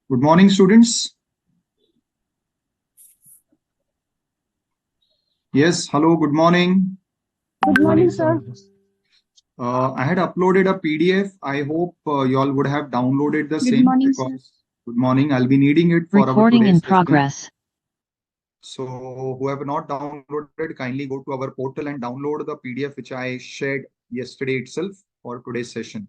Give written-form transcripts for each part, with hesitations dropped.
Good morning, students. Yes, hello, good morning. Good morning, sir. I had uploaded a PDF. I hope you all would have downloaded the same. morning, Because good morning. I'll be needing it for our Recording in today's session. progress. So who have not downloaded, kindly go to our portal and download the PDF which I shared yesterday itself for today's session.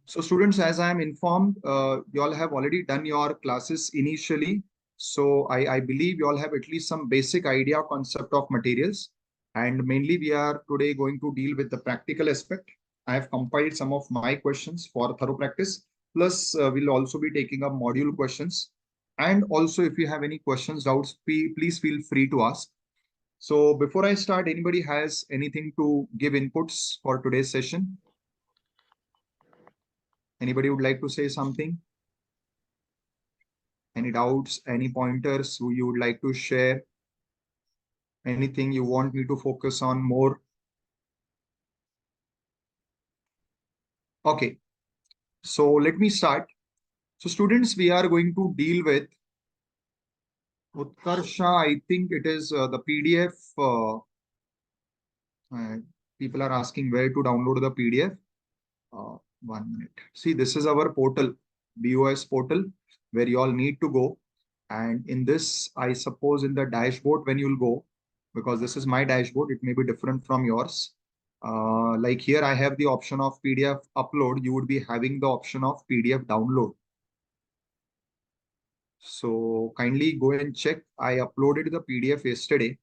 So students, as I am informed, you all have already done your classes initially. So I believe you all have at least some basic idea concept of materials. And mainly we are today going to deal with the practical aspect. I have compiled some of my questions for thorough practice. Plus, we'll also be taking up module questions. And also, if you have any questions, doubts, please feel free to ask. So before I start, anybody has anything to give inputs for today's session? Anybody would like to say something? Any doubts, any pointers you would like to share? Anything you want me to focus on more? Okay, so let me start. So students, we are going to deal with Utkarsha. I think it is the PDF. People are asking where to download the PDF. 1 minute. See, this is our portal, BOS portal, where you all need to go. And in this, I suppose in the dashboard, when you'll go, because this is my dashboard, it may be different from yours. Like here, I have the option of PDF upload. You would be having the option of PDF download. So kindly go and check. I uploaded the PDF yesterday.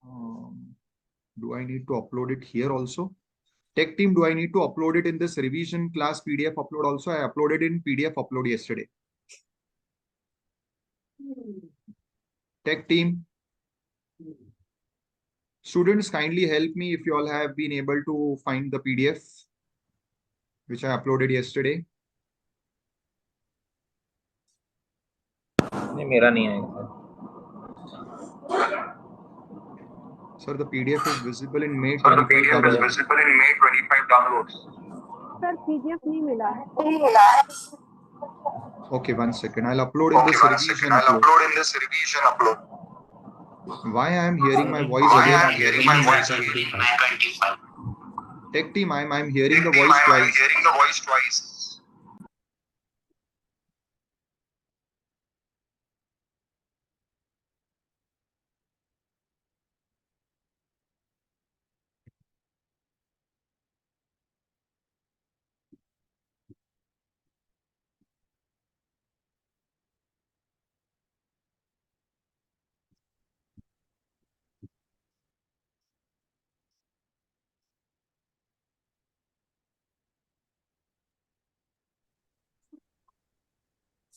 Do I need to upload it here also? Tech team, do I need to upload it in this revision class PDF upload also? I uploaded in PDF upload yesterday. Tech team. Students, kindly help me if you all have been able to find the PDF which I uploaded yesterday. नहीं मेरा नहीं आएगा Sir, the PDF is visible in May 25 Sir, the PDF is download. visible in May 25 downloads. Sir PDF नहीं मिला है Okay, 1 second. I'll upload in this Okay, 1 revision second. I'll upload. upload in this revision upload. Why I am hearing my voice Why again? I am hearing my voice again in 925. Tech team, I'm hearing the Tech team, voice I'm twice. hearing the voice twice.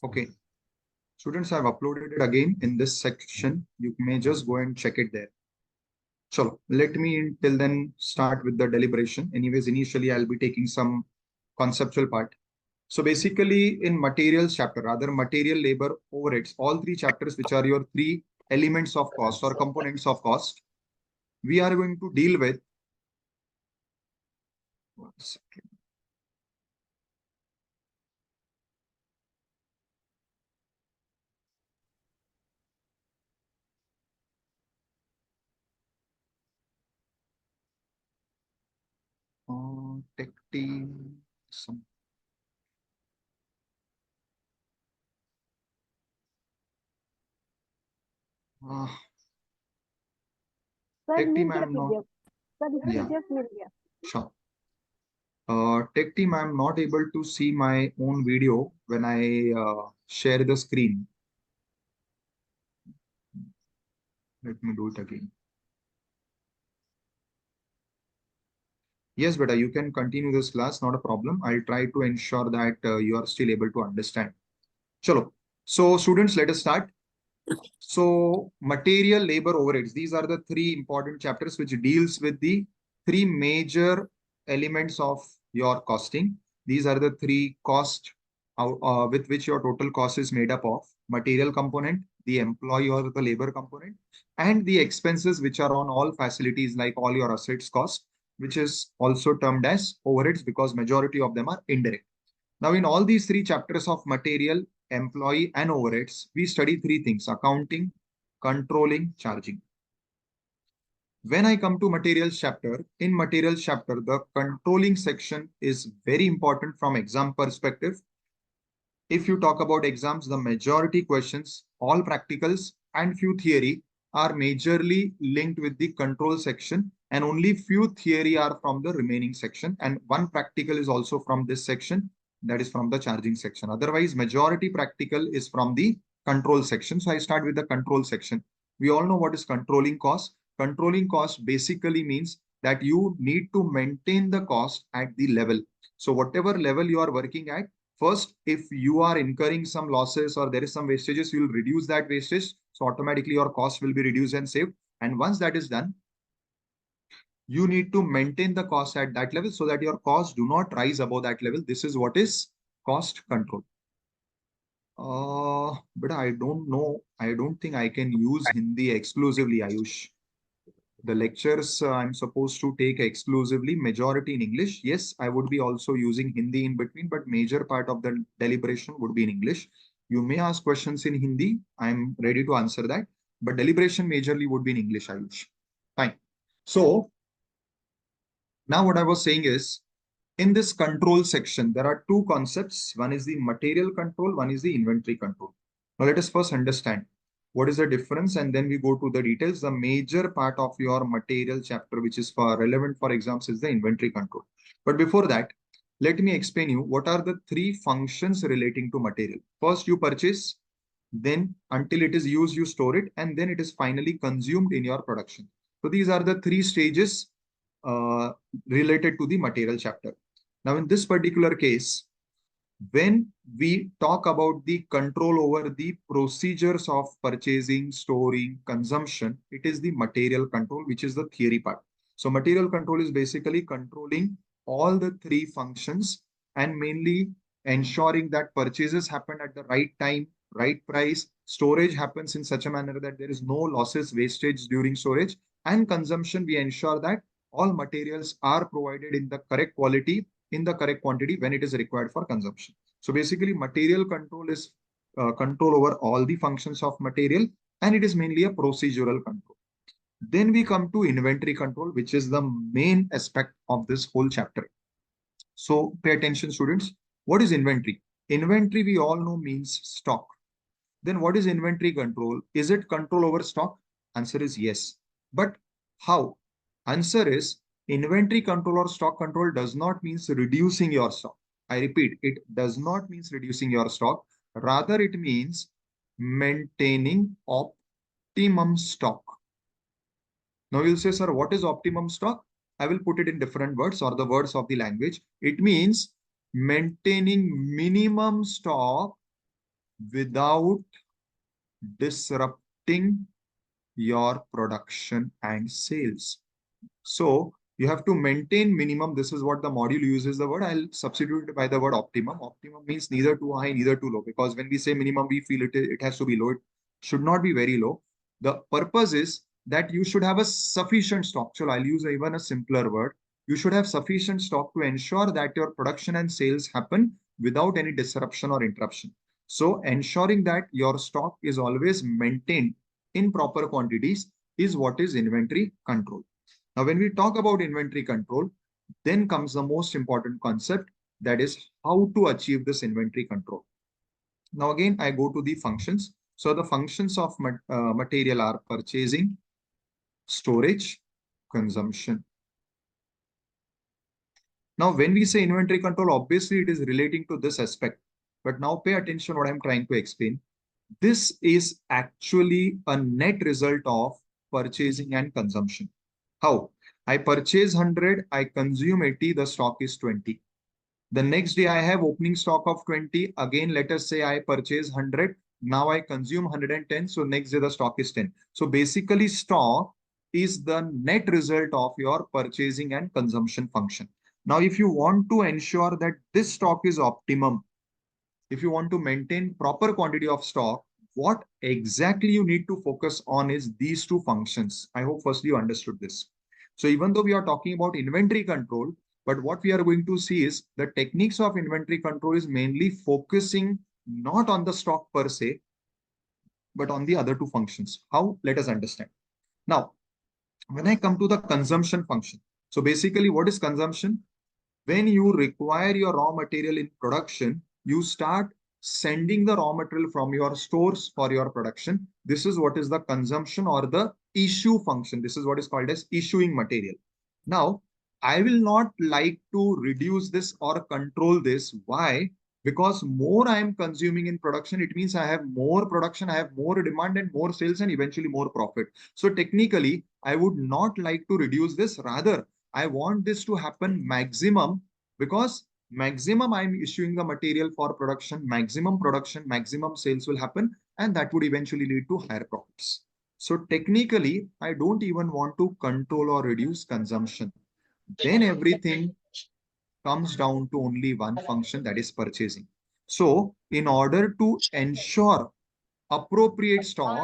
Okay. Students, I've uploaded it again in this section. You may just go and check it there. So let me till then start with the deliberation. Anyways, initially I'll be taking some conceptual part. So basically in materials chapter, rather material, labor, overheads, all three chapters, which are your three elements of cost or components of cost, we are going to deal with. 1 second. Tech team, some. Sir Tech मिल team, गया I'm not. PDF sir Yeah. PDF मिल गया Sure. Tech team, I'm not able to see my own video when I share the screen. Let me do it again. Yes, beta, you can continue this class, not a problem. I'll try to ensure that you are still able to understand. Chalo. So students, let us start. So material, labor, overheads. These are the three important chapters which deals with the three major elements of your costing. These are the three costs with which your total cost is made up of: material component, the employee or the labor component, and the expenses which are on all facilities like all your assets cost, which is also termed as overheads because majority of them are indirect. Now, in all these three chapters of material, employee, and overheads, we study three things: accounting, controlling, charging. When I come to materials chapter, in materials chapter, the controlling section is very important from exam perspective. If you talk about exams, the majority questions, all practicals and few theory are majorly linked with the control section, and only few theory are from the remaining section, and one practical is also from this section, that is from the charging section. Otherwise, majority practical is from the control section. So I start with the control section. We all know what is controlling cost. Controlling cost basically means that you need to maintain the cost at the level. So whatever level you are working at, first, if you are incurring some losses or there is some wastages, you will reduce that wastage. So automatically your cost will be reduced and saved. And once that is done, you need to maintain the cost at that level so that your costs do not rise above that level. This is what is cost control. But I don't know. I don't think I can use Hindi exclusively, Ayush. The lectures I'm supposed to take exclusively, majority in English. Yes, I would be also using Hindi in between, but major part of the deliberation would be in English. You may ask questions in Hindi. I'm ready to answer that. But deliberation majorly would be in English, Ayush. Fine. So now what I was saying is, in this control section, there are two concepts. One is the material control, one is the inventory control. Now let us first understand what is the difference, and then we go to the details. The major part of your material chapter, which is for relevant for exams, is the inventory control. But before that, let me explain you what are the three functions relating to material. First, you purchase, then until it is used, you store it, and then it is finally consumed in your production. So these are the three stages related to the material chapter. Now, in this particular case, when we talk about the control over the procedures of purchasing, storing, consumption, it is the material control, which is the theory part. So material control is basically controlling all the three functions and mainly ensuring that purchases happen at the right time, right price, storage happens in such a manner that there is no losses, wastage during storage, and consumption, we ensure that all materials are provided in the correct quality, in the correct quantity when it is required for consumption. So basically, material control is control over all the functions of material, and it is mainly a procedural control. Then we come to inventory control, which is the main aspect of this whole chapter. So pay attention, students. What is inventory? Inventory, we all know, means stock. Then what is inventory control? Is it control over stock? Answer is yes. But how? Answer is inventory control or stock control does not mean reducing your stock. I repeat, it does not mean reducing your stock. Rather, it means maintaining optimum stock. Now you'll say, sir, what is optimum stock? I will put it in different words or the words of the language. It means maintaining minimum stock without disrupting your production and sales. So you have to maintain minimum. This is what the module uses the word. I'll substitute it by the word optimum. Optimum means neither too high, neither too low. Because when we say minimum, we feel it has to be low. It should not be very low. The purpose is that you should have a sufficient stock. So I'll use even a simpler word. You should have sufficient stock to ensure that your production and sales happen without any disruption or interruption. So ensuring that your stock is always maintained in proper quantities is what is inventory control. Now, when we talk about inventory control, then comes the most important concept, that is how to achieve this inventory control. Now, again, I go to the functions. So the functions of material are purchasing, storage, consumption. Now, when we say inventory control, obviously it is relating to this aspect. But now pay attention what I'm trying to explain. This is actually a net result of purchasing and consumption. How? I purchase 100, I consume 80, the stock is 20. The next day I have opening stock of 20. Again, let us say I purchase 100. Now I consume 110. So next day the stock is 10. So basically stock is the net result of your purchasing and consumption function. Now, if you want to ensure that this stock is optimum, if you want to maintain proper quantity of stock, what exactly you need to focus on is these two functions. I hope firstly you understood this. So even though we are talking about inventory control, But what we are going to see is the techniques of inventory control is mainly focusing not on the stock per se, but on the other two functions. How? Let us understand. Now, when I come to the consumption function, so basically what is consumption? When you require your raw material in production, you start sending the raw material from your stores for your production. This is what is the consumption or the issue function. This is what is called as issuing material. Now, I will not like to reduce this or control this. Why? Because more I am consuming in production, it means I have more production, I have more demand and more sales and eventually more profit. So technically, I would not like to reduce this. Rather, I want this to happen maximum, because maximum I'm issuing the material for production, maximum sales will happen, and that would eventually lead to higher profits. So technically, I don't even want to control or reduce consumption. Then everything comes down to only one function, that is purchasing. So in order to ensure appropriate stock,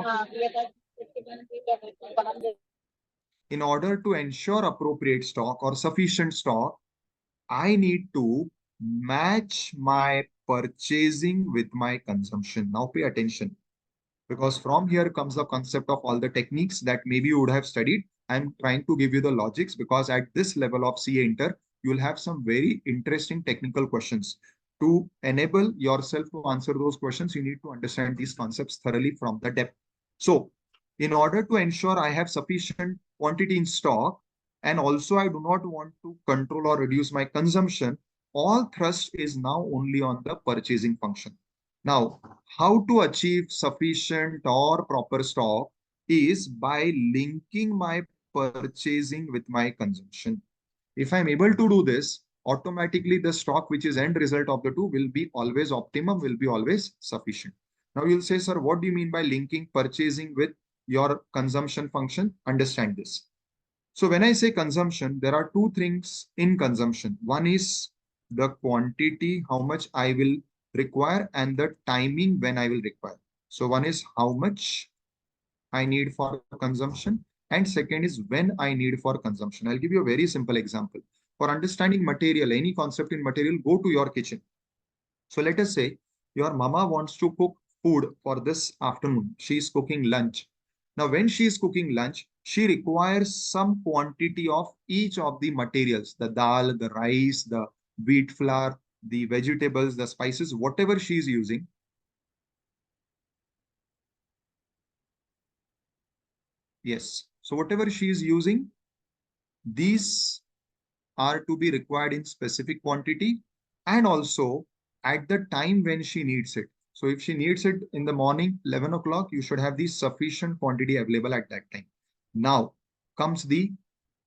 or sufficient stock, I need to match my purchasing with my consumption. Now pay attention, because from here comes the concept of all the techniques that maybe you would have studied. I'm trying to give you the logics, because at this level of CA Inter, you will have some very interesting technical questions. To enable yourself to answer those questions, you need to understand these concepts thoroughly from the depth. So in order to ensure I have sufficient quantity in stock, and also I do not want to control or reduce my consumption, all thrust is now only on the purchasing function. Now, how to achieve sufficient or proper stock is by linking my purchasing with my consumption. If I'm able to do this, automatically the stock which is end result of the two will be always optimum, will be always sufficient. Now you'll say, sir, what do you mean by linking purchasing with your consumption function? Understand this. So when I say consumption, there are two things in consumption. One is the quantity, how much I will require, and the timing when I will require. So one is how much I need for consumption, and second is when I need for consumption. I'll give you a very simple example. For understanding material, any concept in material, go to your kitchen. So let us say your mama wants to cook food for this afternoon. She is cooking lunch. Now, when she is cooking lunch, she requires some quantity of each of the materials, the dal, the rice, the wheat flour, the vegetables, the spices, whatever she is using. Yes. So whatever she is using, these are to be required in specific quantity, and also at the time when she needs it. So if she needs it in the morning, 11 o'clock, you should have the sufficient quantity available at that time. Now comes the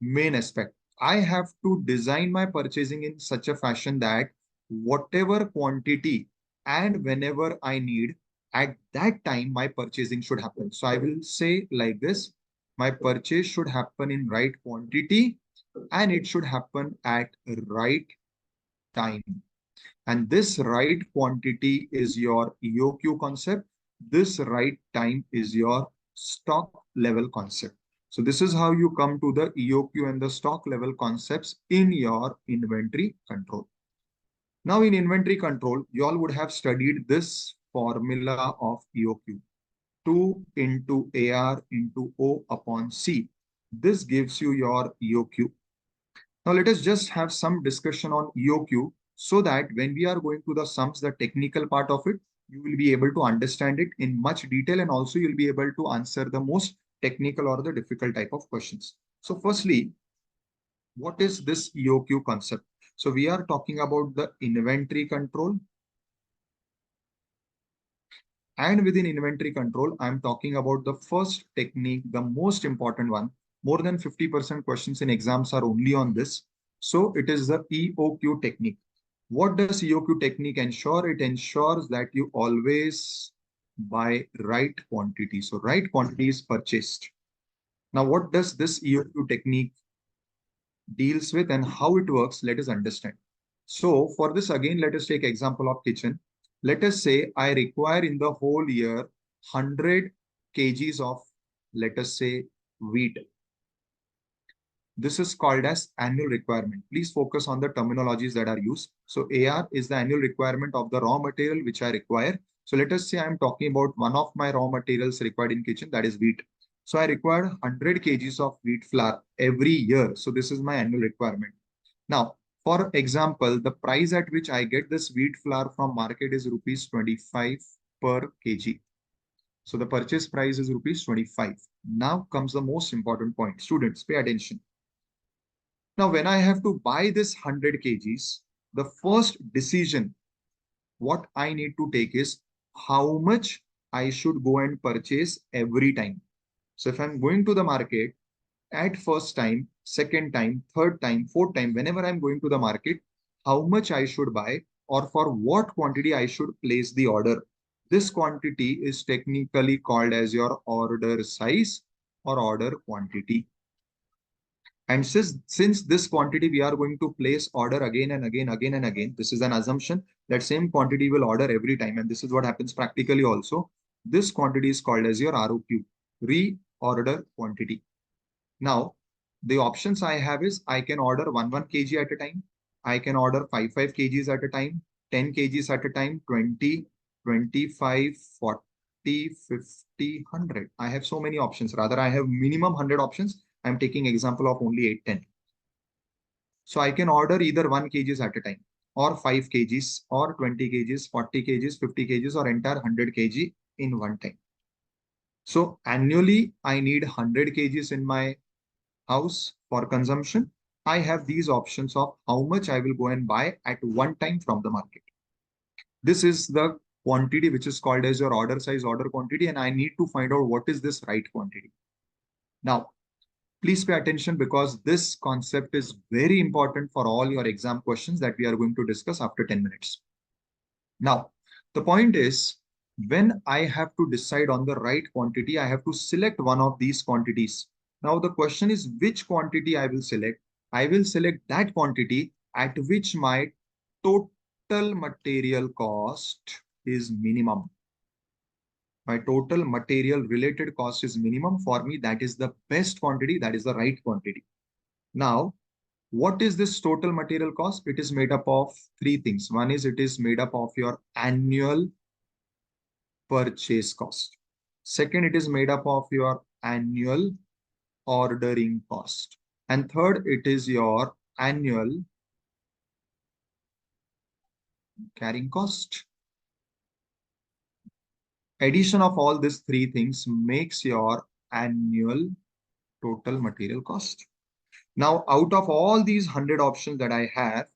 main aspect. I have to design my purchasing in such a fashion that whatever quantity and whenever I need, at that time, my purchasing should happen. So I will say like this, my purchase should happen in right quantity, and it should happen at right time. And this right quantity is your EOQ concept. This right time is your stock level concept. So this is how you come to the EOQ and the stock level concepts in your inventory control. Now in inventory control, you all would have studied this formula of EOQ. 2 into AR into O upon C. This gives you your EOQ. Now let us just have some discussion on EOQ, so that when we are going to the sums, the technical part of it, you will be able to understand it in much detail, and also you'll be able to answer the most technical or the difficult type of questions. So firstly, what is this EOQ concept? So we are talking about the inventory control. And within inventory control, I'm talking about the first technique, the most important one. More than 50% questions in exams are only on this. So it is the EOQ technique. What does EOQ technique ensure? It ensures that you always buy right quantity. So right quantity is purchased. Now, what does this EOQ technique deals with and how it works? Let us understand. So for this, again, let us take example of kitchen. Let us say I require in the whole year 100 kgs of, let us say, wheat. This is called as annual requirement. Please focus on the terminologies that are used. So AR is the annual requirement of the raw material which I require. So let us say I'm talking about one of my raw materials required in kitchen, that is wheat. So I require 100 kgs of wheat flour every year. So this is my annual requirement. Now, for example, the price at which I get this wheat flour from market is rupees 25 per kg. So the purchase price is rupees 25. Now comes the most important point. Students, pay attention. Now, when I have to buy this 100 kgs, the first decision what I need to take is how much I should go and purchase every time. So if I'm going to the market at first time, second time, third time, fourth time, whenever I'm going to the market, how much I should buy or for what quantity I should place the order. This quantity is technically called as your order size or order quantity. And since this quantity we are going to place order again and again, this is an assumption that same quantity will order every time. And this is what happens practically also. This quantity is called as your ROQ, reorder quantity. Now, the options I have is I can order 1 kg at a time. I can order 5 kgs at a time, 10 kgs at a time, 20, 25, 40, 50, 100. I have so many options. Rather, I have minimum 100 options. I'm taking example of only 8, 10. So I can order either 1 kgs at a time or 5 kgs or 20 kgs, 40 kgs, 50 kgs or entire 100 kg in one time. So annually, I need 100 kgs in my house for consumption. I have these options of how much I will go and buy at one time from the market. This is the quantity which is called as your order size, order quantity, and I need to find out what is this right quantity. Now, please pay attention because this concept is very important for all your exam questions that we are going to discuss after 10 minutes. Now, the point is, when I have to decide on the right quantity, I have to select one of these quantities. Now, the question is which quantity I will select. I will select that quantity at which my total material cost is minimum. My total material related cost is minimum. For me, that is the best quantity. That is the right quantity. Now, what is this total material cost? It is made up of three things. One is it is made up of your annual purchase cost. Second, it is made up of your annual ordering cost. And third, it is your annual carrying cost. Addition of all these three things makes your annual total material cost. Now, out of all these 100 options that I have,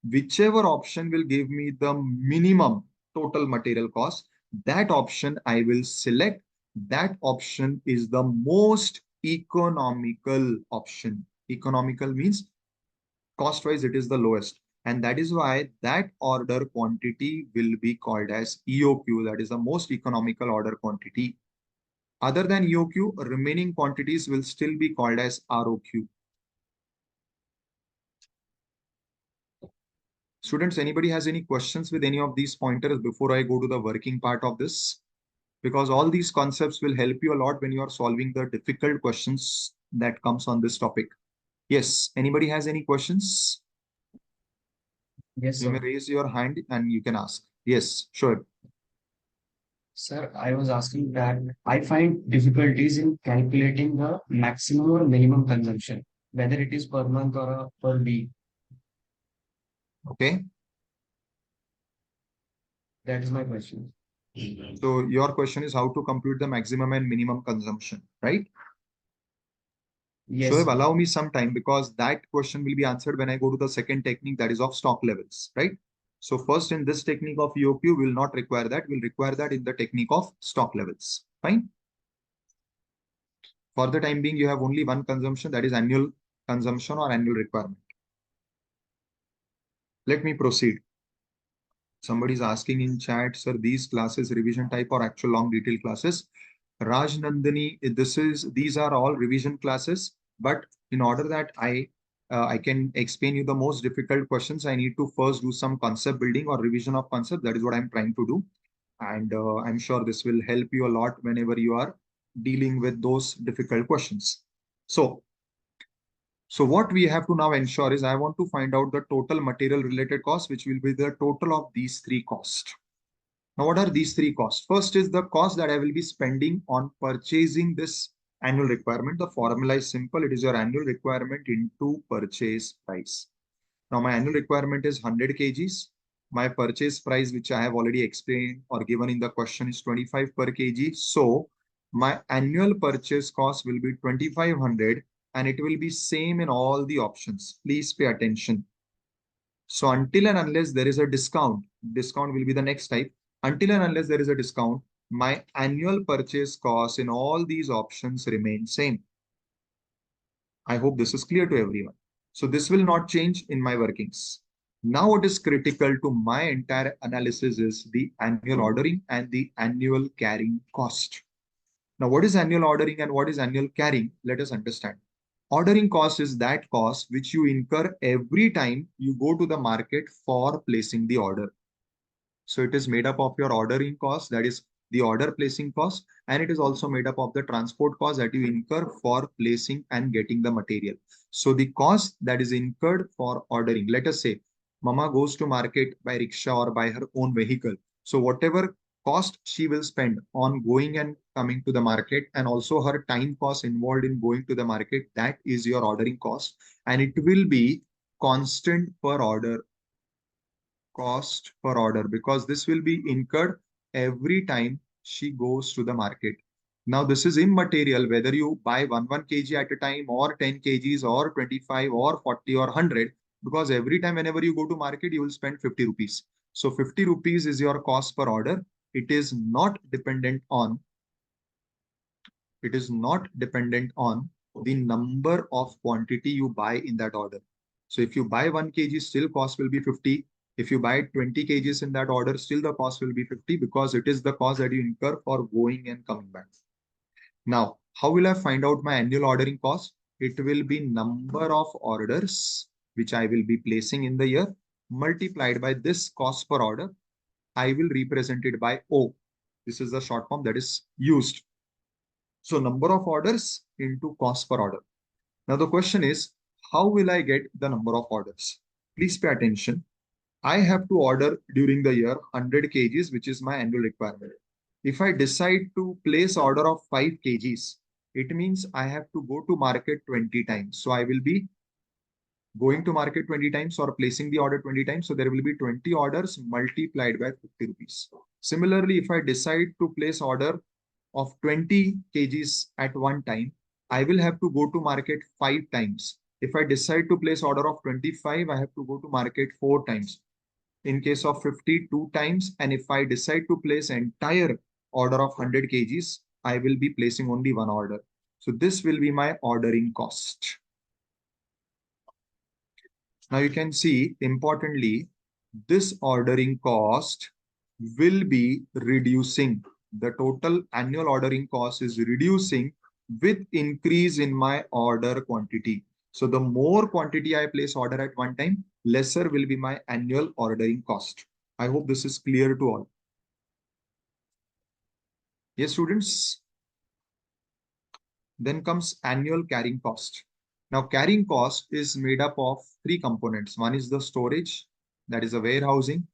whichever option will give me the minimum total material cost, that option I will select. That option is the most economical option. Economical means cost-wise, it is the lowest. And that is why that order quantity will be called as EOQ. That is the most economical order quantity. Other than EOQ, remaining quantities will still be called as ROQ. Students, anybody has any questions with any of these pointers before I go to the working part of this? Because all these concepts will help you a lot when you are solving the difficult questions that comes on this topic. Yes, anybody has any questions? Yes, You may sir. raise your hand and you can ask. Yes, sure. Sir, I was asking that I find difficulties in calculating the maximum or minimum consumption, whether it is per month or per week. Okay. That is my question. So your question is how to compute the maximum and minimum consumption, right? Yes, Shoaib, sir. allow me some time because that question will be answered when I go to the second technique, that is of stock levels, right? So first in this technique of EOQ will not require that. We'll require that in the technique of stock levels. Fine. For the time being, you have only one consumption, that is annual consumption or annual requirement. Let me proceed. Somebody is asking in chat, sir, these classes revision type or actual long detail classes? Raj Nandini, these are all revision classes, but in order that I can explain you the most difficult questions, I need to first do some concept building or revision of concept. That is what I'm trying to do. And I'm sure this will help you a lot whenever you are dealing with those difficult questions. So So what we have to now ensure is I want to find out the total material related cost, which will be the total of these three costs. Now, what are these three costs? First is the cost that I will be spending on purchasing this annual requirement. The formula is simple. It is your annual requirement into purchase price. Now, my annual requirement is 100 kgs. My purchase price, which I have already explained or given in the question, is 25 per kg. So my annual purchase cost will be 2500 and it will be same in all the options. Please pay attention. So until and unless there is a discount will be the next type. Until and unless there is a discount, my annual purchase cost in all these options remain same. I hope this is clear to everyone. So this will not change in my workings. Now what is critical to my entire analysis is the annual ordering and the annual carrying cost. Now what is annual ordering and what is annual carrying? Let us understand. Ordering cost is that cost which you incur every time you go to the market for placing the order. So it is made up of your ordering cost, that is the order placing cost, and it is also made up of the transport cost that you incur for placing and getting the material. So the cost that is incurred for ordering, let us say mama goes to market by rickshaw or by her own vehicle. So whatever cost she will spend on going and coming to the market and also her time cost involved in going to the market, that is your ordering cost, and it will be constant per order, cost per order, because this will be incurred every time she goes to the market. Now this is immaterial whether you buy 1 kg at a time or 10 kgs or 25 or 40 or 100, because every time whenever you go to market you will spend 50 rupees. So 50 rupees is your cost per order. It is not dependent on the number of quantity you buy in that order. So if you buy 1 kg, still cost will be 50. If you buy 20 kgs in that order, still the cost will be 50, because it is the cost that you incur for going and coming back. Now, how will I find out my annual ordering cost? It will be number of orders which I will be placing in the year multiplied by this cost per order. I will represent it by O. This is the short form that is used. So number of orders into cost per order. Now the question is, how will I get the number of orders? Please pay attention. I have to order during the year 100 kgs, which is my annual requirement. If I decide to place order of 5 kgs, it means I have to go to market 20 times. So I will be going to market 20 times or placing the order 20 times. So there will be 20 orders multiplied by 50 rupees. Similarly, if I decide to place order of 20 kgs at one time, I will have to go to market 5 times. If I decide to place order of 25, I have to go to market 4 times. In case of 50, 2 times. And if I decide to place entire order of 100 kgs, I will be placing only one order. So this will be my ordering cost. Now you can see, importantly, this ordering cost will be reducing. The total annual ordering cost is reducing with increase in my order quantity. So the more quantity I place order at one time, lesser will be my annual ordering cost. I hope this is clear to all. Yes, students. Then comes annual carrying cost. Now carrying cost is made up of three components. One is the storage, that is the warehousing,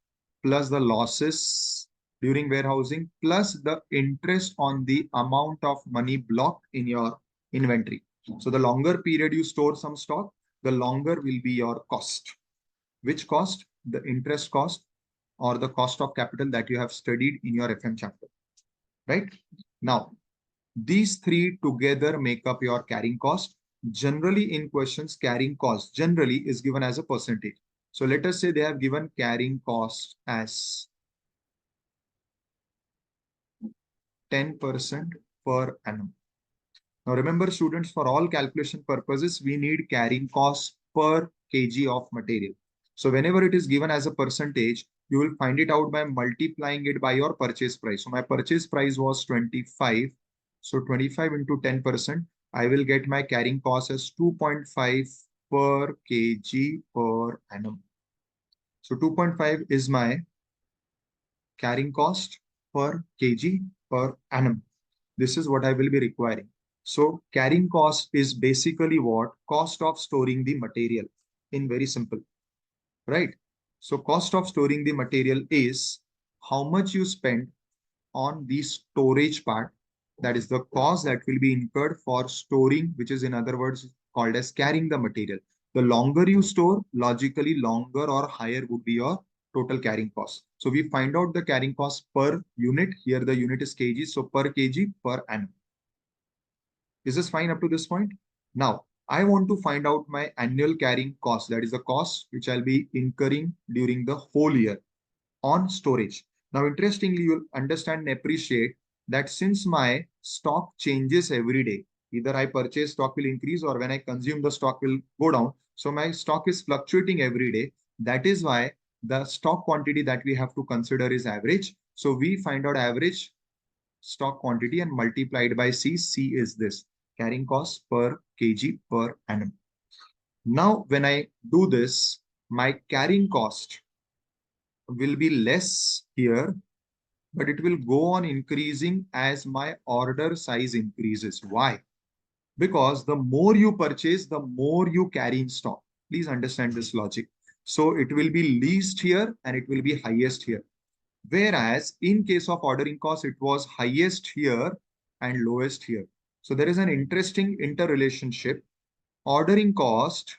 plus the losses during warehousing, plus the interest on the amount of money blocked in your inventory. So the longer period you store some stock, the longer will be your cost. Which cost? The interest cost or the cost of capital that you have studied in your FM chapter, right? Now, these three together make up your carrying cost. Generally in questions, carrying cost generally is given as a percentage. So let us say they have given carrying cost as 10% per annum. Now remember students, for all calculation purposes, we need carrying cost per kg of material. So whenever it is given as a percentage, you will find it out by multiplying it by your purchase price. So my purchase price was 25. So 25 into 10%, I will get my carrying cost as 2.5 per kg per annum. So 2.5 is my carrying cost per kg per annum. This is what I will be requiring. So carrying cost is basically what? Cost of storing the material in very simple, right? So cost of storing the material is how much you spend on the storage part. That is the cost that will be incurred for storing, which is in other words called as carrying the material. The longer you store, logically longer or higher would be your total carrying cost. So we find out the carrying cost per unit. Here the unit is kg, so per kg per annum. Is this fine up to this point? Now, I want to find out my annual carrying cost. That is the cost which I'll be incurring during the whole year on storage. Now, interestingly, you'll understand and appreciate that since my stock changes every day, either I purchase stock will increase or when I consume the stock will go down. So my stock is fluctuating every day. That is why the stock quantity that we have to consider is average. So we find out average stock quantity and multiplied by C. C is this carrying cost per kg per annum. Now, when I do this, my carrying cost will be less here, but it will go on increasing as my order size increases. Why? Because the more you purchase, the more you carry in stock. Please understand this logic. So it will be least here and it will be highest here. Whereas in case of ordering cost, it was highest here and lowest here. So there is an interesting interrelationship. Ordering cost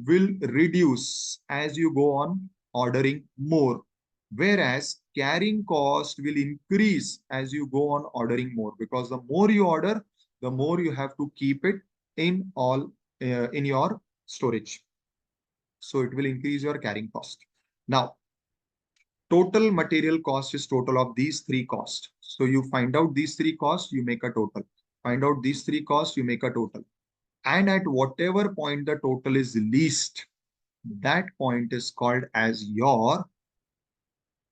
will reduce as you go on ordering more, whereas carrying cost will increase as you go on ordering more, because the more you order, the more you have to keep it in in your storage. So it will increase your carrying cost. Now, total material cost is total of these three costs. So you find out these three costs, you make a total. Find out these three costs, you make a total. And at whatever point the total is least, that point is called as your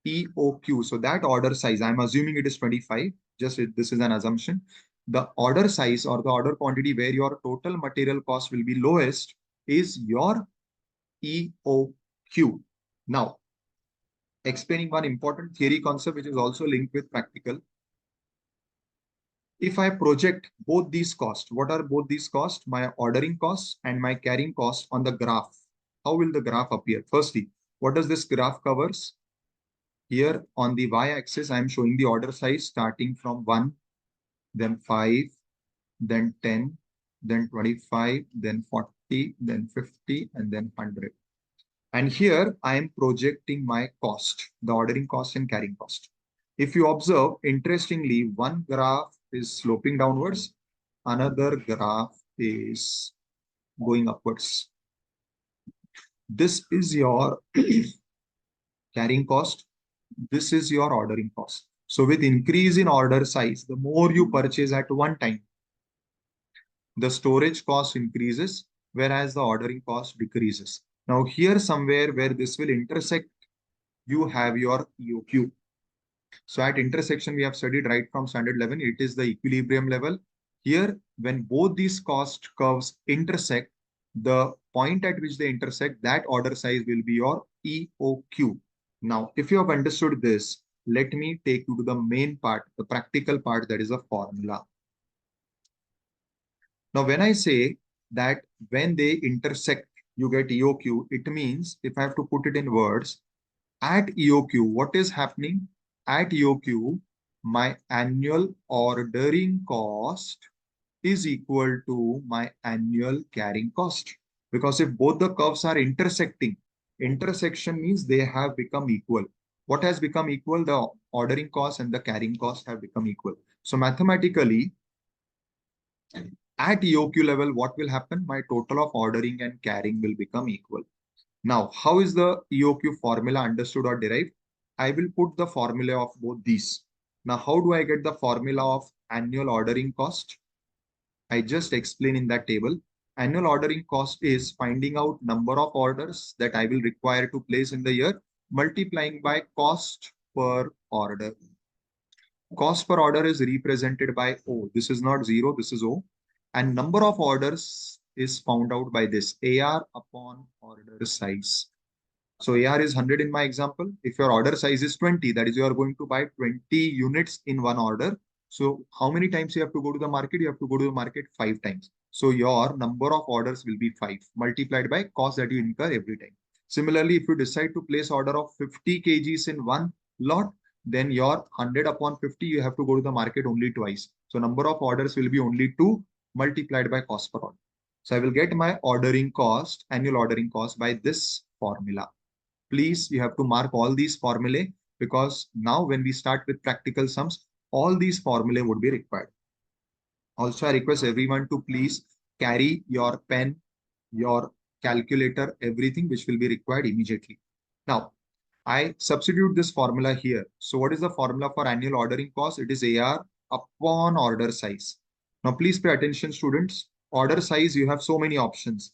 EOQ. So that order size, I'm assuming it is 25. This is an assumption. The order size or the order quantity where your total material cost will be lowest is your EOQ. Now, explaining one important theory concept which is also linked with practical. If I project both these costs, what are both these costs? My ordering costs and my carrying costs on the graph. How will the graph appear? Firstly, what does this graph covers? Here on the y-axis, I am showing the order size starting from 1, then 5, then 10, then 25, then 40, then 50, and then 100. And here I am projecting my cost, the ordering cost and carrying cost. If you observe, interestingly, one graph is sloping downwards, another graph is going upwards. This is your carrying cost. This is your ordering cost. So with increase in order size, the more you purchase at one time, the storage cost increases, whereas the ordering cost decreases. Now here somewhere where this will intersect, you have your EOQ. So at intersection, we have studied right from standard 11, it is the equilibrium level. Here, when both these cost curves intersect, the point at which they intersect, that order size will be your EOQ. Now, if you have understood this, let me take you to the main part, the practical part, that is a formula. Now, when I say that when they intersect, you get EOQ, it means if I have to put it in words, at EOQ, what is happening? At EOQ, my annual ordering cost is equal to my annual carrying cost. Because if both the curves are intersecting, intersection means they have become equal. What has become equal? The ordering cost and the carrying cost have become equal. So mathematically, at EOQ level, what will happen? My total of ordering and carrying will become equal. Now, how is the EOQ formula understood or derived? I will put the formula of both these. Now, how do I get the formula of annual ordering cost? I just explained in that table. Annual ordering cost is finding out number of orders that I will require to place in the year, multiplying by cost per order. Cost per order is represented by O. This is not 0, this is O. And number of orders is found out by this AR upon order size. So AR is 100 in my example. If your order size is 20, that is you are going to buy 20 units in one order. So how many times you have to go to the market? You have to go to the market 5 times. So your number of orders will be 5 multiplied by cost that you incur every time. Similarly, if you decide to place order of 50 kgs in one lot, then your 100 upon 50, you have to go to the market only twice. So number of orders will be only 2 multiplied by cost per order. So I will get my ordering cost, annual ordering cost by this formula. Please, you have to mark all these formulae because now when we start with practical sums, all these formulae would be required. Also, I request everyone to please carry your pen, your calculator, everything which will be required immediately. Now, I substitute this formula here. So what is the formula for annual ordering cost? It is AR upon order size. Now, please pay attention, students. Order size, you have so many options.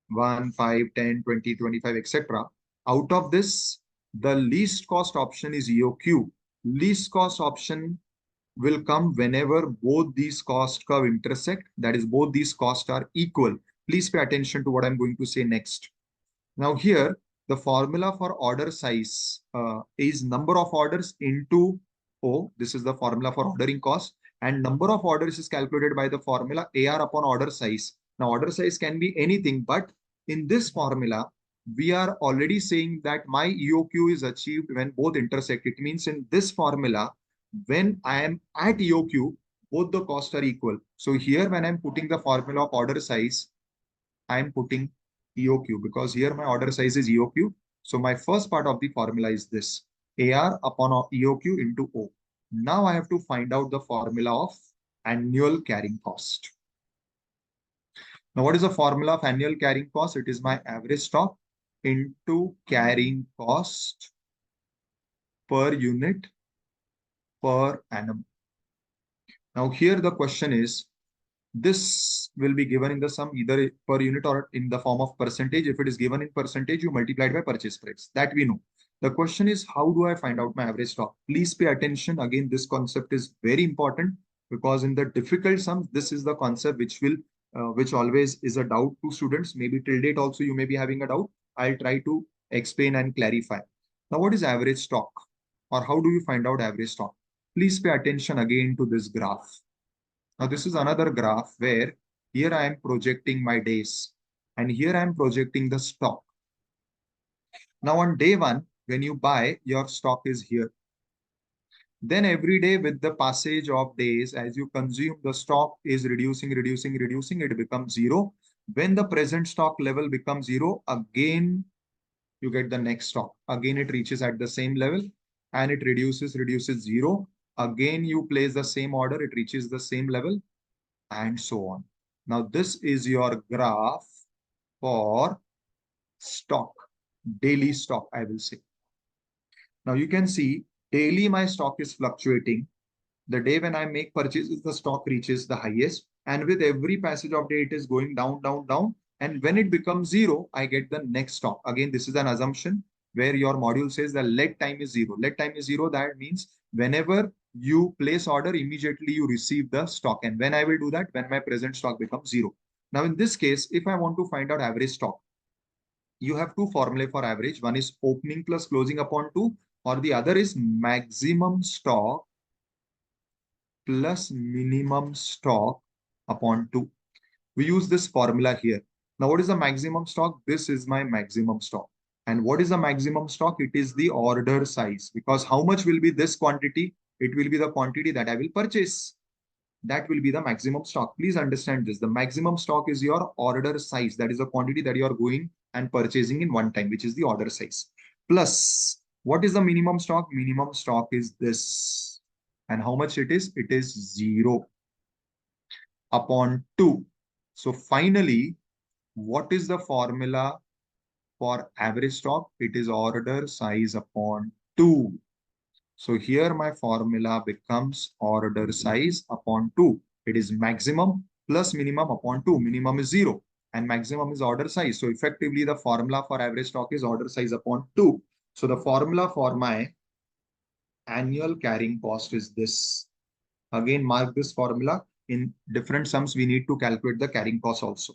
1, 5, 10, 20, 25, etc. Out of this, the least cost option is EOQ. Least cost option will come whenever both these cost curve intersect. That is, both these costs are equal. Please pay attention to what I'm going to say next. Now here, the formula for order size is number of orders into O. This is the formula for ordering cost. And number of orders is calculated by the formula AR upon order size. Now order size can be anything, but in this formula, we are already saying that my EOQ is achieved when both intersect. It means in this formula, when I am at EOQ, both the costs are equal. So here, when I'm putting the formula of order size, I'm putting EOQ because here my order size is EOQ. So my first part of the formula is this AR upon EOQ into O. Now I have to find out the formula of annual carrying cost. Now what is the formula of annual carrying cost? It is my average stock into carrying cost per unit per annum. Now here the question is, this will be given in the sum either per unit or in the form of percentage. If it is given in percentage, you multiply it by purchase price. That we know. The question is, how do I find out my average stock? Please pay attention. Again, this concept is very important because in the difficult sums, this is the concept which always is a doubt to students. Maybe till date also you may be having a doubt. I'll try to explain and clarify. Now, what is average stock? Or how do you find out average stock? Please pay attention again to this graph. Now, this is another graph where here I am projecting my days and here I am projecting the stock. Now, on day 1, when you buy, your stock is here. Then every day with the passage of days, as you consume, the stock is reducing, it becomes 0. When the present stock level becomes 0, again, you get the next stock. Again, it reaches at the same level and it reduces 0. Again, you place the same order, it reaches the same level and so on. Now, this is your graph for stock, daily stock, I will say. Now, you can see daily my stock is fluctuating. The day when I make purchases, the stock reaches the highest. And with every passage of day, it is going down, down, down. And when it becomes 0, I get the next stock. Again, this is an assumption where your module says the lead time is 0. Lead time is 0. That means whenever you place order, immediately you receive the stock. And when I will do that, when my present stock becomes 0. Now, in this case, if I want to find out average stock, you have two formulae for average. One is opening plus closing upon 2, or the other is maximum stock plus minimum stock upon 2. We use this formula here. Now, what is the maximum stock? This is my maximum stock. And what is the maximum stock? It is the order size. Because how much will be this quantity? It will be the quantity that I will purchase. That will be the maximum stock. Please understand this. The maximum stock is your order size. That is the quantity that you are going and purchasing in one time, which is the order size. Plus, what is the minimum stock? Minimum stock is this. And how much it is? It is 0 upon 2. So finally, what is the formula for average stock? It is order size upon 2. So here my formula becomes order size upon 2. It is maximum plus minimum upon 2. Minimum is 0 and maximum is order size. So effectively the formula for average stock is order size upon 2. So the formula for my annual carrying cost is this. Again, mark this formula. In different sums, we need to calculate the carrying cost also.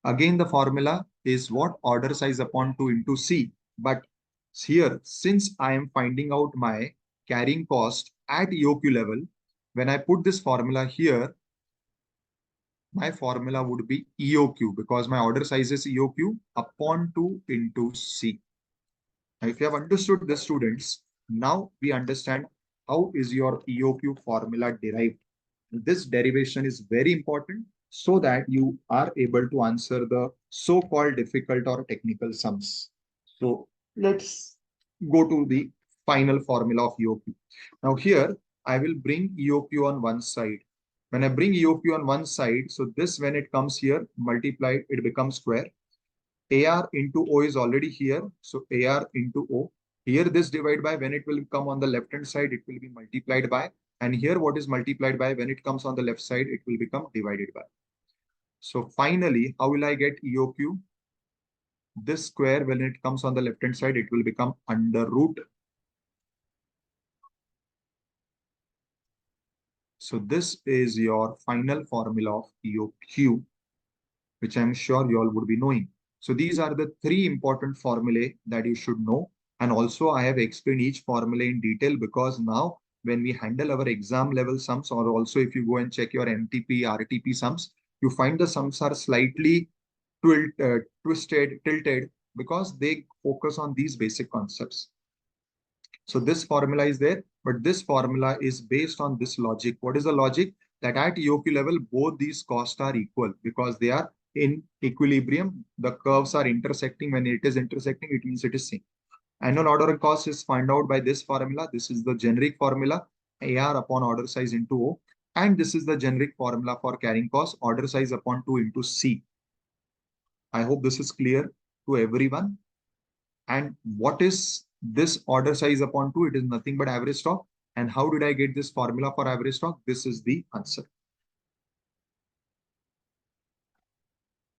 Again, the formula is what? Order size upon 2 into C. But here, since I am finding out my carrying cost at EOQ level, when I put this formula here, my formula would be EOQ because my order size is EOQ upon 2 into C. Now, if you have understood this, students, now we understand how is your EOQ formula derived. This derivation is very important so that you are able to answer the so-called difficult or technical sums. So let's go to the final formula of EOQ. Now here, I will bring EOQ on one side. When I bring EOQ on one side, so this when it comes here, multiplied, it becomes square. AR into O is already here. So AR into O. Here this divide by, when it will come on the left hand side, it will be multiplied by. And here what is multiplied by, when it comes on the left side, it will become divided by. So finally, how will I get EOQ? This square, when it comes on the left hand side, it will become under root. So this is your final formula of EOQ, which I'm sure you all would be knowing. So these are the three important formulae that you should know. And also I have explained each formula in detail because now when we handle our exam level sums, or also if you go and check your MTP, RTP sums, you find the sums are slightly twisted, tilted because they focus on these basic concepts. So this formula is there, but this formula is based on this logic. What is the logic? That at EOQ level, both these costs are equal because they are in equilibrium. The curves are intersecting. When it is intersecting, it means it is same. Annual order cost is found out by this formula. This is the generic formula, AR upon order size into O. And this is the generic formula for carrying cost, order size upon 2 into C. I hope this is clear to everyone. And what is this order size upon 2? It is nothing but average stock. And how did I get this formula for average stock? This is the answer.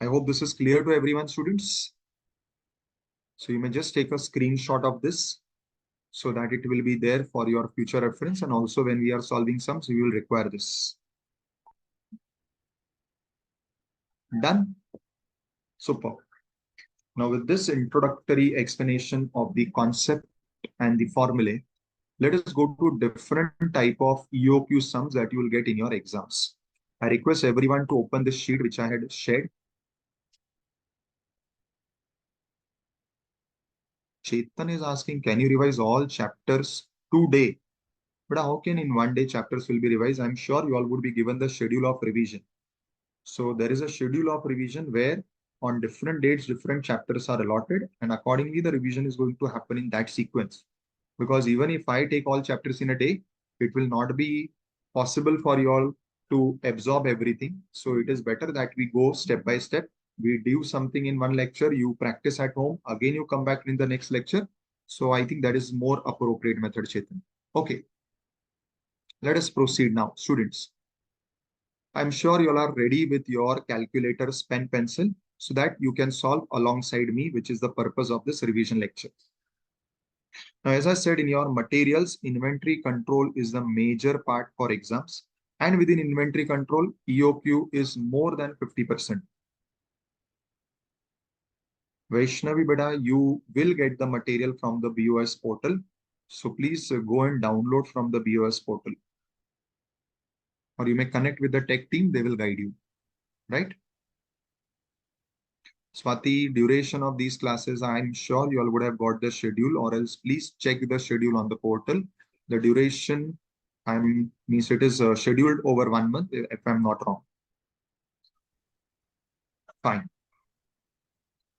I hope this is clear to everyone, students. So you may just take a screenshot of this so that it will be there for your future reference. And also when we are solving sums, we will require this. Done? Super. Now with this introductory explanation of the concept and the formulae, let us go to different type of EOQ sums that you will get in your exams. I request everyone to open this sheet which I had shared. Chetan is asking, can you revise all chapters today? But how can in one day chapters will be revised? I'm sure you all would be given the schedule of revision. So there is a schedule of revision where on different dates, different chapters are allotted, and accordingly the revision is going to happen in that sequence. Because even if I take all chapters in a day, it will not be possible for you all to absorb everything. So it is better that we go step by step. We do something in one lecture, you practice at home, again you come back in the next lecture. So I think that is more appropriate method, Chetan. Okay. Let us proceed now, students. I'm sure you all are ready with your calculators, pen, pencil, so that you can solve alongside me, which is the purpose of this revision lecture. Now, as I said in your materials, inventory control is the major part for exams. And within inventory control, EOQ is more than 50%. Vaishnavi Beda, you will get the material from the BOS portal. So please go and download from the BOS portal. Or you may connect with the tech team, they will guide you, right? Swati, duration of these classes, I'm sure you all would have got the schedule, or else please check the schedule on the portal. The duration, means it is scheduled over 1 month, if I'm not wrong. Fine.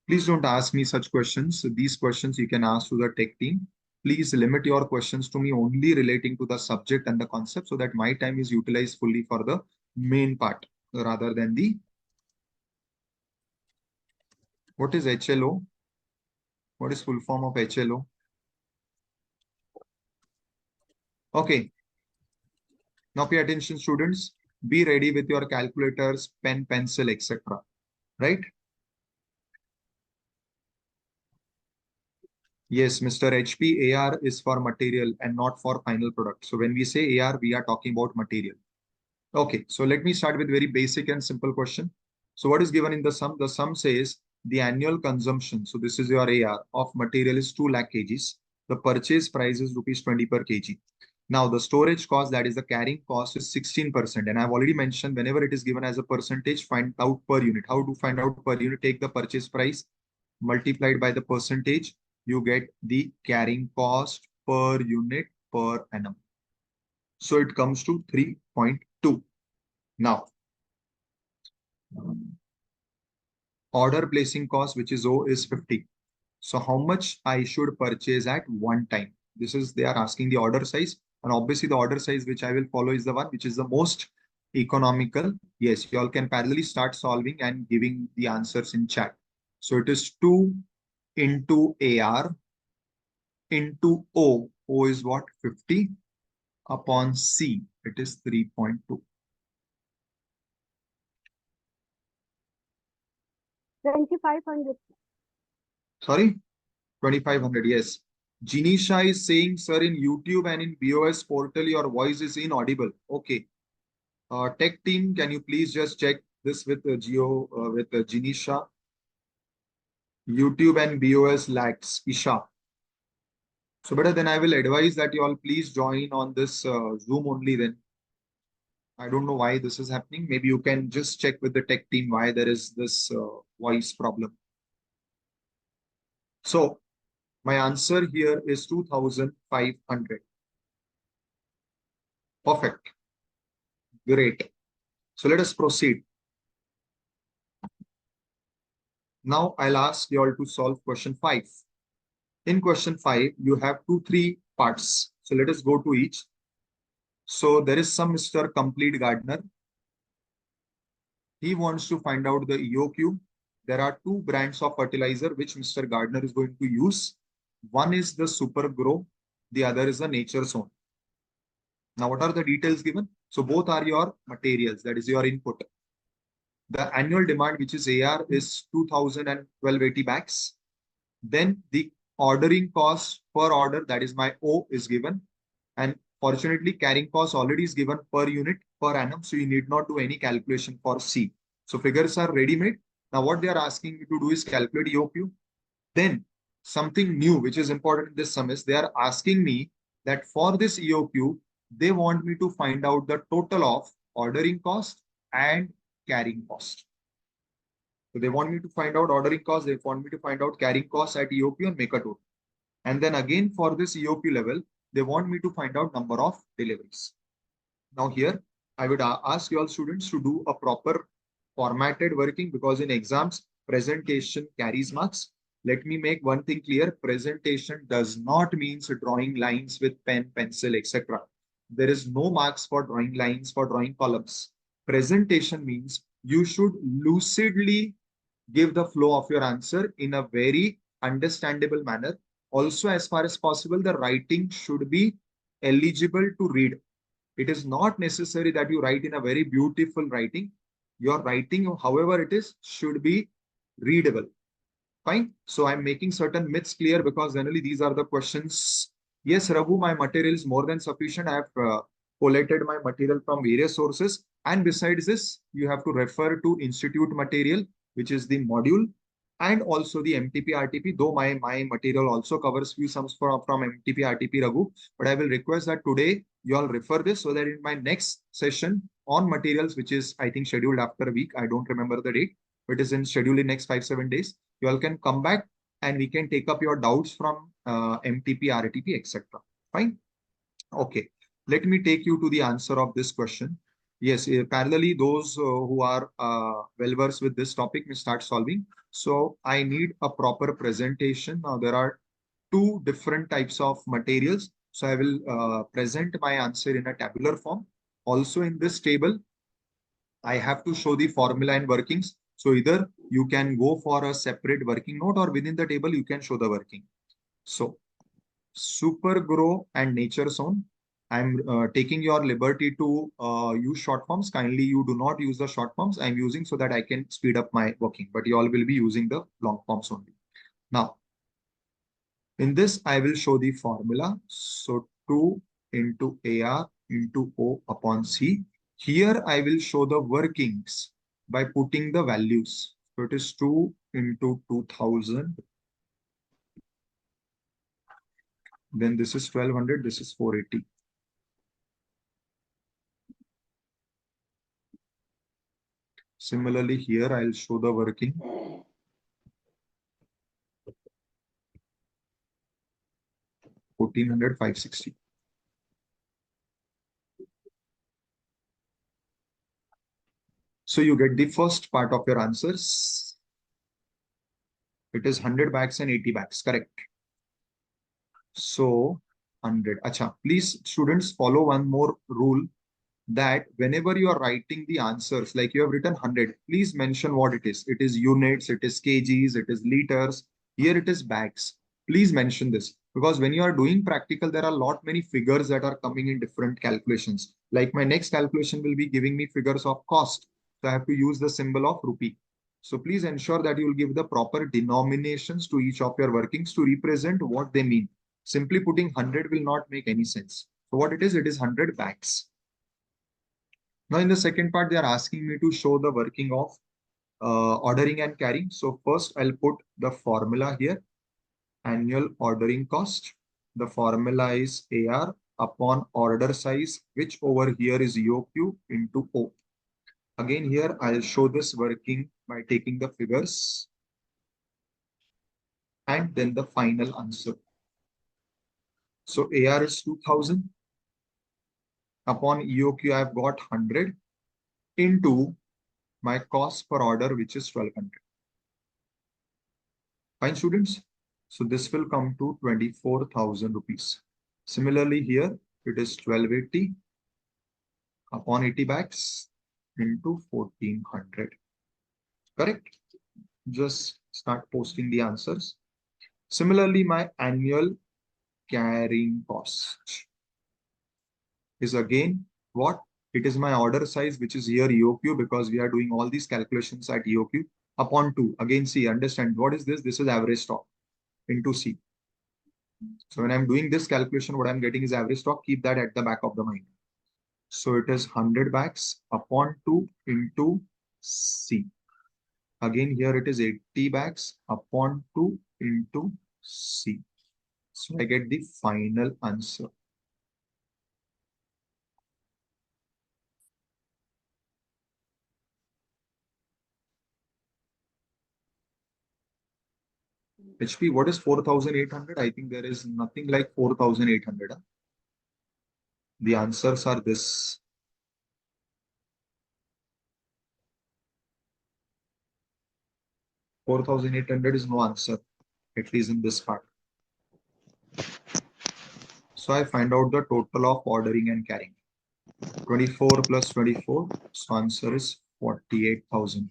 Please don't ask me such questions. These questions you can ask to the tech team. Please limit your questions to me only relating to the subject and the concept so that my time is utilized fully for the main part rather than the... What is HLO? What is full form of HLO? Okay. Now pay attention, students. Be ready with your calculators, pen, pencil, etc. Right? Yes, Mr. HP, AR is for material and not for final product. So when we say AR, we are talking about material. Okay, so let me start with very basic and simple question. So what is given in the sum? The sum says the annual consumption. So this is your AR of material is 2 lakh kgs. The purchase price is rupees 20 per kg. Now the storage cost, that is the carrying cost, is 16%. And I've already mentioned whenever it is given as a percentage, find out per unit. How to find out per unit? Take the purchase price multiplied by the percentage. You get the carrying cost per unit per annum. So it comes to 3.2. Now, order placing cost, which is O, is 50. So how much I should purchase at one time? This is, they are asking the order size. And obviously the order size which I will follow is the one which is the most economical. Yes, you all can parallelly start solving and giving the answers in chat. So it is 2 into AR into O. O is what? 50 upon C. It is 3.2. 2500. Sorry, 2500. Yes. Jinisha is saying, sir, in YouTube and in BOS portal, your voice is inaudible. Okay. Tech team, can you please just check this with Jinisha? YouTube and BOS lags. Isha. So better then I will advise that you all please join on this Zoom only then. I don't know why this is happening. Maybe you can just check with the tech team why there is this voice problem. So my answer here is 2500. Perfect. Great. So let us proceed. Now I'll ask you all to solve question 5. In question 5, you have 3 parts. So let us go to each. So there is some Mr. Complete Gardener. He wants to find out the EOQ. There are 2 brands of fertilizer which Mr. Gardner is going to use. One is the Super Grow, the other is the Nature Zone. Now, what are the details given? So both are your materials, that is your input. The annual demand, which is AR, is 2,1280 bags. Then the ordering cost per order, that is my O, is given. And fortunately, carrying cost already is given per unit per annum. So you need not do any calculation for C. So figures are ready-made. Now what they are asking me to do is calculate EOQ. Then something new, which is important in this sum, is they are asking me that for this EOQ, they want me to find out the total of ordering cost and carrying cost. So they want me to find out ordering cost, they want me to find out carrying cost at EOQ and make a total. And then again for this EOQ level, they want me to find out number of deliveries. Now here, I would ask you all students to do a proper formatted working, because in exams, presentation carries marks. Let me make one thing clear. Presentation does not mean drawing lines with pen, pencil, etc. There is no marks for drawing lines, for drawing columns. Presentation means you should lucidly give the flow of your answer in a very understandable manner. Also, as far as possible, the writing should be eligible to read. It is not necessary that you write in a very beautiful writing. Your writing, however it is, should be readable. Fine. So I'm making certain myths clear because generally these are the questions. Yes, Raghu, my material is more than sufficient. I have collated my material from various sources. And besides this, you have to refer to institute material, which is the module, and also the MTP RTP, though my material also covers few sums from MTP RTP, Raghu. But I will request that today you all refer this so that in my next session on materials, which is I think scheduled after a week, I don't remember the date, but it is in scheduled in next 5-7 days. You all can come back and we can take up your doubts from MTP, RTP, etc. Fine. Okay. Let me take you to the answer of this question. Yes, parallelly, those who are well-versed with this topic may start solving. So I need a proper presentation. Now there are 2 different types of materials. So I will present my answer in a tabular form. Also in this table, I have to show the formula and workings. So either you can go for a separate working note or within the table, you can show the working. So Super Grow and Nature Zone. I'm taking your liberty to use short forms. Kindly, you do not use the short forms. I'm using so that I can speed up my working, but you all will be using the long forms only. Now, in this, I will show the formula. So 2 into AR into O upon C. Here, I will show the workings by putting the values. So it is 2 into 2000. Then this is 1200, this is 480. Similarly, here I'll show the working. $1,400, $560. So you get the first part of your answers. It is 100 bags and 80 bags, correct? So 100. Acha, please students follow one more rule, that whenever you are writing the answers, like you have written 100, please mention what it is. It is units, it is kgs, it is liters. Here it is bags. Please mention this, because when you are doing practical, there are a lot many figures that are coming in different calculations. Like my next calculation will be giving me figures of cost. So I have to use the symbol of rupee. So please ensure that you will give the proper denominations to each of your workings to represent what they mean. Simply putting 100 will not make any sense. So what it is 100 bags. Now in the second part, they are asking me to show the working of ordering and carrying. So first I'll put the formula here, annual ordering cost. The formula is AR upon order size, which over here is EOQ into O. Again, here I'll show this working by taking the figures and then the final answer. So AR is 2000 upon EOQ, I've got 100 into my cost per order, which is 1200. Fine, students. So this will come to 24,000 rupees. Similarly, here it is 1280 upon 80 bags into 1400. Correct? Just start posting the answers. Similarly, my annual carrying cost is again what? It is my order size, which is here EOQ, because we are doing all these calculations at EOQ upon 2. Again, see, understand what is this? This is average stock into C. So when I'm doing this calculation, what I'm getting is average stock. Keep that at the back of the mind. So it is 100 bags upon 2 into C. Again, here it is 80 bags upon 2 into C. So I get the final answer. HP, what is 4,800? I think there is nothing like 4,800. The answers are this. 4,800 is no answer, at least in this part. So I find out the total of ordering and carrying. 24 plus 24, so answer is 48,000.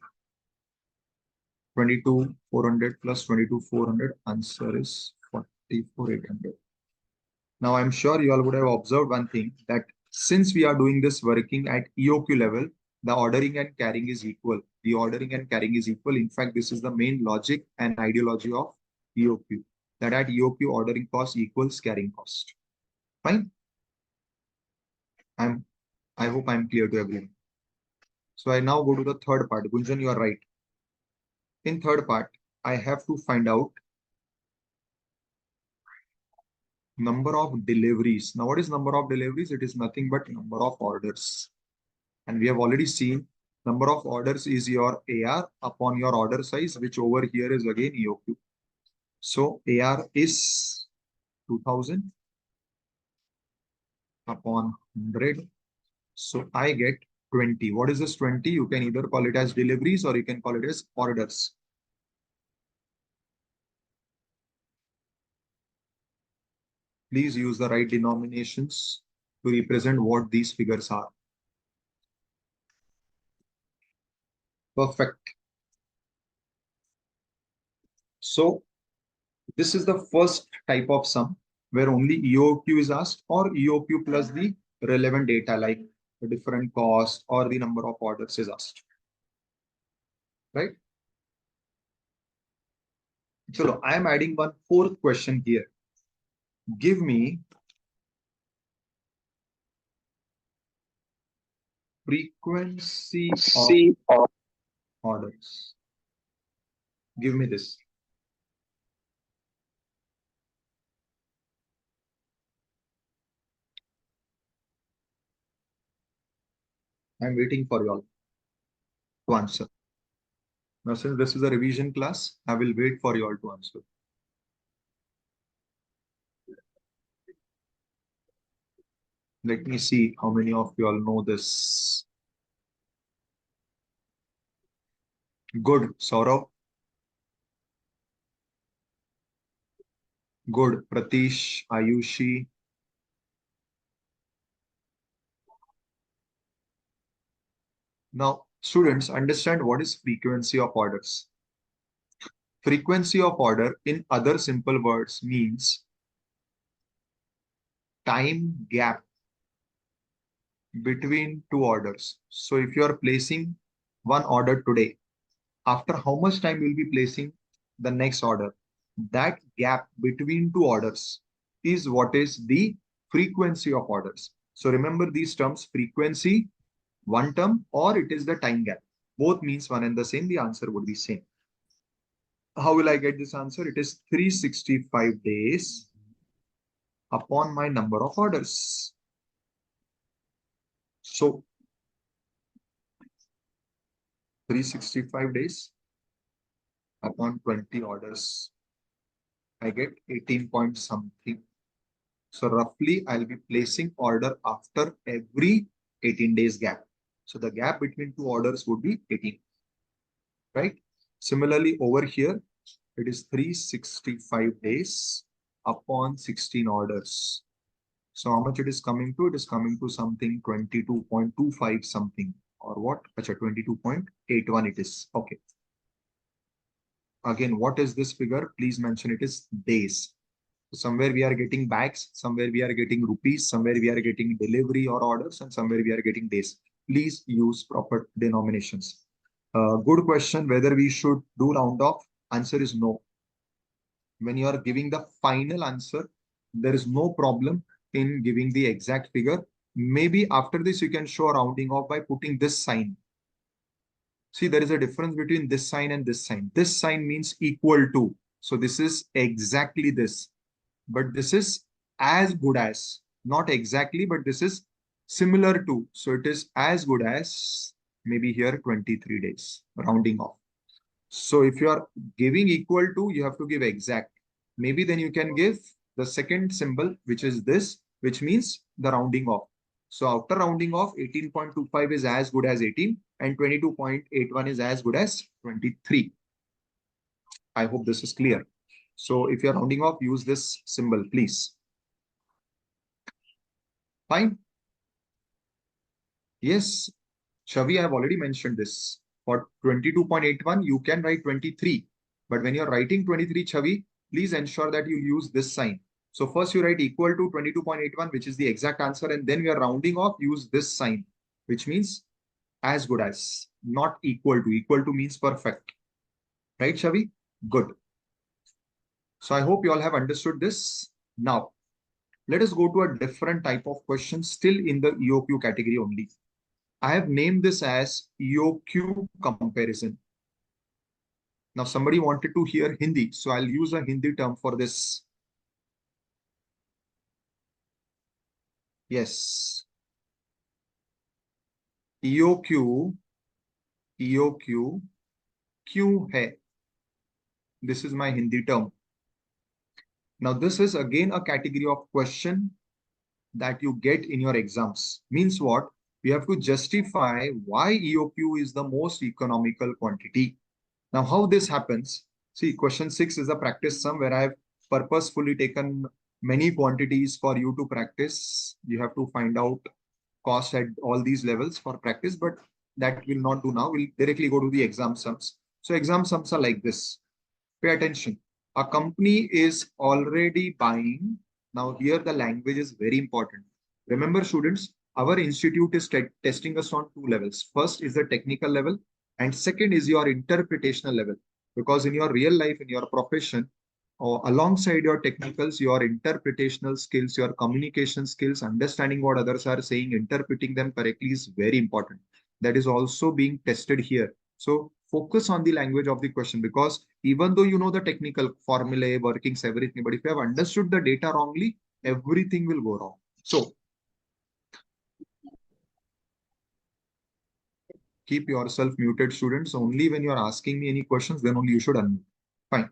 22,400 plus 22,400, answer is 44,800. Now I'm sure you all would have observed one thing, that since we are doing this working at EOQ level, the ordering and carrying is equal. The ordering and carrying is equal. In fact, this is the main logic and ideology of EOQ, that at EOQ ordering cost equals carrying cost. Fine. I hope I'm clear to everyone. So I now go to the third part. Gunjan, you are right. In third part, I have to find out number of deliveries. Now, what is number of deliveries? It is nothing but number of orders. And we have already seen number of orders is your AR upon your order size, which over here is again EOQ. So AR is 2000 upon 100. So I get 20. What is this 20? You can either call it as deliveries or you can call it as orders. Please use the right denominations to represent what these figures are. Perfect. So this is the first type of sum where only EOQ is asked, or EOQ plus the relevant data like the different cost or the number of orders is asked. Right? So I am adding one fourth question here. Give me frequency of orders. Give me this. I'm waiting for you all. to answer. Now, since this is a revision class, I will wait for you all to answer. Let me see how many of you all know this. Good, Saurav. Good, Pratish, Ayushi. Now, students, understand what is frequency of orders. Frequency of order, in other simple words, means time gap between two orders. So if you are placing one order today, after how much time you will be placing the next order? That gap between two orders is what is the frequency of orders. So remember these terms: frequency, one term, or it is the time gap. Both means one and the same. The answer would be same. How will I get this answer? It is 365 days upon my number of orders. So 365 days upon 20 orders, I get 18 point something. So roughly I'll be placing order after every 18 days gap. So the gap between two orders would be 18, right? Similarly, over here, it is 365 days upon 16 orders. So how much it is coming to? It is coming to something 22.25 something, or what? Achha, 22.81 it is. Okay. Again, what is this figure? Please mention it is days. So somewhere we are getting bags, somewhere we are getting rupees, somewhere we are getting delivery or orders, and somewhere we are getting days. Please use proper denominations. Good question, whether we should do round off. Answer is no. When you are giving the final answer, there is no problem in giving the exact figure. Maybe after this, you can show rounding off by putting this sign. See, there is a difference between this sign and this sign. This sign means equal to. So this is exactly this. But this is as good as. Not exactly, but this is similar to. So it is as good as, maybe here 23 days, rounding off. So if you are giving equal to, you have to give exact. Maybe then you can give the second symbol, which is this, which means the rounding off. So after rounding off, 18.25 is as good as 18 and 22.81 is as good as 23. I hope this is clear. So if you're rounding off, use this symbol, please. Fine. Yes, Shavi, I have already mentioned this. For 22.81, you can write 23. But when you're writing 23, Shavi, please ensure that you use this sign. So first you write equal to 22.81, which is the exact answer. And then we are rounding off, use this sign, which means as good as, not equal to. Equal to means perfect. Right, Shavi? Good. So I hope you all have understood this. Now, let us go to a different type of question, still in the EOQ category only. I have named this as EOQ comparison. Now, somebody wanted to hear Hindi, so I'll use a Hindi term for this. Yes. EOQ, EOQ, क्यों है? This is my Hindi term. Now, this is again a category of question that you get in your exams. Means what? You have to justify why EOQ is the most economical quantity. Now, how this happens? See, question 6 is a practice sum where I have purposefully taken many quantities for you to practice. You have to find out cost at all these levels for practice, but that will not do now. We'll directly go to the exam sums. So exam sums are like this. Pay attention. A company is already buying. Now here the language is very important. Remember students, our institute is testing us on two levels. First is the technical level and second is your interpretational level. Because in your real life, in your profession, or alongside your technicals, your interpretational skills, your communication skills, understanding what others are saying, interpreting them correctly is very important. That is also being tested here. So focus on the language of the question, because even though you know the technical formulae, workings, everything, but if you have understood the data wrongly, everything will go wrong. So Keep yourself muted, students. Only when you are asking me any questions, then only you should unmute. Fine.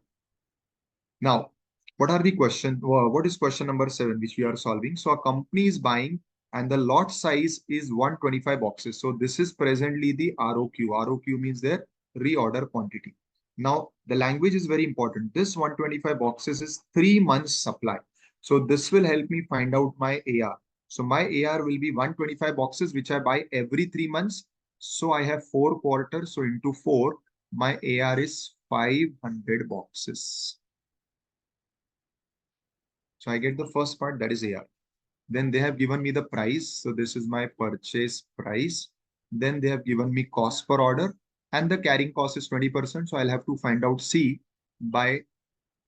Now, what are the question? What is question number 7, which we are solving? So a company is buying and the lot size is 125 boxes. So this is presently the ROQ. ROQ means their reorder quantity. Now, the language is very important. This 125 boxes is 3 months supply. So this will help me find out my AR. So my AR will be 125 boxes, which I buy every 3 months. So I have 4 quarters. So into 4, my AR is 500 boxes. So I get the first part, that is AR. Then they have given me the price. So this is my purchase price. Then they have given me cost per order and the carrying cost is 20%. So I'll have to find out C by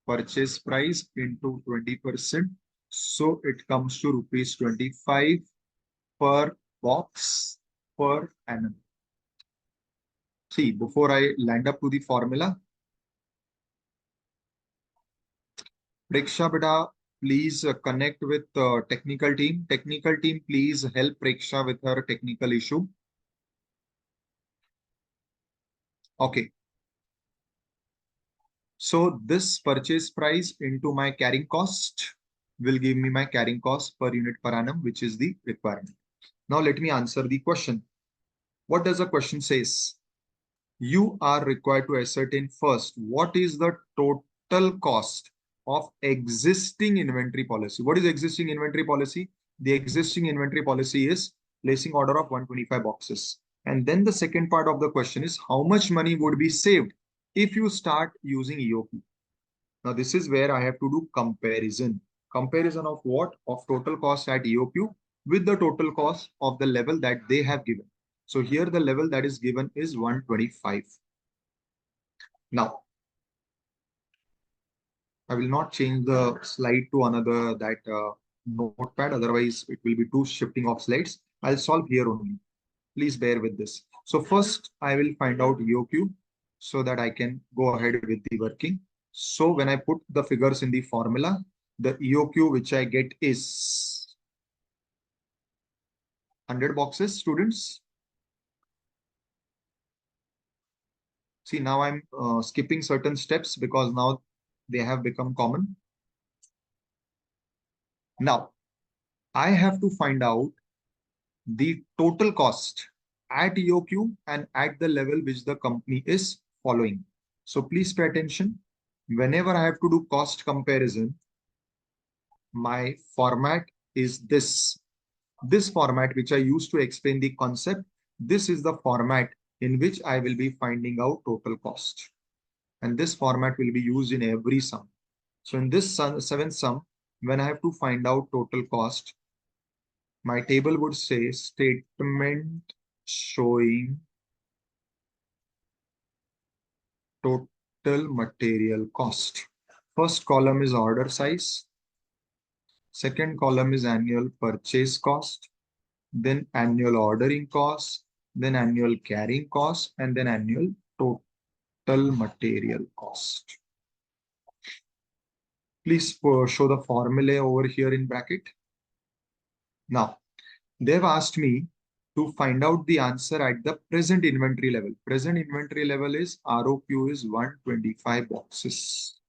purchase price into 20%. So it comes to rupees 25 per box per annum. See, before I land up to the formula, Preksha beta, please connect with technical team. Technical team, please help Preksha with her technical issue. Okay. So this purchase price into my carrying cost will give me my carrying cost per unit per annum, which is the requirement. Now let me answer the question. What does the question says? You are required to ascertain first what is the total cost of existing inventory policy. What is existing inventory policy? The existing inventory policy is placing order of 125 boxes. And then the second part of the question is how much money would be saved if you start using EOQ. Now this is where I have to do comparison. Comparison of what? Of total cost at EOQ with the total cost of the level that they have given. So here the level that is given is 125. Now, I will not change the slide to another notepad. Otherwise, it will be two shifting of slides. I'll solve here only. Please bear with this. So first, I will find out EOQ so that I can go ahead with the working. So when I put the figures in the formula, the EOQ which I get is 100 boxes, students. See, now I'm skipping certain steps because now they have become common. Now, I have to find out the total cost at EOQ and at the level which the company is following. So please pay attention. Whenever I have to do cost comparison, my format is this. This format which I used to explain the concept, this is the format in which I will be finding out total cost. And this format will be used in every sum. So in this 7th sum, when I have to find out total cost, my table would say statement showing total material cost. First column is order size. Second column is annual purchase cost. Then annual ordering cost. Then annual carrying cost. And then annual total material cost. Please show the formula over here in bracket. Now, they've asked me to find out the answer at the present inventory level. Present inventory level is ROQ is 125 boxes.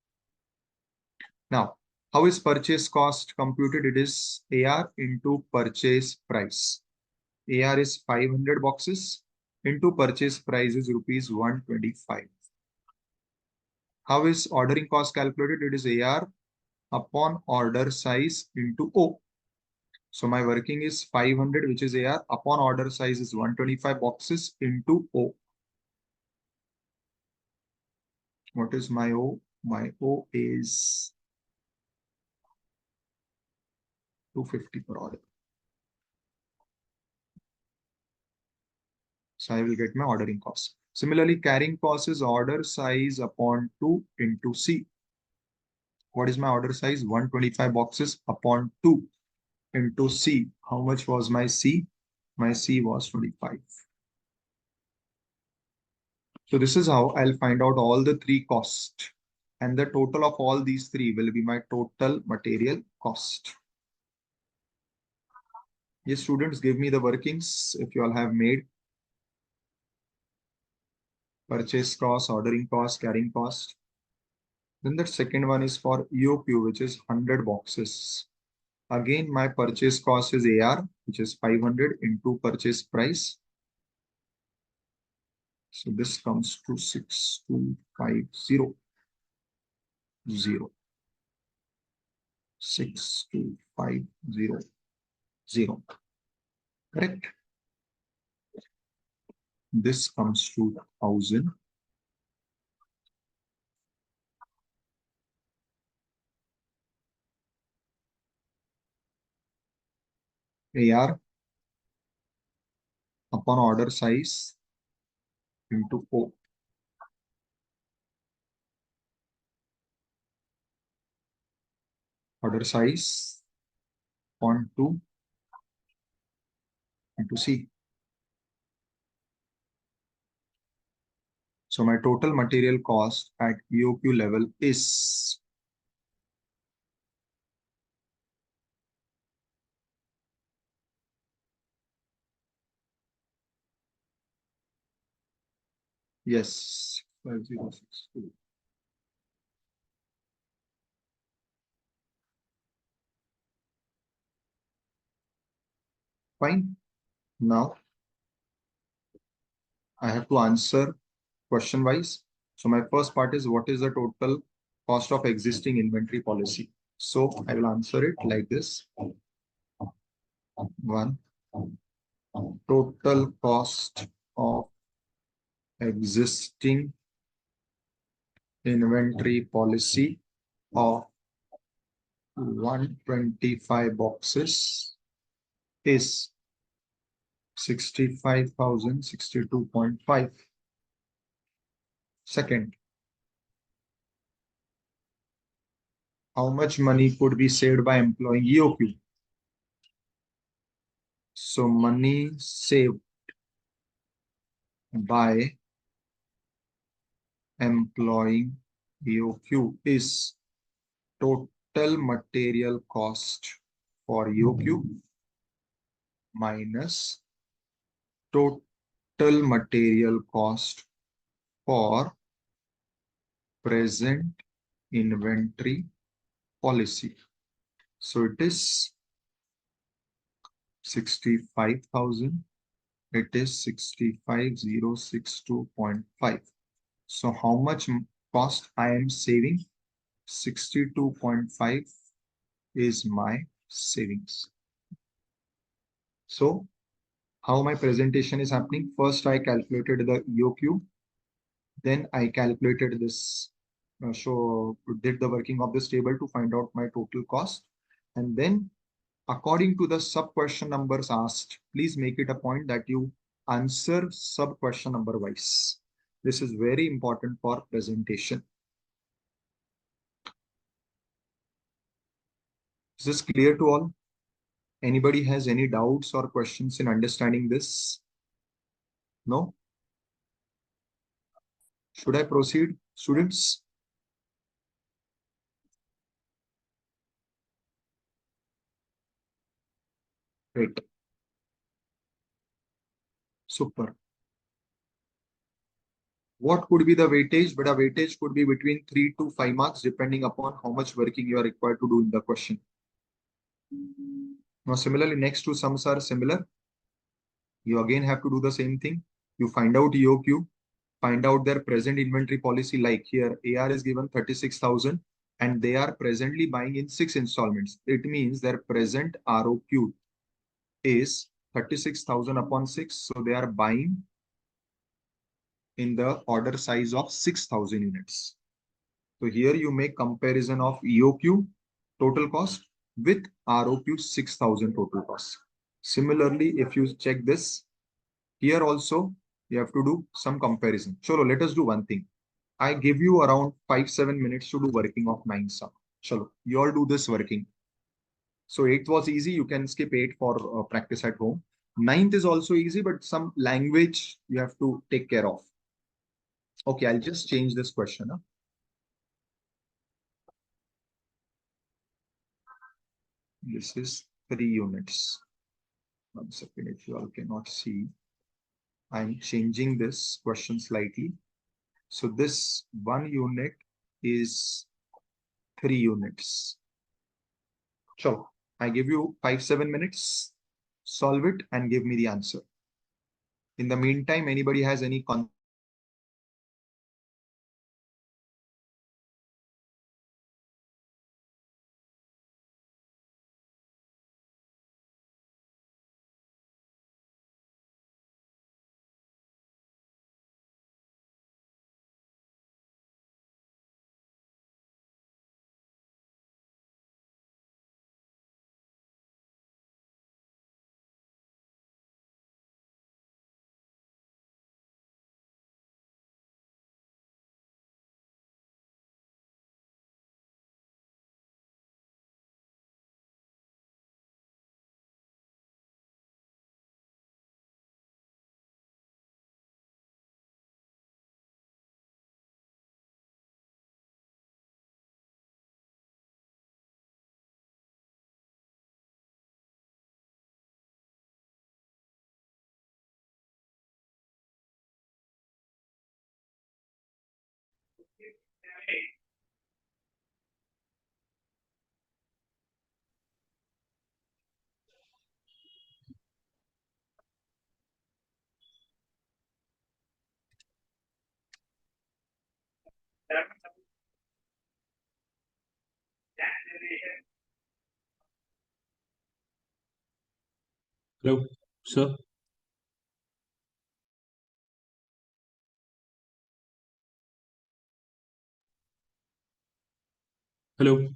Now, how is purchase cost computed? It is AR into purchase price. AR is 500 boxes into purchase price is rupees 125. How is ordering cost calculated? It is AR upon order size into O. So my working is 500, which is AR, upon order size is 125 boxes into O. What is my O? My O is 250 per order. So I will get my ordering cost. Similarly, carrying cost is order size upon 2 into C. What is my order size? 125 boxes upon 2 into C. How much was my C? My C was 25. So this is how I'll find out all the three costs. And the total of all these three will be my total material cost. Yes, students, give me the workings if you all have made. purchase cost, ordering cost, carrying cost. Then the second one is for EOQ, which is 100 boxes. Again, my purchase cost is AR, which is 500 into purchase price. So this comes to 6250. 62500. Correct. This comes to 1000. AR upon order size into O. Order size on 2 into C. So my total material cost at EOQ level is yes 5062. Fine. Now I have to answer question wise. So my first part is what is the total cost of existing inventory policy? So I will answer it like this. One, total cost of existing inventory policy of 125 boxes is 65,062.5. Second, how much money could be saved by employing EOQ? So money saved by employing EOQ is total material cost for EOQ minus total material cost for present inventory policy. So it is 65,000. It is 65,062.5. So how much cost I am saving? 62.5 is my savings. So how my presentation is happening? First, I calculated the EOQ. Then I calculated this, did the working of this table to find out my total cost. And then according to the sub question numbers asked, please make it a point that you answer sub question number wise. This is very important for presentation. Is this clear to all? Anybody has any doubts or questions in understanding this? No? Should I proceed, students? Great. Super. What could be the weightage? But a weightage could be between 3 to 5 marks depending upon how much working you are required to do in the question. Now, similarly, next two sums are similar. You again have to do the same thing. You find out EOQ, find out their present inventory policy. Like here, AR is given 36,000 and they are presently buying in 6 installments. It means their present ROQ is 36,000 upon 6. So they are buying in the order size of 6,000 units. So here you make comparison of EOQ total cost with ROQ 6,000 total cost. Similarly, if you check this, here also you have to do some comparison. Chalo, let us do one thing. I give you around 5-7 minutes to do working of 9 sum. Chalo, you all do this working. So 8th was easy. You can skip 8 for practice at home. 9th is also easy, but some language you have to take care of. Okay, I'll just change this question. Huh? This is 3 units. 1 second, if you all cannot see, I'm changing this question slightly. So this 1 unit is 3 units. So I give you 5-7 minutes, solve it and give me the answer. In the meantime, anybody has any Hello, sir. Hello.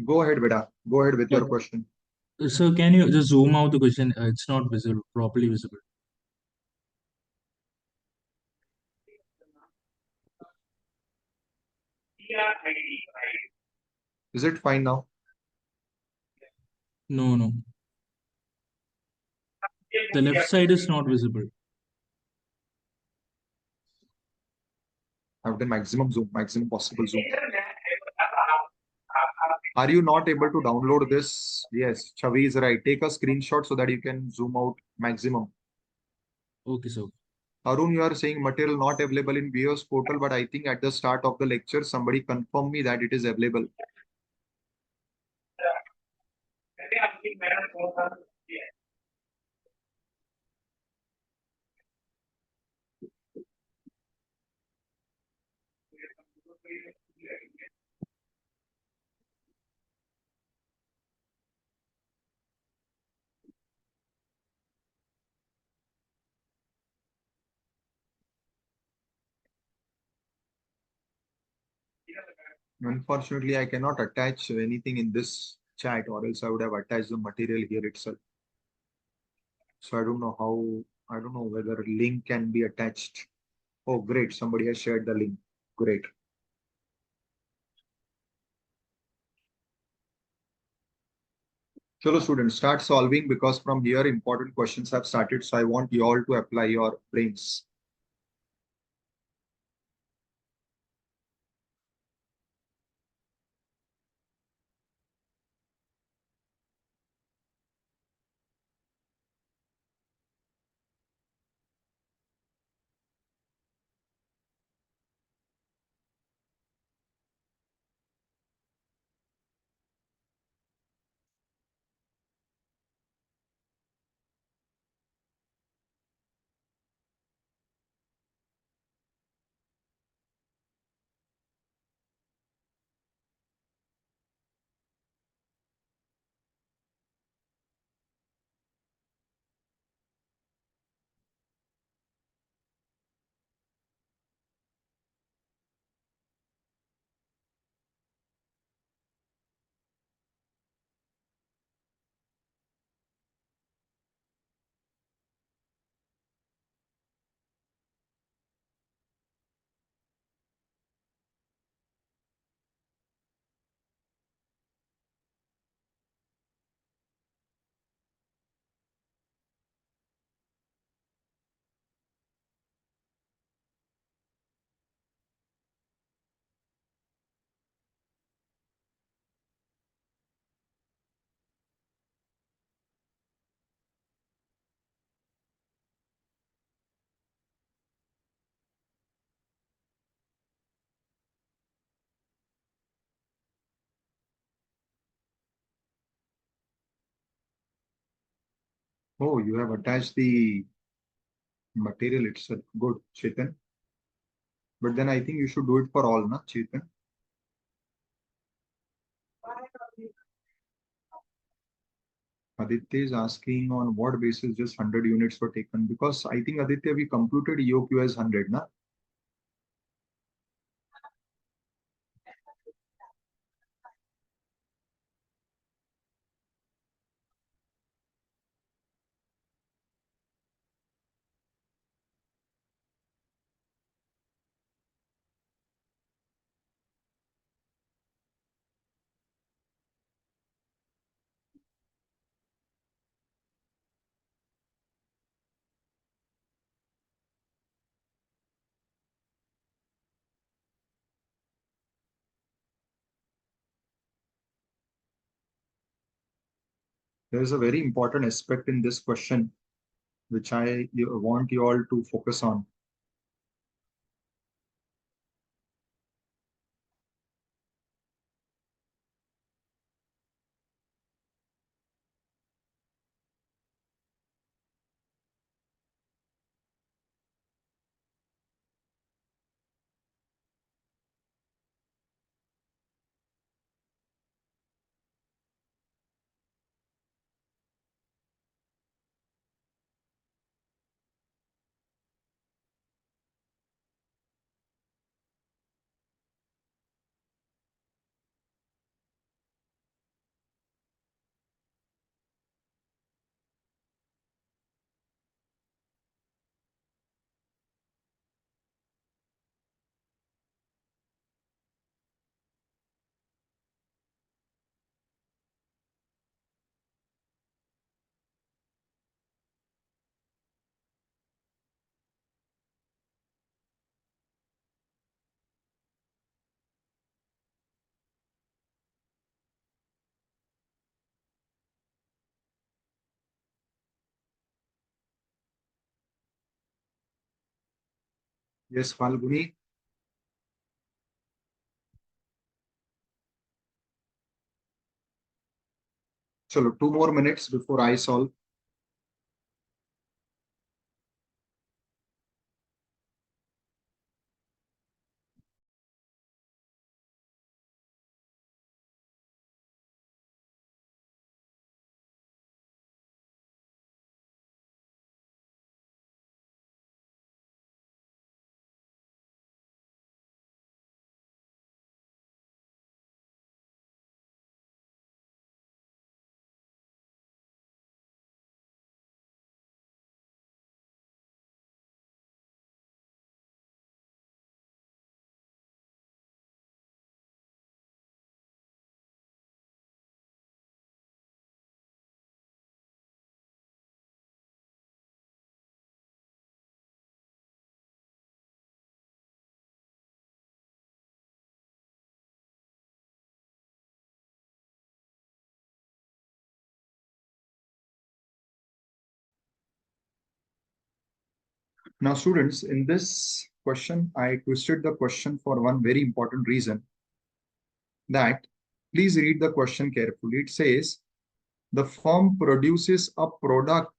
Go ahead, Veda. Go ahead with Yeah. your question. Sir, can you just zoom out the question? It's not visible, properly visible. Is it fine now? No, no. The left side is not visible. I've done maximum zoom, maximum possible zoom. Are you not able to download this? Yes, Chavi is right. Take a screenshot so that you can zoom out maximum. Okay, sir. Arun, you are saying material not available in BOS portal, but I think at the start of the lecture, somebody confirmed me that it is available. Unfortunately, I cannot attach anything in this chat, or else I would have attached the material here itself. So I don't know how, I don't know whether link can be attached. Oh, great. Somebody has shared the link. Great. Chalo students, start solving because from here important questions have started. So I want you all to apply your brains. Oh, you have attached the material itself. Good, Chetan. But then I think you should do it for all, na, Chetan? Aditya is asking on what basis just 100 units were taken, because I think Aditya, we computed EOQ as 100, na? There is a very important aspect in this question, which I want you all to focus on. Yes, Falguni. Chalo, 2 more minutes before I solve. Now, students, in this question, I twisted the question for one very important reason, that please read the question carefully. It says, the firm produces a product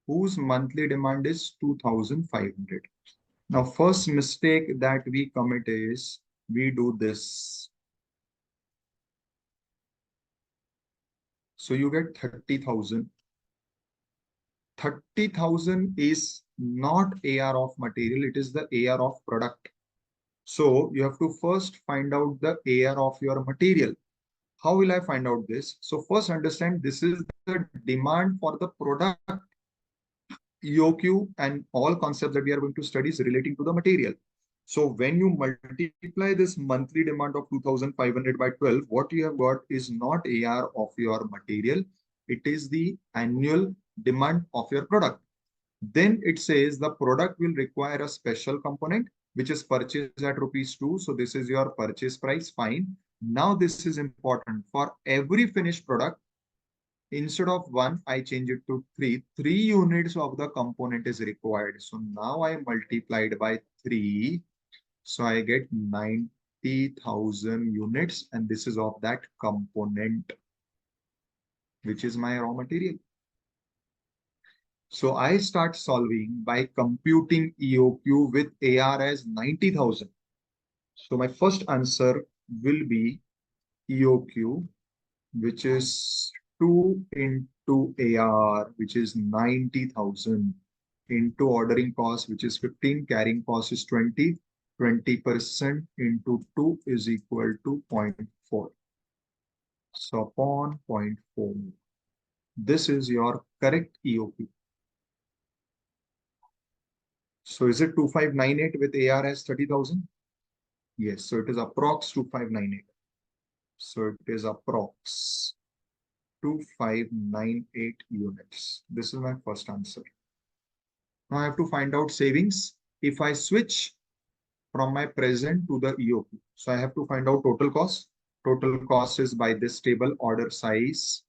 whose monthly demand is 2,500. Now, first mistake that we commit is we do this. So you get 30,000. 30,000 is not AR of material, it is the AR of product. So you have to first find out the AR of your material. How will I find out this? So first understand this is the demand for the product. EOQ and all concepts that we are going to study is relating to the material. So when you multiply this monthly demand of 2,500 by 12, what you have got is not AR of your material. It is the annual demand of your product. Then it says the product will require a special component, which is purchased at rupees 2. So this is your purchase price. Fine. Now this is important. For every finished product, instead of 1, I change it to 3. 3 units of the component is required. So now I multiplied by 3. So I get 90,000 units, and this is of that component, which is my raw material. So I start solving by computing EOQ with AR as 90,000. So my first answer will be EOQ, which is 2 into AR, which is 90,000, into ordering cost, which is 15, carrying cost is 20. 20% into 2 is equal to 0.4. So upon 0.4, this is your correct EOQ. So is it 2598 with AR as 30,000? Yes, so it is approx 2598. So it is approx 2598 units. This is my first answer. Now I have to find out savings. If I switch from my present to the EOQ, so I have to find out total cost. Total cost is by this table: order size,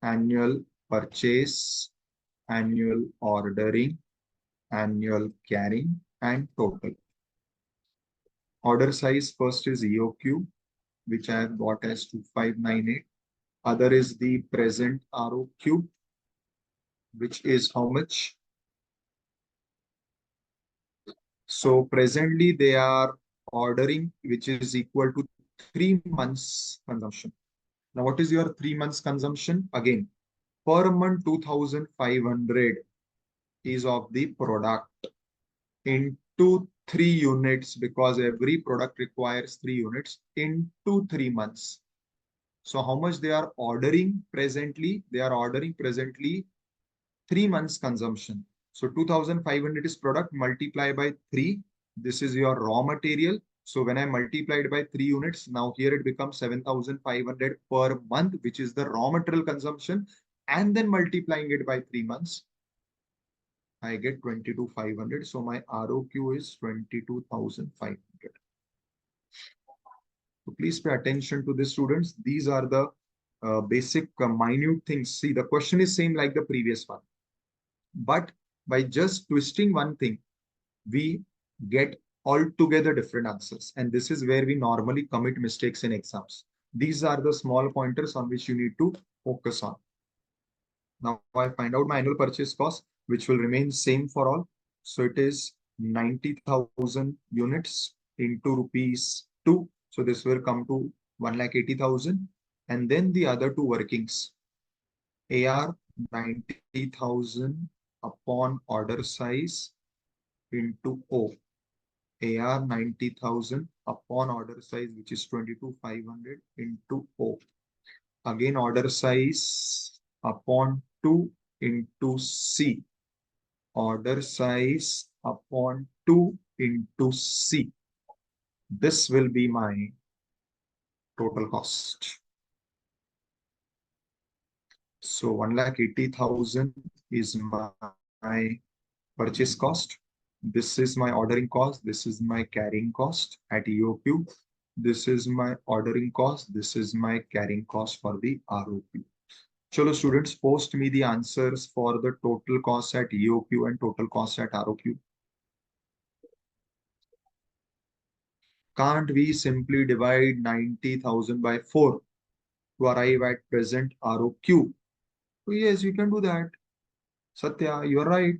annual purchase, annual ordering, annual carrying, and total. Order size first is EOQ, which I have got as 2598. Other is the present ROQ, which is how much? So presently they are ordering, which is equal to 3 months consumption. Now, what is your 3 months consumption? Again, per month 2,500 is of the product into 3 units, because every product requires 3 units into 3 months. So how much they are ordering presently? They are ordering presently 3 months consumption. So 2,500 is product, multiply by 3. This is your raw material. So when I multiplied by 3 units, now here it becomes 7,500 per month, which is the raw material consumption. And then multiplying it by 3 months, I get 22,500. So my ROQ is 22,500. So please pay attention to this, students. These are the basic minute things. See, the question is same like the previous one. But by just twisting one thing, we get altogether different answers. And this is where we normally commit mistakes in exams. These are the small pointers on which you need to focus on. Now I find out my annual purchase cost, which will remain same for all. So it is 90,000 units into rupees 2. So this will come to 1,80,000. And then the other two workings, AR 90,000 upon order size into O. AR 90,000 upon order size, which is 22,500 into O. Again, order size upon 2 into C. Order size upon 2 into C. This will be my total cost. So 1,80,000 is my purchase cost. This is my ordering cost. This is my carrying cost at EOQ. This is my ordering cost. This is my carrying cost for the ROQ. Chalo students, post me the answers for the total cost at EOQ and total cost at ROQ. Can't we simply divide 90,000 by 4 to arrive at present ROQ? So yes, you can do that. Satya, you're right.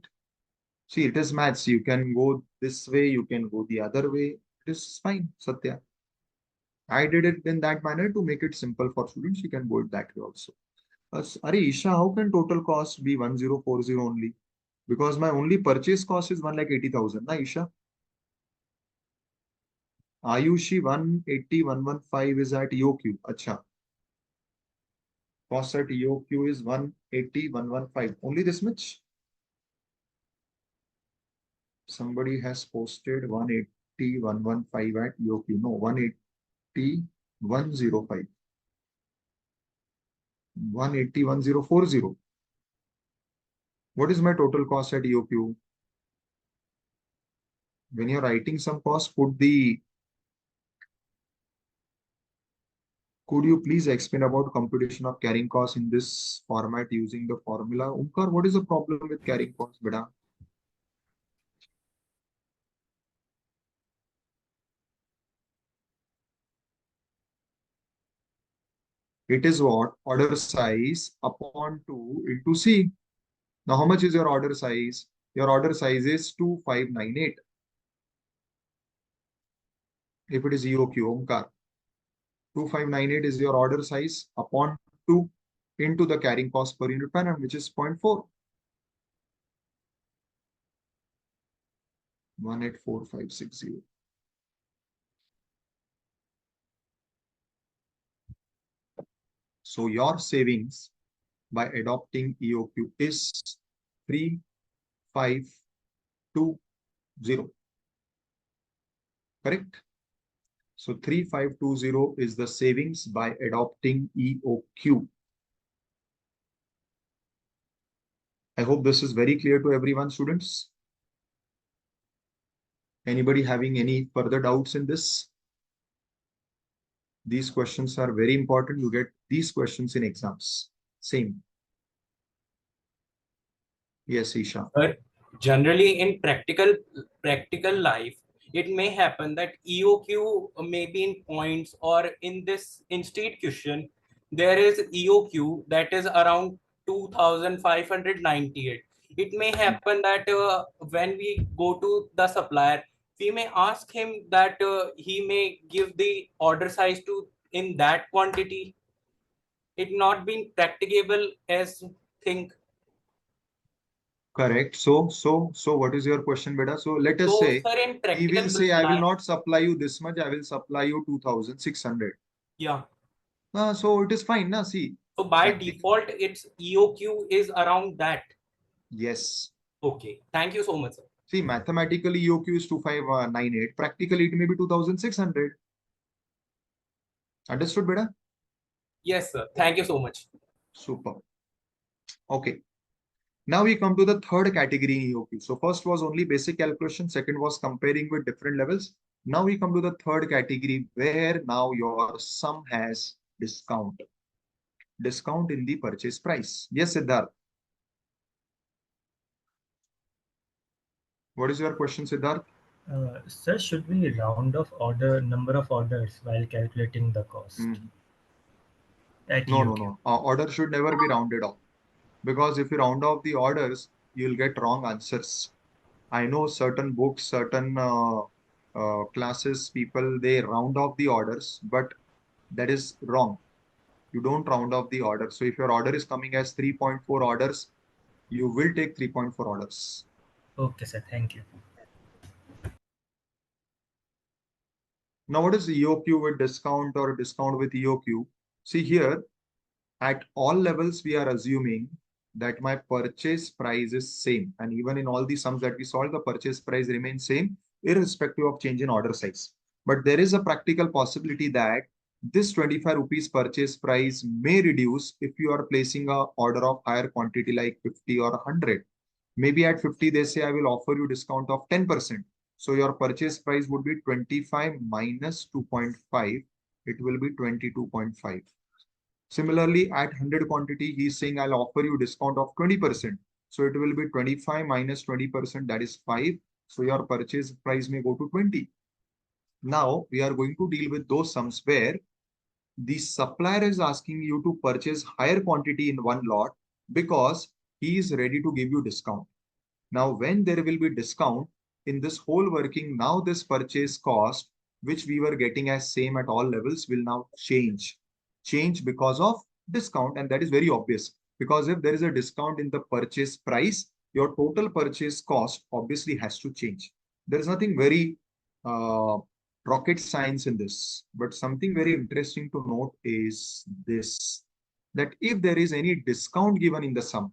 See, it is maths. You can go this way, you can go the other way. It is fine, Satya. I did it in that manner to make it simple for students. You can go it that way also. Are Isha, how can total cost be 1,040 only? Because my only purchase cost is 1,80,000. Na Isha? Ayushi 180,115 is at EOQ. Acha. Cost at EOQ is 180,115. Only this much? Somebody has posted 180,115 at EOQ. No, 180,105. 180,1040. What is my total cost at EOQ? When you're writing some cost, put the. Could you please explain about computation of carrying cost in this format using the formula? Omkar, what is the problem with carrying cost, beta? It is what? Order size upon 2 into C. Now, how much is your order size? Your order size is 2598. If it is EOQ, Omkar, 2598 is your order size upon 2 into the carrying cost per unit per annum, which is 0.4. 184560. So your savings by adopting EOQ is 3520. Correct? So 3520 is the savings by adopting EOQ. I hope this is very clear to everyone, students. Anybody having any further doubts in this? These questions are very important. You get these questions in exams. Same. Yes, Isha. But generally in practical life, it may happen that EOQ may be in points, or in this in-state question, there is EOQ that is around 2598. It may happen that when we go to the supplier, we may ask him that he may give the order size to in that quantity. It not being practicable as think. Correct. So what is your question, beta? So let us So, say sir, in he will practical say, I will life, not supply you this much. I will supply you 2600. yeah. So it is fine. Na? See, So by practical. default, its EOQ is around that. Yes. Okay. Thank you so much, sir. See, mathematically EOQ is 2598. Practically it may be 2600. Understood, beta? Yes, sir. Thank you so much. Super. Okay. Now we come to the third category in EOQ. So first was only basic calculation. Second was comparing with different levels. Now we come to the third category where now your sum has discount. Discount in the purchase price. Yes, Siddharth. What is your question, Siddharth? Sir, should we round off number of orders while calculating the cost at No, no, EOQ? no. Order should never be rounded off, because if you round off the orders, you'll get wrong answers. I know certain books, certain classes, people, they round off the orders, but that is wrong. You don't round off the order. So if your order is coming as 3.4 orders, you will take 3.4 orders. Okay, sir. Thank you. Now, what is EOQ with discount or discount with EOQ? See here, at all levels, we are assuming that my purchase price is same. And even in all the sums that we solved, the purchase price remains same, irrespective of change in order size. But there is a practical possibility that this 25 rupees purchase price may reduce if you are placing a order of higher quantity like 50 or 100. Maybe at 50, they say, I will offer you discount of 10%. So your purchase price would be 25 minus 2.5. It will be 22.5. Similarly, at 100 quantity, he is saying, I'll offer you discount of 20%. So it will be 25 minus 20%, that is 5. So your purchase price may go to 20. Now, we are going to deal with those sums where the supplier is asking you to purchase higher quantity in one lot because he is ready to give you discount. Now, when there will be discount in this whole working, now this purchase cost, which we were getting as same at all levels, will now change. Change because of discount, and that is very obvious. Because if there is a discount in the purchase price, your total purchase cost obviously has to change. There is nothing very rocket science in this, but something very interesting to note is this, that if there is any discount given in the sum,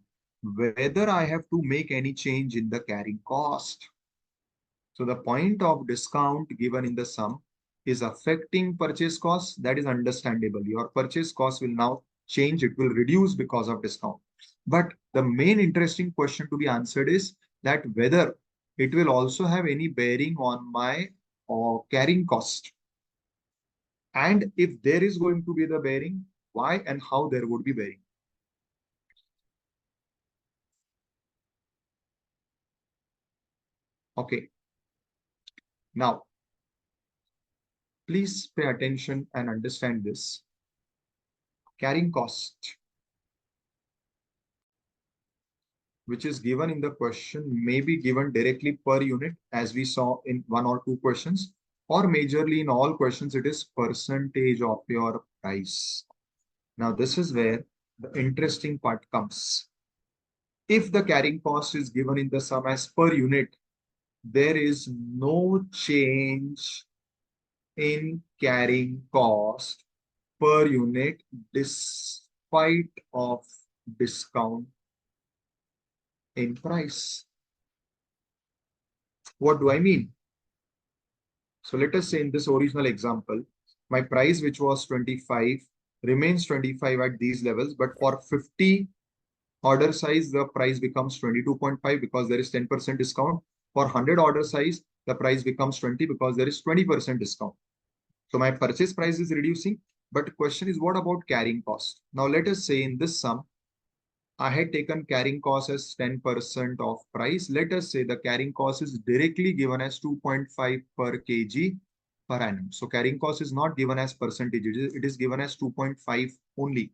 whether I have to make any change in the carrying cost. So the point of discount given in the sum is affecting purchase cost. That is understandable. Your purchase cost will now change. It will reduce because of discount. But the main interesting question to be answered is that whether it will also have any bearing on my carrying cost. And if there is going to be the bearing, why and how there would be bearing. Okay. Now, please pay attention and understand this. Carrying cost. which is given in the question may be given directly per unit, as we saw in one or two questions, or majorly in all questions, it is percentage of your price. Now, this is where the interesting part comes. If the carrying cost is given in the sum as per unit, there is no change in carrying cost per unit despite of discount in price. What do I mean? So let us say in this original example, my price, which was 25, remains 25 at these levels, but for 50 order size, the price becomes 22.5 because there is 10% discount. For 100 order size, the price becomes 20 because there is 20% discount. So my purchase price is reducing, but question is, what about carrying cost? Now let us say in this sum, I had taken carrying cost as 10% of price. Let us say the carrying cost is directly given as 2.5 per kg per annum. So carrying cost is not given as percentage, it is given as 2.5 only.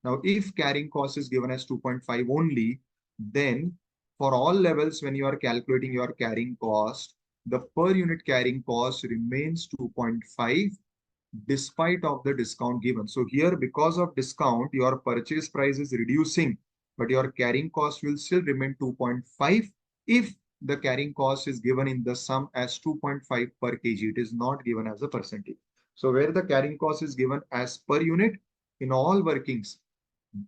Now, if carrying cost is given as 2.5 only, then for all levels, when you are calculating your carrying cost, the per unit carrying cost remains 2.5 despite of the discount given. So here, because of discount, your purchase price is reducing, but your carrying cost will still remain 2.5 if the carrying cost is given in the sum as 2.5 per kg. It is not given as a percentage. So where the carrying cost is given as per unit, in all workings,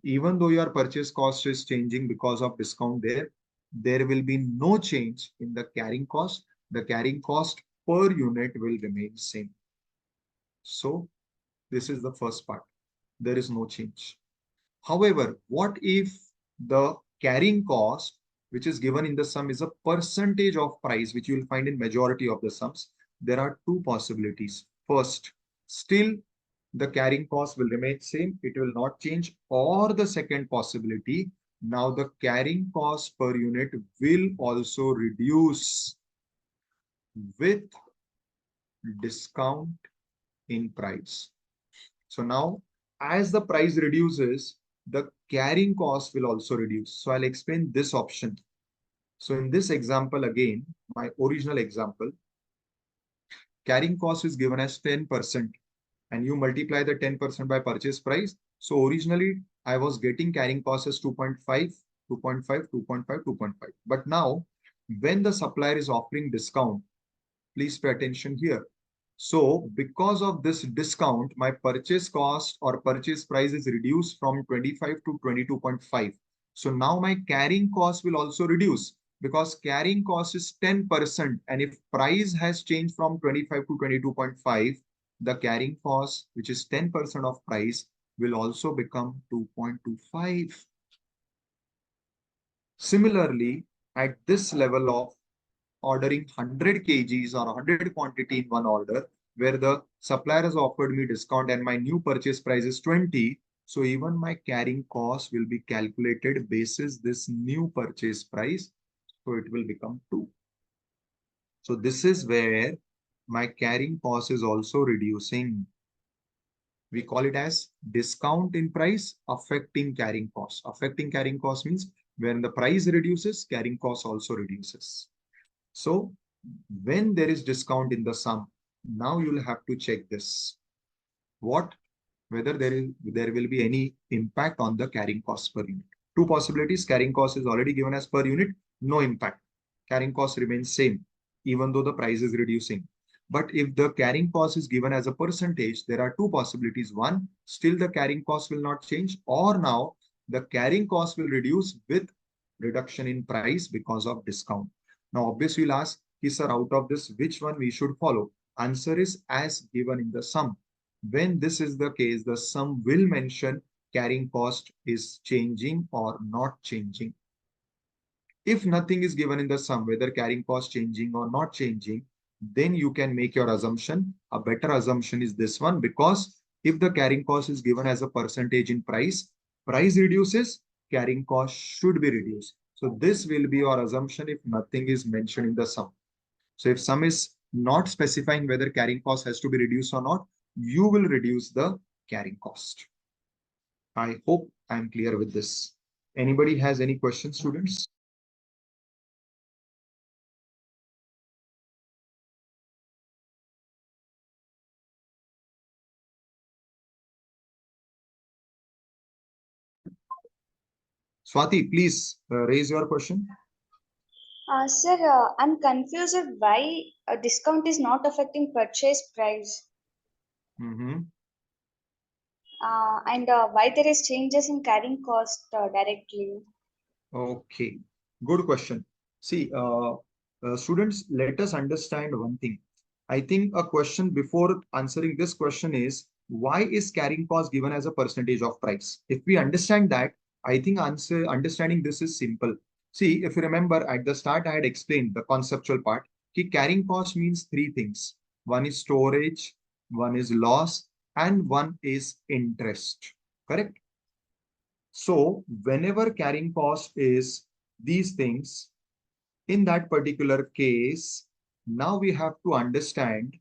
even though your purchase cost is changing because of discount there will be no change in the carrying cost. The carrying cost per unit will remain same. So this is the first part. There is no change. However, what if the carrying cost, which is given in the sum, is a percentage of price, which you will find in majority of the sums? There are two possibilities. First, still the carrying cost will remain same, it will not change. Or the second possibility, now the carrying cost per unit will also reduce with discount in price. So now, as the price reduces, the carrying cost will also reduce. So I'll explain this option. So in this example, again, my original example, carrying cost is given as 10%, and you multiply the 10% by purchase price. So originally, I was getting carrying cost as 2.5, 2.5, 2.5, 2.5. But now, when the supplier is offering discount, please pay attention here. So because of this discount, my purchase cost or purchase price is reduced from 25 to 22.5. So now my carrying cost will also reduce because carrying cost is 10%. And if price has changed from 25 to 22.5, the carrying cost, which is 10% of price, will also become 2.25. Similarly, at this level of ordering 100 kgs or 100 quantity in one order, where the supplier has offered me discount and my new purchase price is 20, so even my carrying cost will be calculated basis this new purchase price, so it will become 2. So this is where my carrying cost is also reducing. We call it as discount in price affecting carrying cost. Affecting carrying cost means when the price reduces, carrying cost also reduces. So when there is discount in the sum, now you'll have to check this. Whether there will be any impact on the carrying cost per unit. Two possibilities: carrying cost is already given as per unit, no impact. Carrying cost remains same, even though the price is reducing. But if the carrying cost is given as a percentage, there are two possibilities. One, still the carrying cost will not change, or now the carrying cost will reduce with reduction in price because of discount. Now, obviously, you'll ask, sir, out of this, which one we should follow? Answer is as given in the sum. When this is the case, the sum will mention carrying cost is changing or not changing. If nothing is given in the sum, whether carrying cost changing or not changing, then you can make your assumption. A better assumption is this one, because if the carrying cost is given as a percentage in price, price reduces, carrying cost should be reduced. So this will be your assumption if nothing is mentioned in the sum. So if sum is not specifying whether carrying cost has to be reduced or not, you will reduce the carrying cost. I hope I'm clear with this. Anybody has any questions, students? Swati, please raise your question. Sir, I'm confused why a discount is not affecting purchase price and why there is changes in carrying cost directly. Okay, good question. See, students, let us understand one thing. I think a question before answering this question is, why is carrying cost given as a percentage of price? If we understand that, I think understanding this is simple. See, if you remember at the start, I had explained the conceptual part. Carrying cost means three things. One is storage, one is loss, and one is interest. Correct? So whenever carrying cost is these things, in that particular case, now we have to understand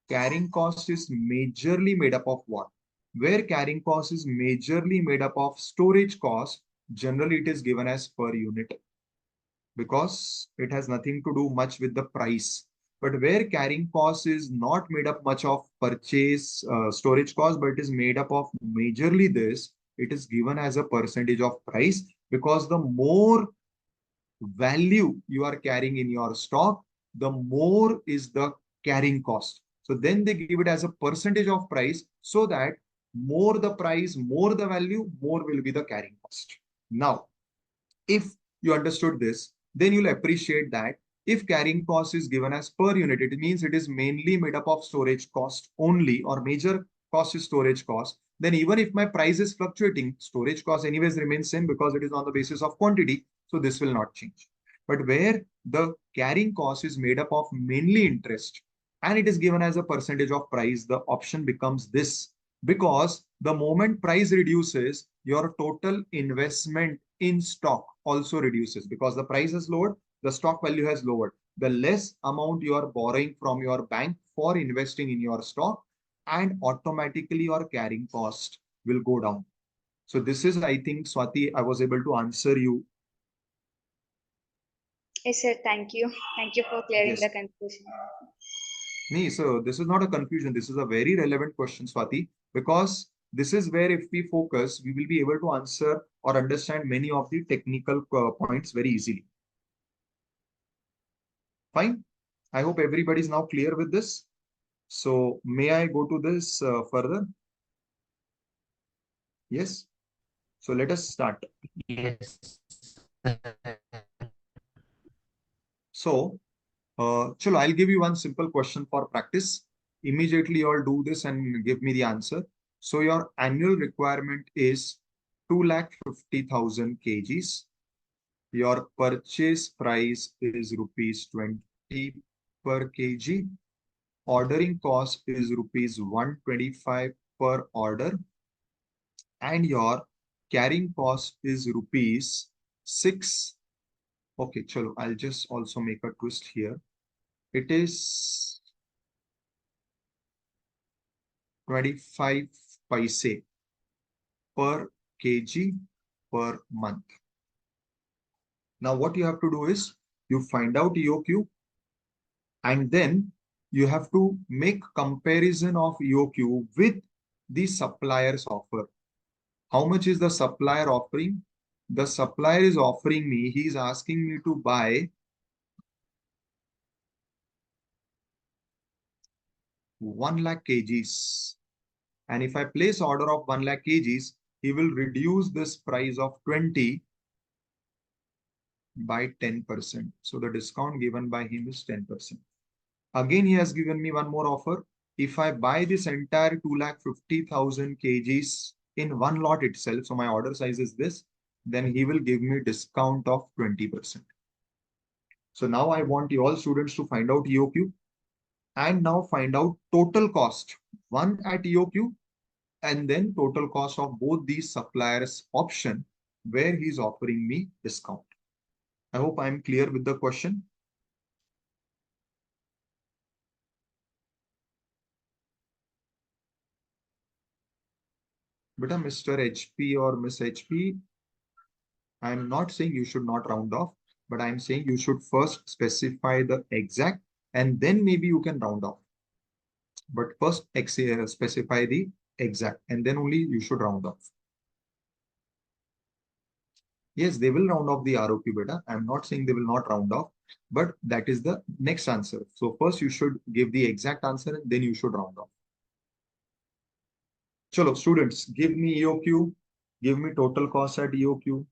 carrying cost is majorly made up of what? Where carrying cost is majorly made up of storage cost, generally it is given as per unit because it has nothing to do much with the price. But where carrying cost is not made up much of purchase storage cost, but it is made up of majorly this, it is given as a percentage of price because the more value you are carrying in your stock, the more is the carrying cost. So then they give it as a percentage of price so that more the price, more the value, more will be the carrying cost. Now, if you understood this, then you'll appreciate that if carrying cost is given as per unit, it means it is mainly made up of storage cost only, or major cost is storage cost. Then even if my price is fluctuating, storage cost anyways remains same because it is on the basis of quantity. So this will not change. But where the carrying cost is made up of mainly interest and it is given as a percentage of price, the option becomes this, because the moment price reduces, your total investment in stock also reduces because the price is lowered, the stock value has lowered. The less amount you are borrowing from your bank for investing in your stock, and automatically your carrying cost will go down. So this is, I think, Swati, I was able to answer you. Yes, sir. Thank you. Thank you for clearing Yes. the confusion. Nee, so this is not a confusion. This is a very relevant question, Swati, because this is where if we focus, we will be able to answer or understand many of the technical points very easily. Fine. I hope everybody is now clear with this. So may I go to this further? Yes. So let us start. Yes. So, chalo, I'll give you one simple question for practice. Immediately you all do this and give me the answer. So your annual requirement is 2,50,000 kgs. Your purchase price is rupees 20 per kg. Ordering cost is rupees 125 per order. And your carrying cost is rupees 6. Okay, chalo, I'll just also make a twist here. It is 25 paise per kg per month. Now what you have to do is you find out EOQ and then you have to make comparison of EOQ with the supplier's offer. How much is the supplier offering? The supplier is offering me, he is asking me to buy 1 lakh kgs. And if I place order of 1 lakh kgs, he will reduce this price of 20 by 10%. So the discount given by him is 10%. Again, he has given me one more offer. If I buy this entire 2,50,000 kgs in one lot itself, so my order size is this, then he will give me discount of 20%. So now I want you all students to find out EOQ and now find out total cost, one at EOQ and then total cost of both these suppliers option where he's offering me discount. I hope I'm clear with the question. But Mr. HP or Miss HP, I'm not saying you should not round off, but I'm saying you should first specify the exact and then maybe you can round off. But first specify the exact and then only you should round off. Yes, they will round off the ROQ beta. I'm not saying they will not round off, but that is the next answer. So first you should give the exact answer and then you should round off. Chalo, students, give me EOQ. Give me total cost at EOQ.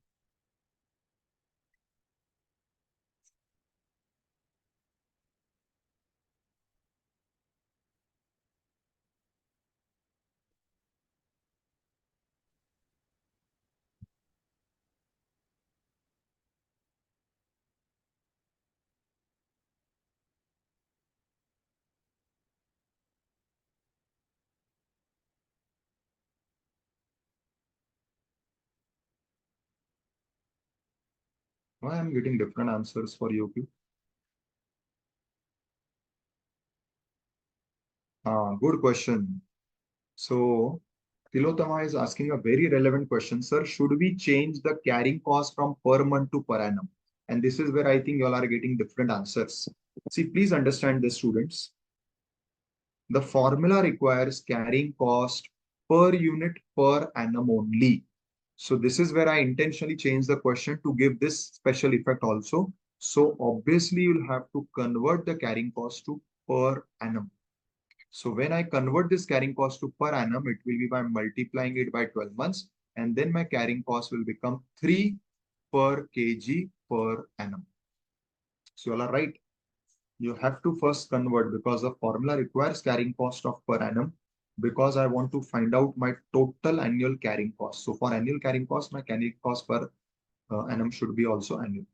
Why I'm getting different answers for EOQ? Good question. So Tilotama is asking a very relevant question. Sir, should we change the carrying cost from per month to per annum? And this is where I think you all are getting different answers. See, please understand this, students. The formula requires carrying cost per unit per annum only. So this is where I intentionally changed the question to give this special effect also. So obviously you'll have to convert the carrying cost to per annum. So when I convert this carrying cost to per annum, it will be by multiplying it by 12 months. And then my carrying cost will become 3 per kg per annum. So you all are right. You have to first convert because the formula requires carrying cost of per annum because I want to find out my total annual carrying cost. So for annual carrying cost, my carrying cost per annum should be also annual.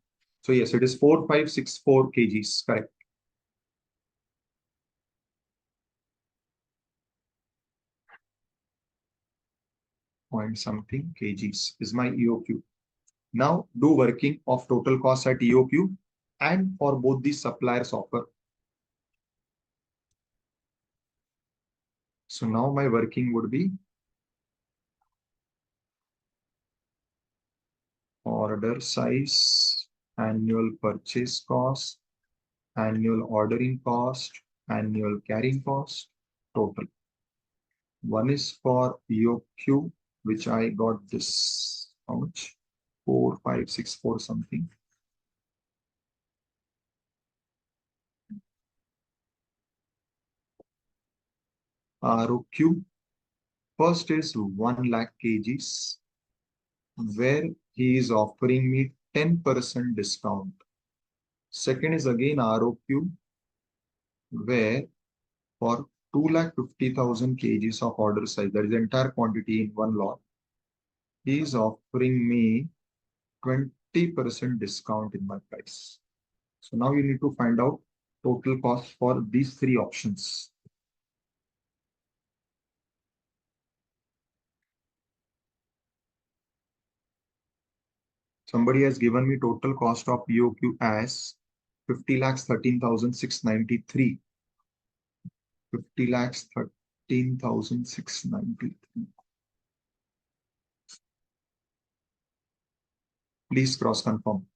So yes, it is 4564 kgs, correct. Point something kgs is my EOQ. Now do working of total cost at EOQ and for both the suppliers offer. So now my working would be order size, annual purchase cost, annual ordering cost, annual carrying cost, total. One is for EOQ, which I got this, how much? 4564 something. ROQ, first is 1 lakh kgs, where he is offering me 10% discount. Second is again ROQ, where for 2,50,000 kgs of order size, that is the entire quantity in one lot, he is offering me 20% discount in my price. So now you need to find out total cost for these three options. Somebody has given me total cost of EOQ as 50 lakhs 13,693. 50 lakhs 13,693. Please cross confirm.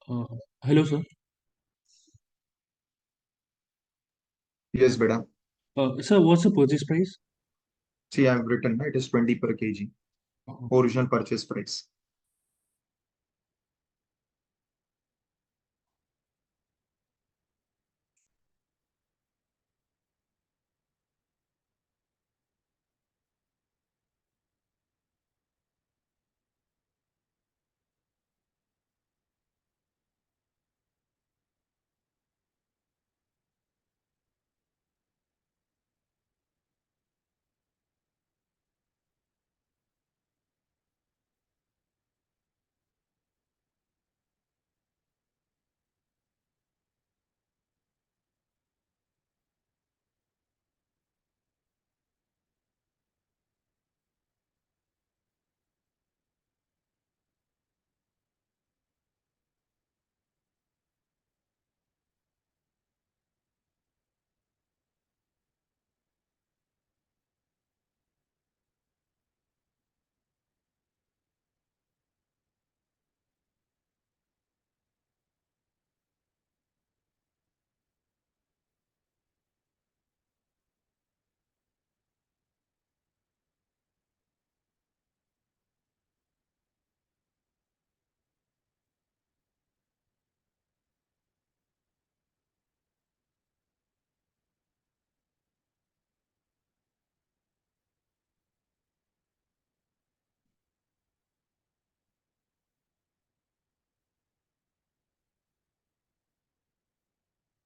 Uh, Hello, sir. Yes, beta. Sir, what's the purchase price? See, I've written, it is 20 per kg. Original purchase price.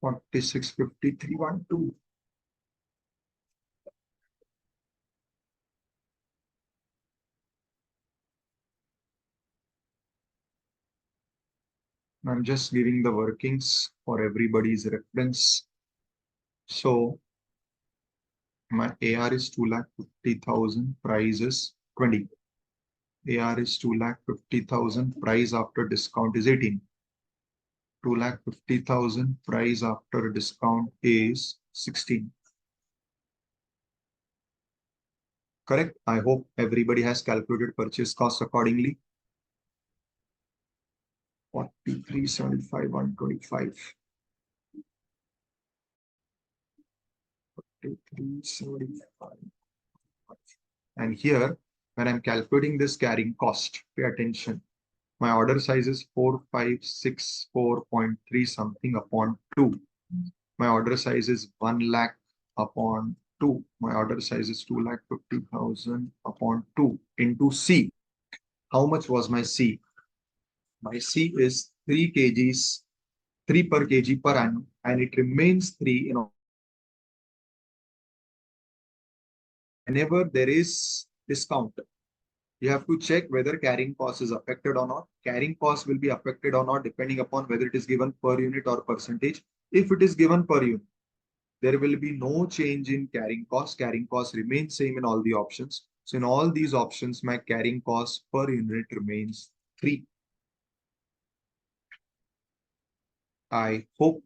$46.5312. I'm just giving the workings for everybody's reference. So my AR is 2,50,000, price is 20. AR is 2,50,000, price after discount is 18. 2,50,000, price after discount is 16. Correct? I hope everybody has calculated purchase cost accordingly. 4375, 125. 4375. And here, when I'm calculating this carrying cost, pay attention. My order size is 4564.3 something upon 2. My order size is 1 lakh upon 2. My order size is 2,50,000 upon 2 into C. How much was my C? My C is 3 kgs, 3 per kg per annum, and it remains 3 in whenever there is discount. You have to check whether carrying cost is affected or not. Carrying cost will be affected or not depending upon whether it is given per unit or percentage. If it is given per unit, there will be no change in carrying cost. Carrying cost remains same in all the options. So in all these options, my carrying cost per unit remains 3. I hope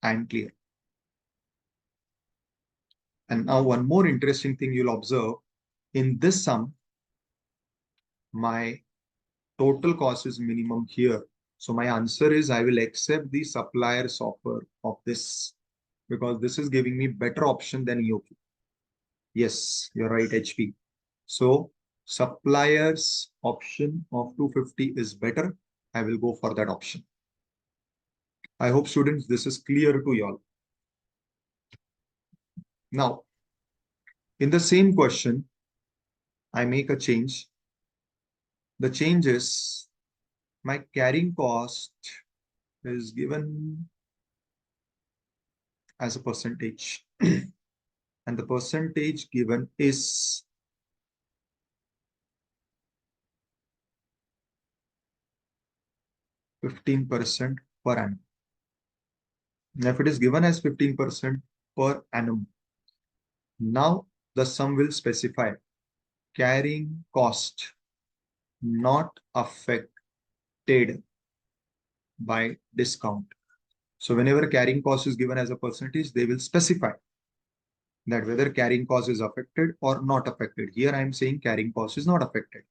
I'm clear. And now one more interesting thing you'll observe. In this sum, my total cost is minimum here. So my answer is I will accept the supplier's offer of this because this is giving me better option than EOQ. Yes, you're right, HP. So supplier's option of 250 is better. I will go for that option. I hope students, this is clear to you all. Now, in the same question, I make a change. The change is my carrying cost is given as a percentage. And the percentage given is 15% per annum. Now, if it is given as 15% per annum, now the sum will specify carrying cost not affected by discount. So whenever carrying cost is given as a percentage, they will specify that whether carrying cost is affected or not affected. Here I am saying carrying cost is not affected.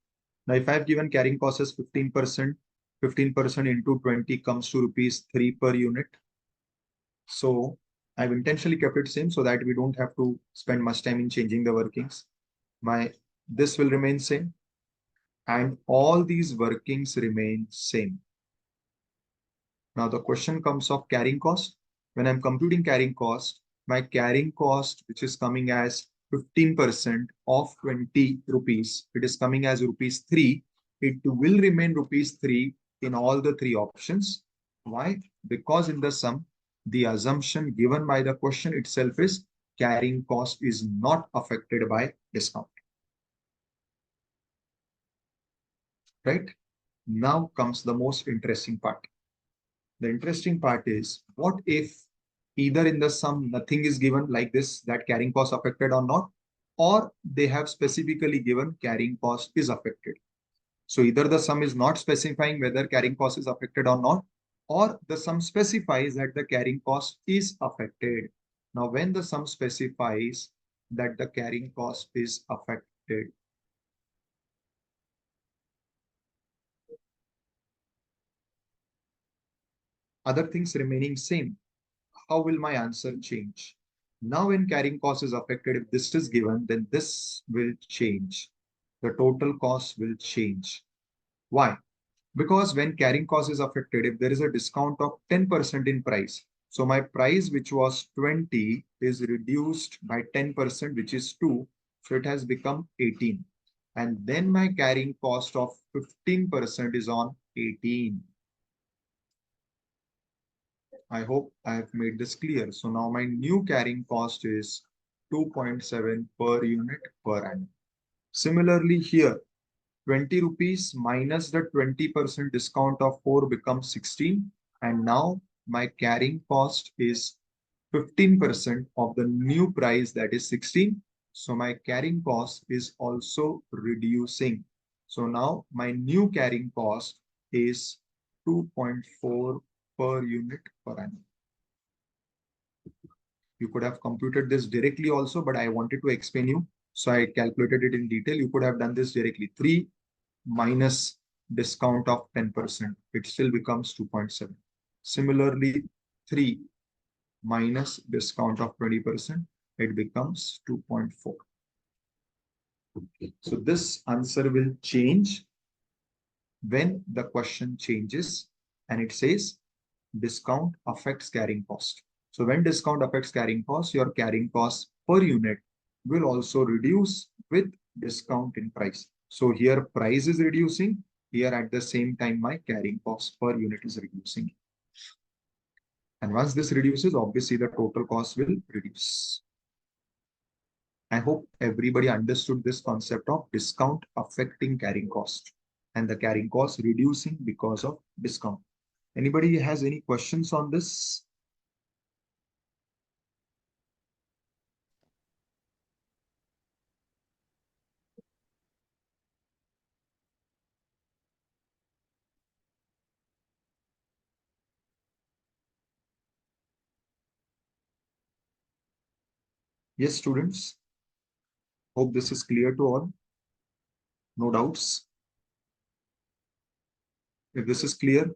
Now, if I have given carrying cost as 15%, 15% into 20 comes to rupees 3 per unit. So I've intentionally kept it same so that we don't have to spend much time in changing the workings. This will remain same, and all these workings remain same. Now the question comes of carrying cost. When I'm computing carrying cost, my carrying cost, which is coming as 15% of 20 rupees, it is coming as rupees 3. It will remain rupees 3 in all the three options. Why? Because in the sum, the assumption given by the question itself is carrying cost is not affected by discount. Right? Now comes the most interesting part. The interesting part is, what if either in the sum nothing is given like this, that carrying cost affected or not, or they have specifically given carrying cost is affected. So either the sum is not specifying whether carrying cost is affected or not, or the sum specifies that the carrying cost is affected. Now, when the sum specifies that the carrying cost is affected, other things remaining same, how will my answer change? Now, when carrying cost is affected, if this is given, then this will change. The total cost will change. Why? Because when carrying cost is affected, if there is a discount of 10% in price, so my price, which was 20, is reduced by 10%, which is 2. So it has become 18. And then my carrying cost of 15% is on 18. I hope I have made this clear. So now my new carrying cost is 2.7 per unit per annum. Similarly here, 20 rupees minus the 20% discount of 4 becomes 16. And now my carrying cost is 15% of the new price, that is 16. So my carrying cost is also reducing. So now my new carrying cost is 2.4 per unit per annum. You could have computed this directly also, but I wanted to explain you. So I calculated it in detail. You could have done this directly. 3 minus discount of 10%, it still becomes 2.7. Similarly, 3 minus discount of 20%, it becomes 2.4. So this answer will change when the question changes and it says discount affects carrying cost. So when discount affects carrying cost, your carrying cost per unit will also reduce with discount in price. So here price is reducing. Here at the same time, my carrying cost per unit is reducing. And once this reduces, obviously the total cost will reduce. I hope everybody understood this concept of discount affecting carrying cost and the carrying cost reducing because of discount. Anybody has any questions on this? Yes, students. Hope this is clear to all. No doubts. If this is clear,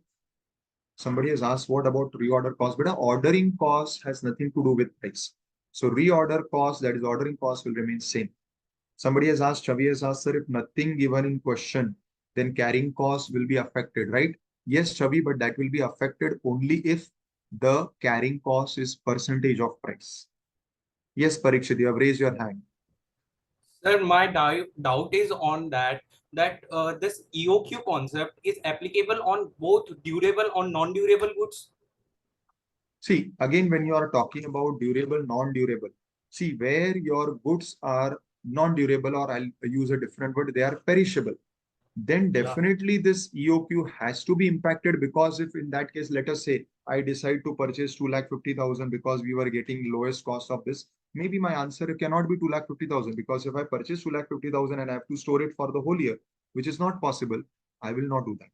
somebody has asked, what about reorder cost? But ordering cost has nothing to do with price. So reorder cost, that is ordering cost, will remain same. Somebody has asked, Chavi has asked, sir, if nothing given in question, then carrying cost will be affected, right? Yes, Chavi, but that will be affected only if the carrying cost is percentage of price. Yes, Parikshit, you have raised your hand. Sir, my doubt is on that this EOQ concept is applicable on both durable or non-durable goods. See, again, when you are talking about durable, non-durable, see where your goods are non-durable, or I'll use a different word, they are perishable, then definitely this EOQ has to be impacted, because if in that case, let us say I decide to purchase 2,50,000 because we were getting lowest cost of this, maybe my answer cannot be 2,50,000, because if I purchase 2,50,000 and I have to store it for the whole year, which is not possible, I will not do that.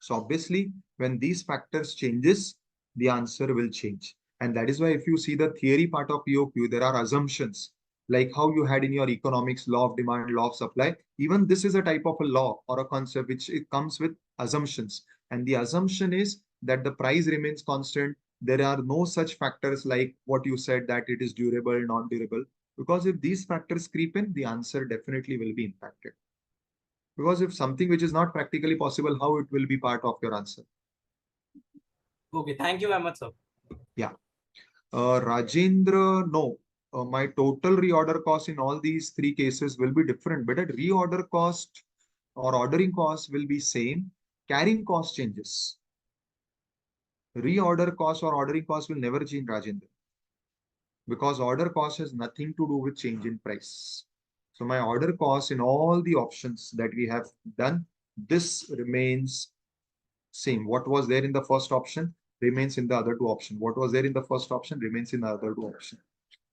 So obviously, when these factors changes, the answer will change. And that is why if you see the theory part of EOQ, there are assumptions like how you had in your economics, law of demand, law of supply. Even this is a type of a law or a concept which it comes with assumptions. And the assumption is that the price remains constant, There are no such factors like what you said that it is durable, non-durable. Because if these factors creep in, the answer definitely will be impacted. Because if something which is not practically possible, how it will be part of your answer? Okay, thank you very much, sir. Yeah. Rajendra, no. My total reorder cost in all these three cases will be different, but at reorder cost or ordering cost will be same. Carrying cost changes. Reorder cost or ordering cost will never change, Rajendra, because order cost has nothing to do with change in price. So my order cost in all the options that we have done, this remains same. What was there in the first option remains in the other two options. What was there in the first option remains in the other two options.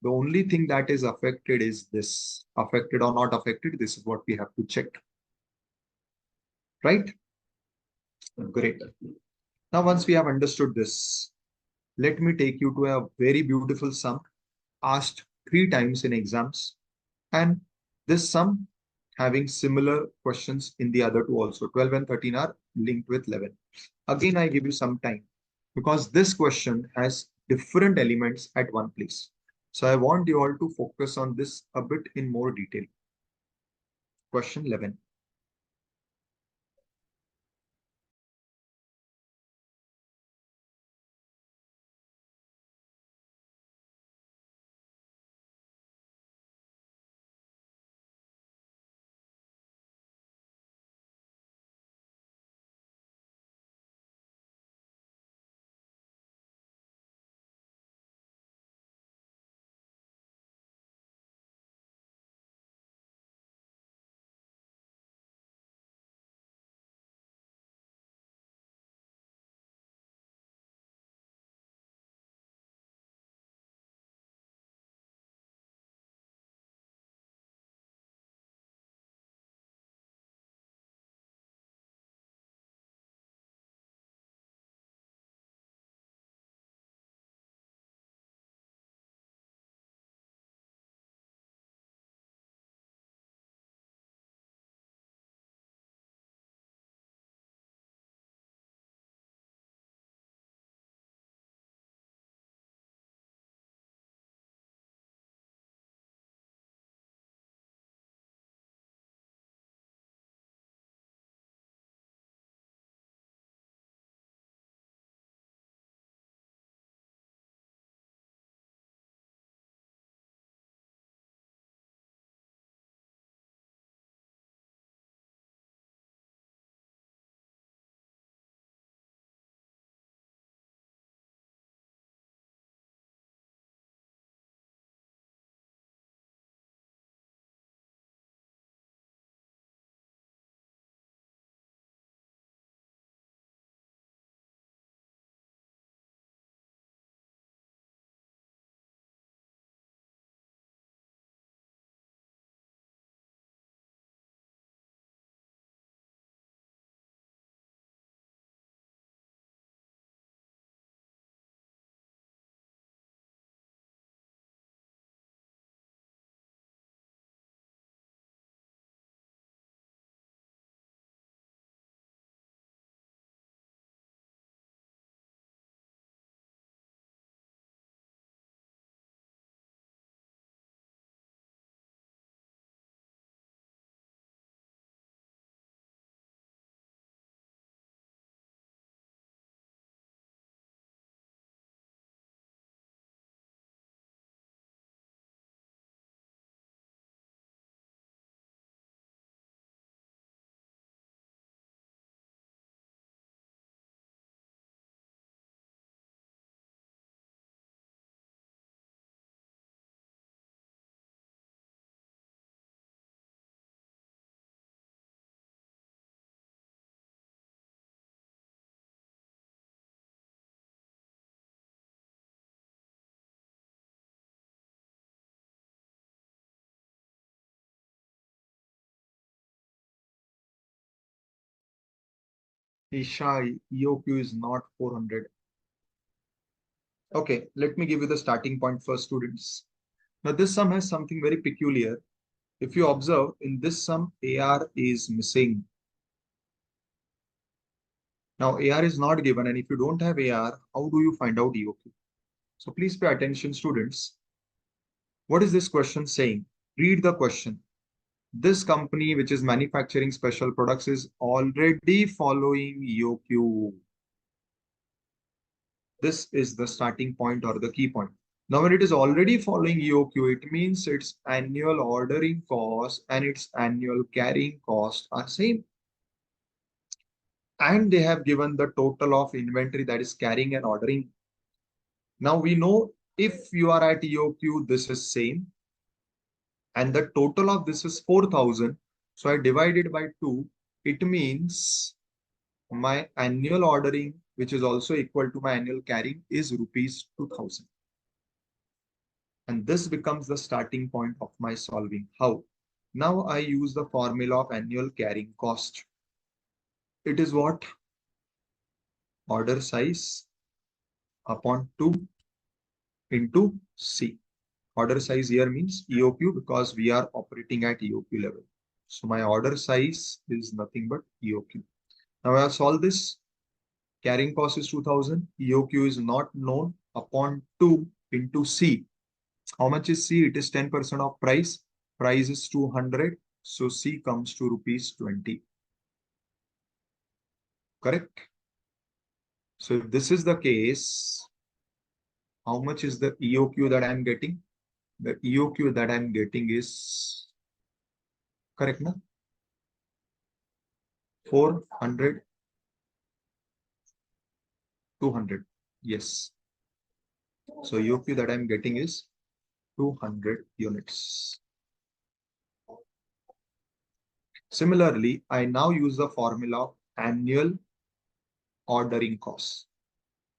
The only thing that is affected is this. Affected or not affected, this is what we have to check. Right? Great. Now, once we have understood this, let me take you to a very beautiful sum asked 3 times in exams. And this sum having similar questions in the other two also. 12 and 13 are linked with 11. Again, I give you some time because this question has different elements at one place. So I want you all to focus on this a bit in more detail. Question 11. Isha, EOQ is not 400. Okay, let me give you the starting point first, students. Now, this sum has something very peculiar. If you observe, in this sum, AR is missing. Now AR is not given, and if you don't have AR, how do you find out EOQ? So please pay attention, students. What is this question saying? Read the question. This company, which is manufacturing special products, is already following EOQ. This is the starting point or the key point. Now, when it is already following EOQ, it means its annual ordering cost and its annual carrying cost are same. And they have given the total of inventory that is carrying and ordering. Now we know if you are at EOQ, this is same. And the total of this is 4,000. So I divide it by 2. It means my annual ordering, which is also equal to my annual carrying, is rupees 2,000. And this becomes the starting point of my solving. How? Now I use the formula of annual carrying cost. It is what? Order size upon 2 into C. Order size here means EOQ because we are operating at EOQ level. So my order size is nothing but EOQ. Now I have solved this. Carrying cost is 2000. EOQ is not known upon 2 into C. How much is C? It is 10% of price. Price is 200. So C comes to rupees 20. Correct? So if this is the case, how much is the EOQ that I'm getting? The EOQ that I'm getting is correct, no? 400, 200. Yes. So EOQ that I'm getting is 200 units. Similarly, I now use the formula of annual ordering cost,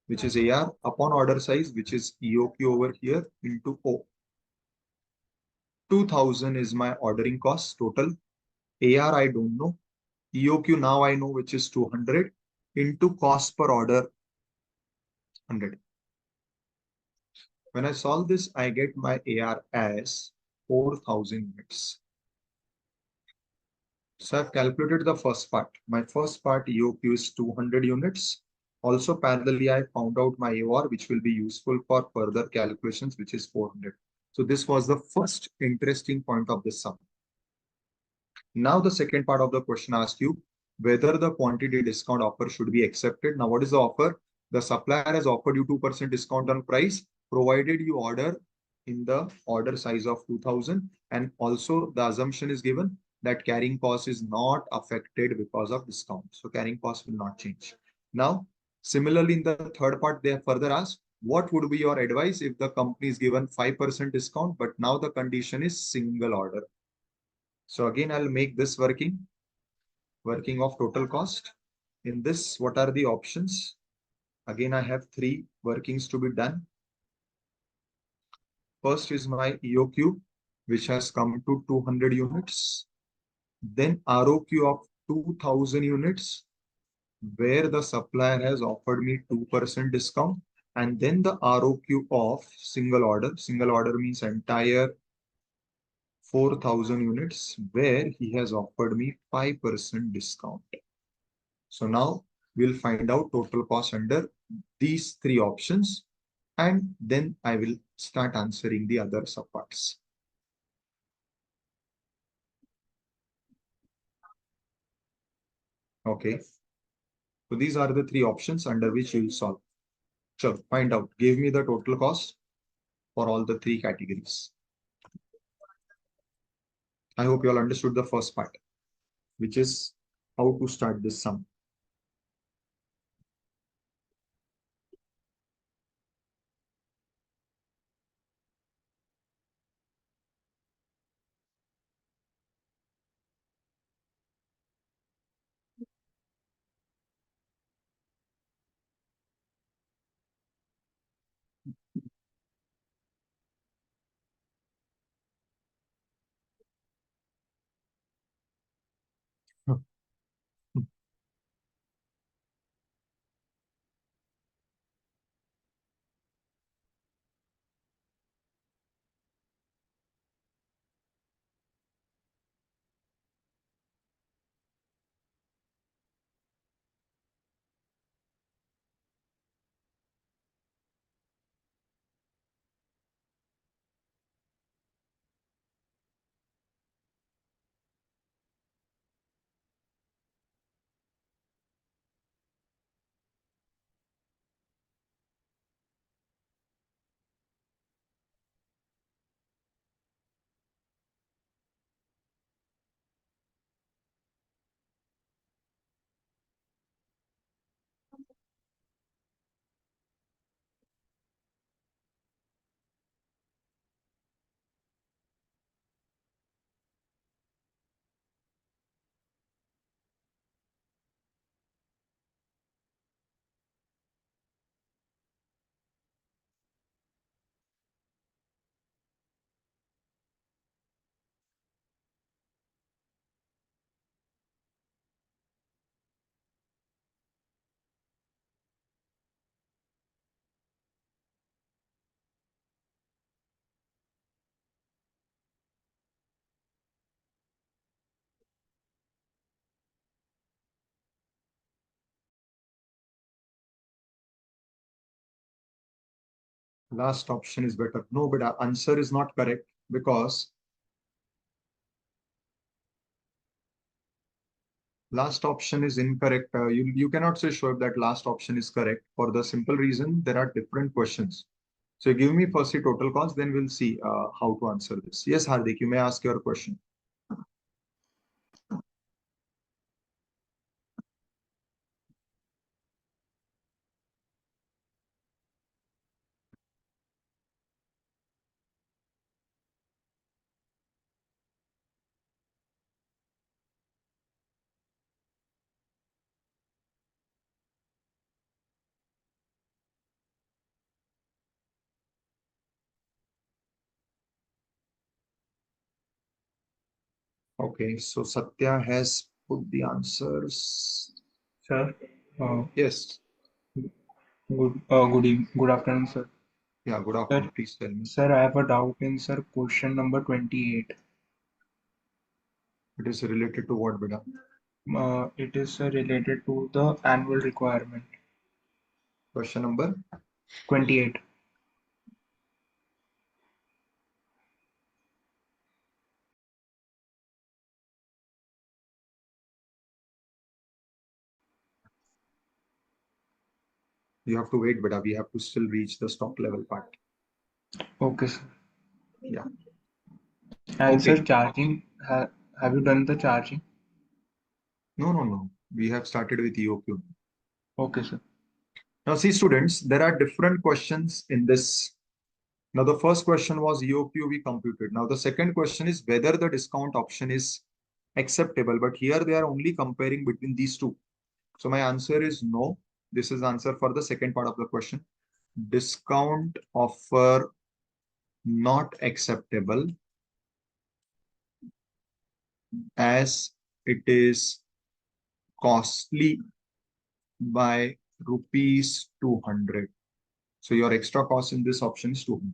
which is AR upon order size, which is EOQ over here into O. 2000 is my ordering cost total. AR I don't know. EOQ now I know, which is 200 into cost per order 100. When I solve this, I get my AR as 4,000 units. So I've calculated the first part. My first part EOQ is 200 units. Also parallelly, I found out my AOR, which will be useful for further calculations, which is 400. So this was the first interesting point of this sum. Now the second part of the question asks you whether the quantity discount offer should be accepted. Now what is the offer? The supplier has offered you 2% discount on price, provided you order in the order size of 2000. And also the assumption is given that carrying cost is not affected because of discount. So carrying cost will not change. Now, similarly, in the third part, they have further asked, what would be your advice if the company is given 5% discount, but now the condition is single order? So again, I'll make this working of total cost. In this, what are the options? Again, I have 3 workings to be done. First is my EOQ, which has come to 200 units. Then ROQ of 2000 units, where the supplier has offered me 2% discount. And then the ROQ of single order. Single order means entire 4,000 units, where he has offered me 5% discount. So now we'll find out total cost under these 3 options, and then I will start answering the other subparts. Okay. So these are the 3 options under which you will solve. Sure, find out. Give me the total cost for all the 3 categories. I hope you all understood the first part, which is how to start this sum. Last option is better. No, but our answer is not correct because last option is incorrect. You cannot say sure that last option is correct for the simple reason there are different questions. So give me first the total cost, then we'll see how to answer this. Yes, Hardik, you may ask your question. Okay, so Satya has put the answers. Sir, Yes. good afternoon, sir. Yeah, good afternoon. Please tell me. Sir, I have a doubt in sir question number 28. It is related to what, beta? It is related to the annual requirement. Question number? 28. You have to wait, beta. We have to still reach the stock level part. Okay, sir. Yeah. And Okay. sir, charging, have you done the charging? No. We have started with EOQ. Okay, sir. Now, see, students, there are different questions in this. Now, the first question was EOQ we computed. Now, the second question is whether the discount option is acceptable. But here they are only comparing between these two. So my answer is no. This is the answer for the second part of the question. Discount offer not acceptable as it is costly by rupees 200. So your extra cost in this option is 200.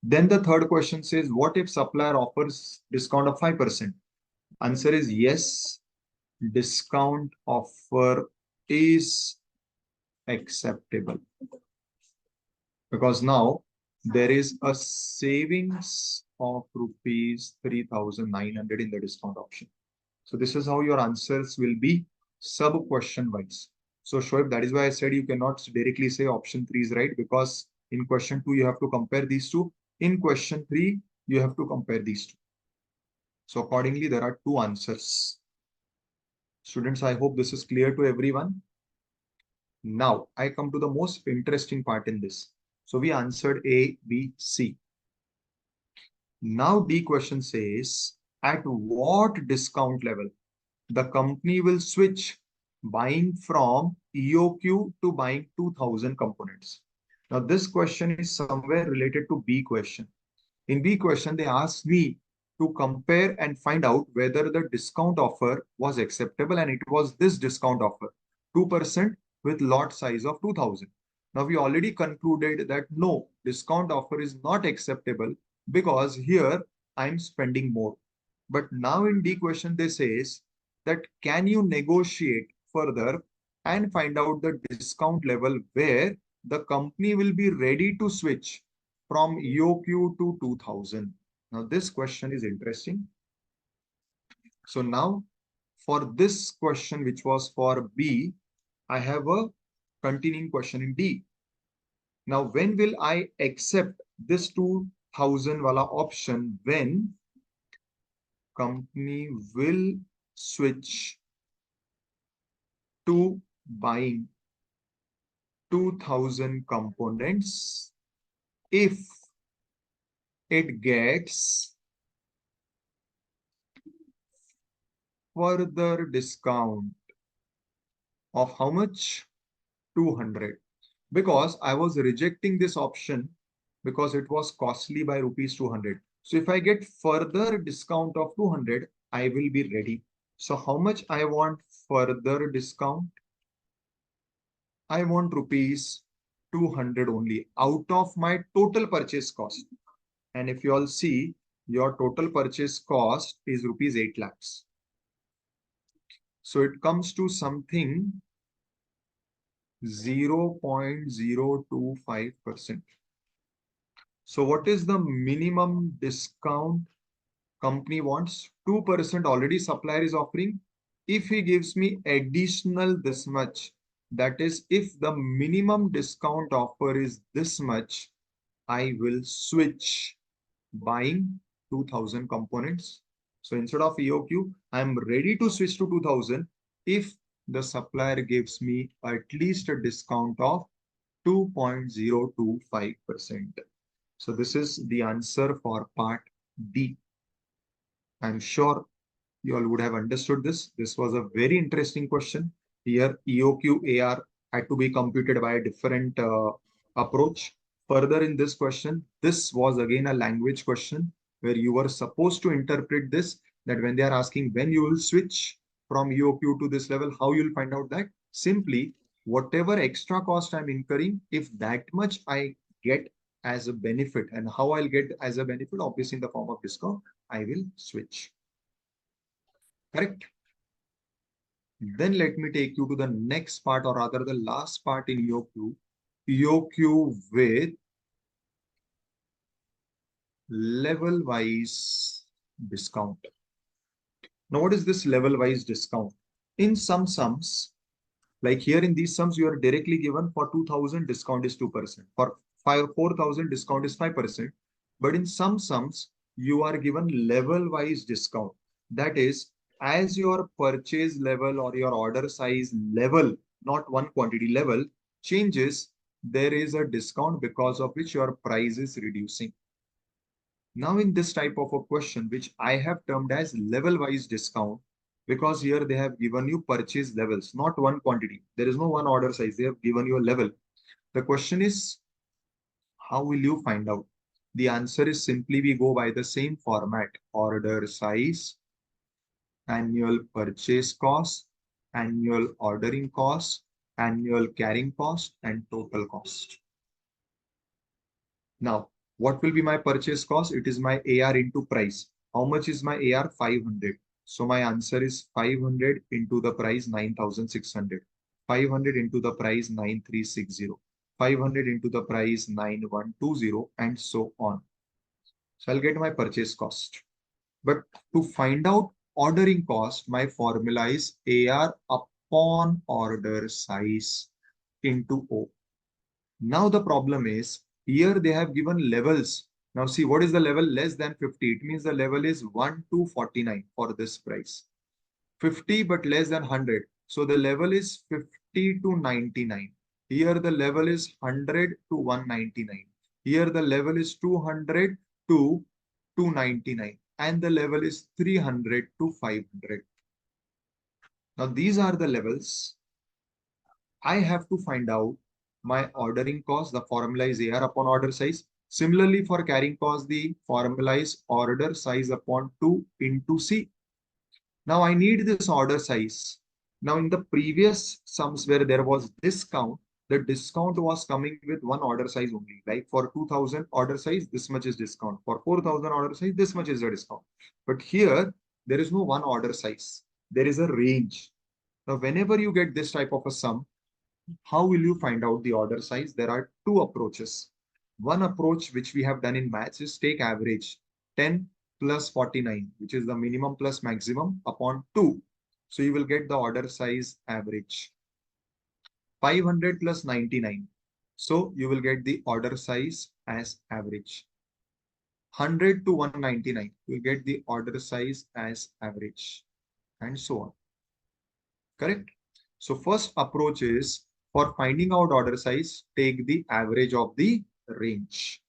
Then the third question says, what if supplier offers discount of 5%? Answer is yes, discount offer is acceptable. Because now there is a savings of rupees 3,900 in the discount option. So this is how your answers will be sub question wise. So Shoaib, that is why I said you cannot directly say option 3 is right, because in question 2 you have to compare these two. In question 3 you have to compare these two. So accordingly there are two answers. Students, I hope this is clear to everyone. Now I come to the most interesting part in this. So we answered A, B, C. Now D question says, at what discount level the company will switch buying from EOQ to buying 2000 components? Now this question is somewhere related to B question. In B question, they asked me to compare and find out whether the discount offer was acceptable, and it was this discount offer, 2% with lot size of 2000. Now we already concluded that no, discount offer is not acceptable because here I'm spending more. But now in D question, they says that can you negotiate further and find out the discount level where the company will be ready to switch from EOQ to 2000. Now this question is interesting. So now for this question, which was for B, I have a continuing question in D. Now when will I accept this 2000 wala option? When company will switch to buying 2000 components if it gets further discount of how much? 200. Because I was rejecting this option because it was costly by rupees 200. So if I get further discount of 200, I will be ready. So how much I want further discount? I want rupees 200 only out of my total purchase cost. And if you all see, your total purchase cost is rupees 8 lakhs. So it comes to something 0.025%. So what is the minimum discount company wants? 2% already supplier is offering. If he gives me additional this much, that is, if the minimum discount offer is this much, I will switch buying 2000 components. So instead of EOQ, I'm ready to switch to 2000 if the supplier gives me at least a discount of 2.025%. So this is the answer for part D. I'm sure you all would have understood this. This was a very interesting question. Here, EOQ AR had to be computed by a different approach. Further in this question, this was again a language question where you were supposed to interpret this, that when they are asking when you will switch from EOQ to this level, how you'll find out that? Simply, whatever extra cost I'm incurring, if that much I get as a benefit, and how I'll get as a benefit, obviously in the form of discount, I will switch. Correct? Then let me take you to the next part, or rather the last part in EOQ. EOQ with level-wise discount. Now, what is this level-wise discount? In some sums, like here in these sums, you are directly given for 2000 discount is 2%. For 4,000 discount is 5%. But in some sums, you are given level-wise discount. That is, as your purchase level or your order size level, not one quantity level, changes, there is a discount because of which your price is reducing. Now in this type of a question, which I have termed as level-wise discount, because here they have given you purchase levels, not one quantity. There is no one order size. They have given you a level. The question is, how will you find out? The answer is simply we go by the same format: order size, annual purchase cost, annual ordering cost, annual carrying cost, and total cost. Now, what will be my purchase cost? It is my AR into price. How much is my AR? 500. So my answer is 500 into the price 9,600. 500 into the price 9,360. 500 into the price 9,120, and so on. So I'll get my purchase cost. But to find out ordering cost, my formula is AR upon order size into O. Now the problem is, here they have given levels. Now see, what is the level? Less than 50. It means the level is 1 to 49 for this price. 50 but less than 100. So the level is 50 to 99. Here the level is 100 to 199. Here the level is 200 to 299. And the level is 300 to 500. Now these are the levels. I have to find out my ordering cost. The formula is AR upon order size. Similarly, for carrying cost, the formula is order size upon 2 into C. Now I need this order size. Now in the previous sums where there was discount, the discount was coming with one order size only. Like for 2000 order size, this much is discount. For 4000 order size, this much is the discount. But here, there is no one order size. There is a range. Now, whenever you get this type of a sum, how will you find out the order size? There are two approaches. One approach which we have done in maths is take average 10 plus 49, which is the minimum plus maximum, upon 2. So you will get the order size average. 500 plus 99. So you will get the order size as average. 100 to 199, you will get the order size as average, and so on. Correct? So first approach is, for finding out order size, take the average of the range.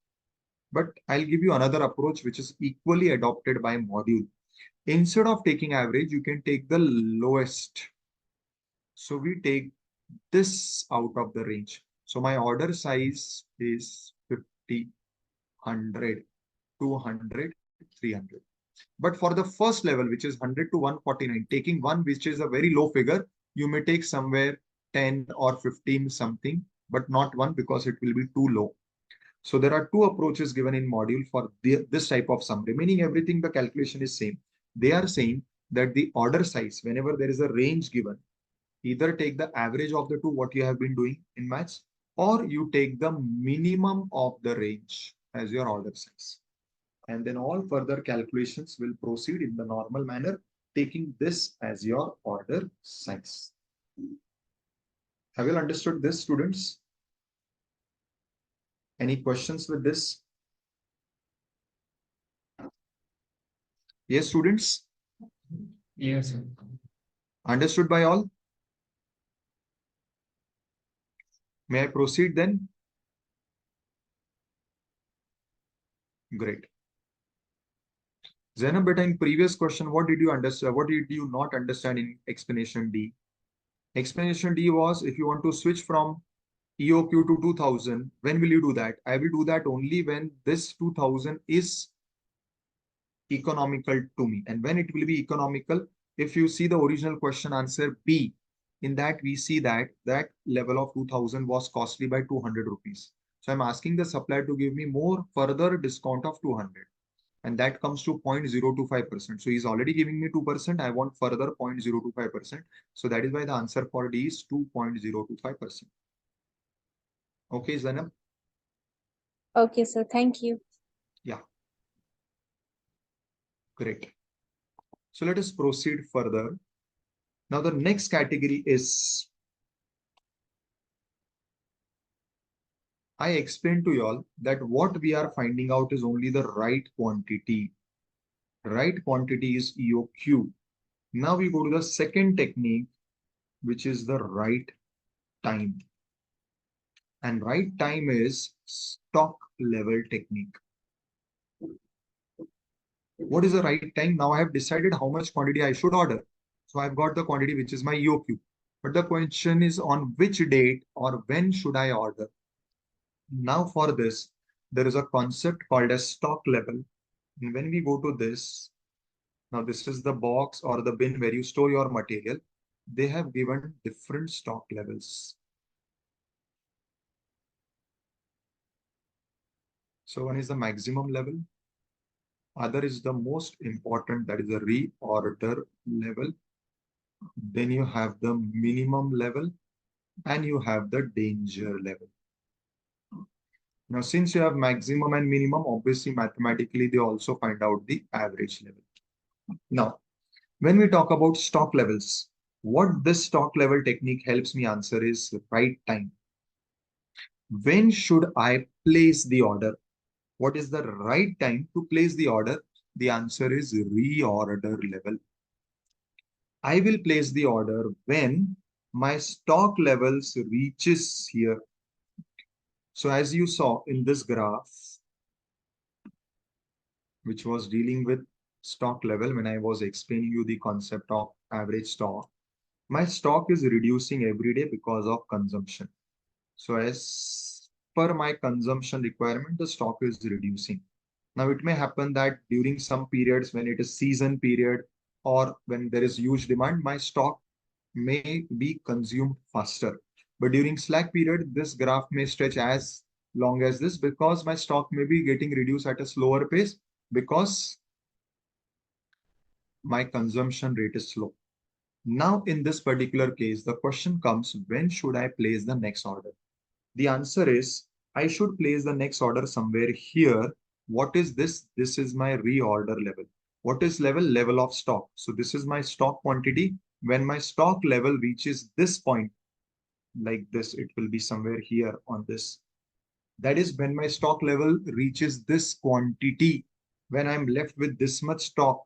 But I'll give you another approach which is equally adopted by module. Instead of taking average, you can take the lowest. So we take this out of the range. So my order size is 50, 100, 200, 300. But for the first level, which is 100 to 149, taking one which is a very low figure, you may take somewhere 10 or 15 something, but not one, because it will be too low. So there are two approaches given in module for this type of sum. Remaining everything, the calculation is same. They are saying that the order size, whenever there is a range given, either take the average of the two, what you have been doing in maths, or you take the minimum of the range. as your order size. And then all further calculations will proceed in the normal manner, taking this as your order size. Have you understood this, students? Any questions with this? Yes, students? Yes, sir. Understood by all? May I proceed then? Great. Zainab, beta, in previous question, what did you understand? What did you not understand in explanation D? Explanation D was if you want to switch from EOQ to 2000, when will you do that? I will do that only when this 2000 is economical to me. And when it will be economical, if you see the original question answer B, in that we see that that level of 2000 was costly by 200 rupees. So I'm asking the supplier to give me more further discount of 200. And that comes to 0.025%. So he's already giving me 2%. I want further 0.025%. So that is why the answer for D is 2.025%. Okay, Zainab? Okay, sir. Thank you. Yeah. Great. So let us proceed further. Now the next category is, I explained to you all that what we are finding out is only the right quantity. Right quantity is EOQ. Now we go to the second technique, which is the right time. And right time is stock level technique. What is the right time? Now I have decided how much quantity I should order. So I've got the quantity, which is my EOQ. But the question is on which date or when should I order? Now for this, there is a concept called as stock level. And when we go to this, now this is the box or the bin where you store your material. They have given different stock levels. So one is the maximum level. Other is the most important, that is the reorder level. Then you have the minimum level and you have the danger level. Now, since you have maximum and minimum, obviously mathematically, they also find out the average level. Now, when we talk about stock levels, what this stock level technique helps me answer is right time. When should I place the order? What is the right time to place the order? The answer is reorder level. I will place the order when my stock levels reaches here. So as you saw in this graph, which was dealing with stock level, when I was explaining you the concept of average stock, my stock is reducing every day because of consumption. So as per my consumption requirement, the stock is reducing. Now it may happen that during some periods when it is season period or when there is huge demand, my stock may be consumed faster. But during slack period, this graph may stretch as long as this because my stock may be getting reduced at a slower pace because my consumption rate is slow. Now, in this particular case, the question comes, when should I place the next order? The answer is, I should place the next order somewhere here. What is this? This is my reorder level. What is level? Level of stock. So this is my stock quantity. When my stock level reaches this point, like this, it will be somewhere here on this. That is when my stock level reaches this quantity. When I'm left with this much stock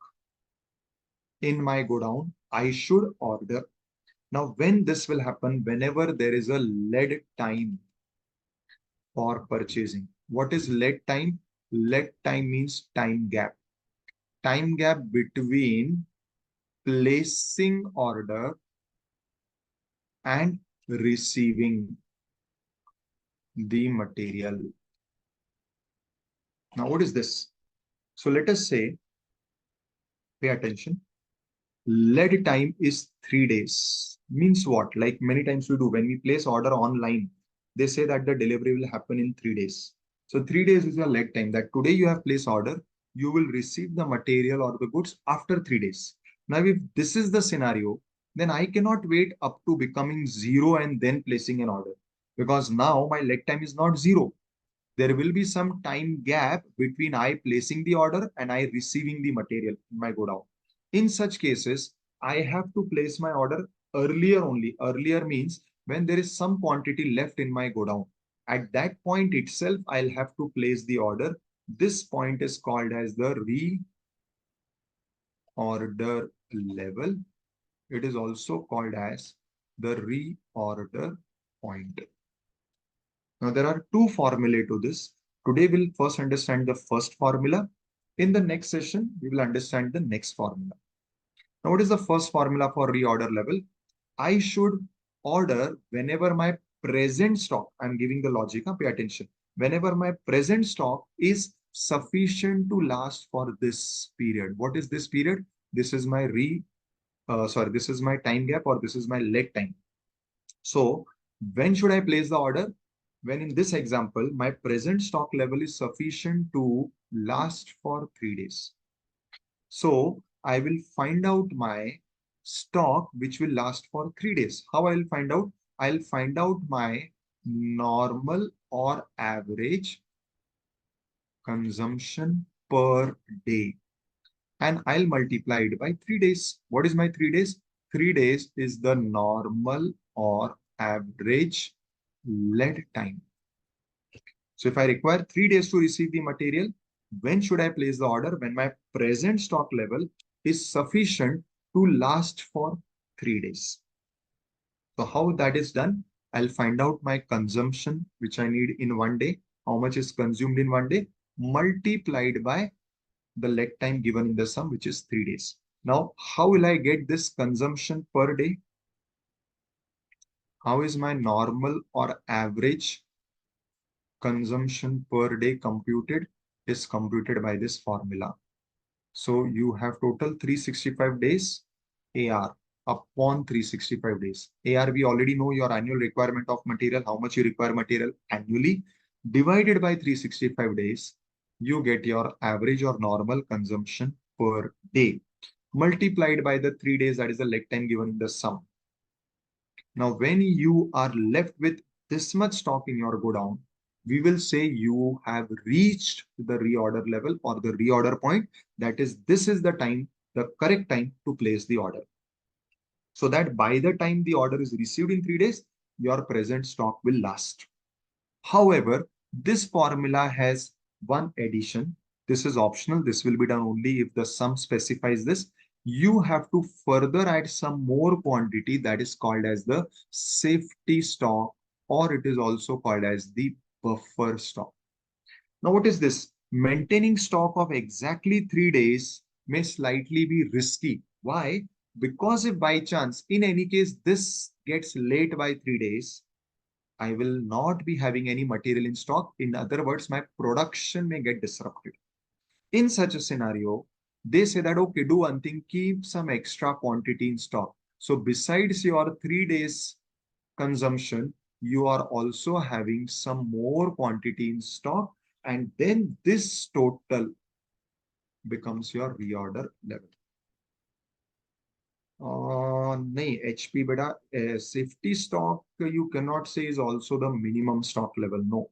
in my godown, I should order. Now, when this will happen, whenever there is a lead time for purchasing. What is lead time? Lead time means time gap. Time gap between placing order and receiving the material. Now, what is this? So let us say, pay attention. Lead time is 3 days. Means what? Like many times we do when we place order online, they say that the delivery will happen in 3 days. So 3 days is your lead time, that today you have placed order, you will receive the material or the goods after 3 days. Now, if this is the scenario, then I cannot wait up to becoming 0 and then placing an order, because now my lead time is not 0. there will be some time gap between I placing the order and I receiving the material in my godown. In such cases, I have to place my order earlier only. Earlier means when there is some quantity left in my godown. At that point itself, I'll have to place the order. This point is called as the reorder level. It is also called as the reorder point. Now, there are two formulae to this. Today, we'll first understand the first formula. In the next session, we will understand the next formula. Now, what is the first formula for reorder level? I should order whenever my present stock, I'm giving the logic, pay attention. Whenever my present stock is sufficient to last for this period. What is this period? This is my this is my time gap, or this is my leg time. So when should I place the order? When in this example, my present stock level is sufficient to last for 3 days. So I will find out my stock which will last for 3 days. How I will find out? I'll find out my normal or average consumption per day, and I'll multiply it by 3 days. What is my 3 days? 3 days is the normal or average lead time. So if I require 3 days to receive the material, when should I place the order? When my present stock level is sufficient to last for 3 days. So how that is done? I'll find out my consumption, which I need in 1 day. How much is consumed in 1 day? Multiplied by the leg time given in the sum, which is 3 days. Now, how will I get this consumption per day? How is my normal or average consumption per day computed? Is computed by this formula. So you have total 365 days AR upon 365 days. AR, we already know your annual requirement of material, how much you require material annually, divided by 365 days. You get your average or normal consumption per day, multiplied by the 3 days, that is the leg time given in the sum. Now, when you are left with this much stock in your godown, we will say you have reached the reorder level or the reorder point. That is, this is the time, the correct time to place the order. So that by the time the order is received in 3 days, your present stock will last. However, this formula has one addition. This is optional. This will be done only if the sum specifies this. You have to further add some more quantity, that is called as the safety stock, or it is also called as the buffer stock. Now, what is this? Maintaining stock of exactly 3 days may slightly be risky. Why? Because if by chance, in any case, this gets late by 3 days, I will not be having any material in stock. In other words, my production may get disrupted. In such a scenario, they say that, okay, do one thing, keep some extra quantity in stock. So besides your 3 days consumption, you are also having some more quantity in stock, and then this total becomes your reorder level. नहीं, HP beta safety stock you cannot say is also the minimum stock level. No,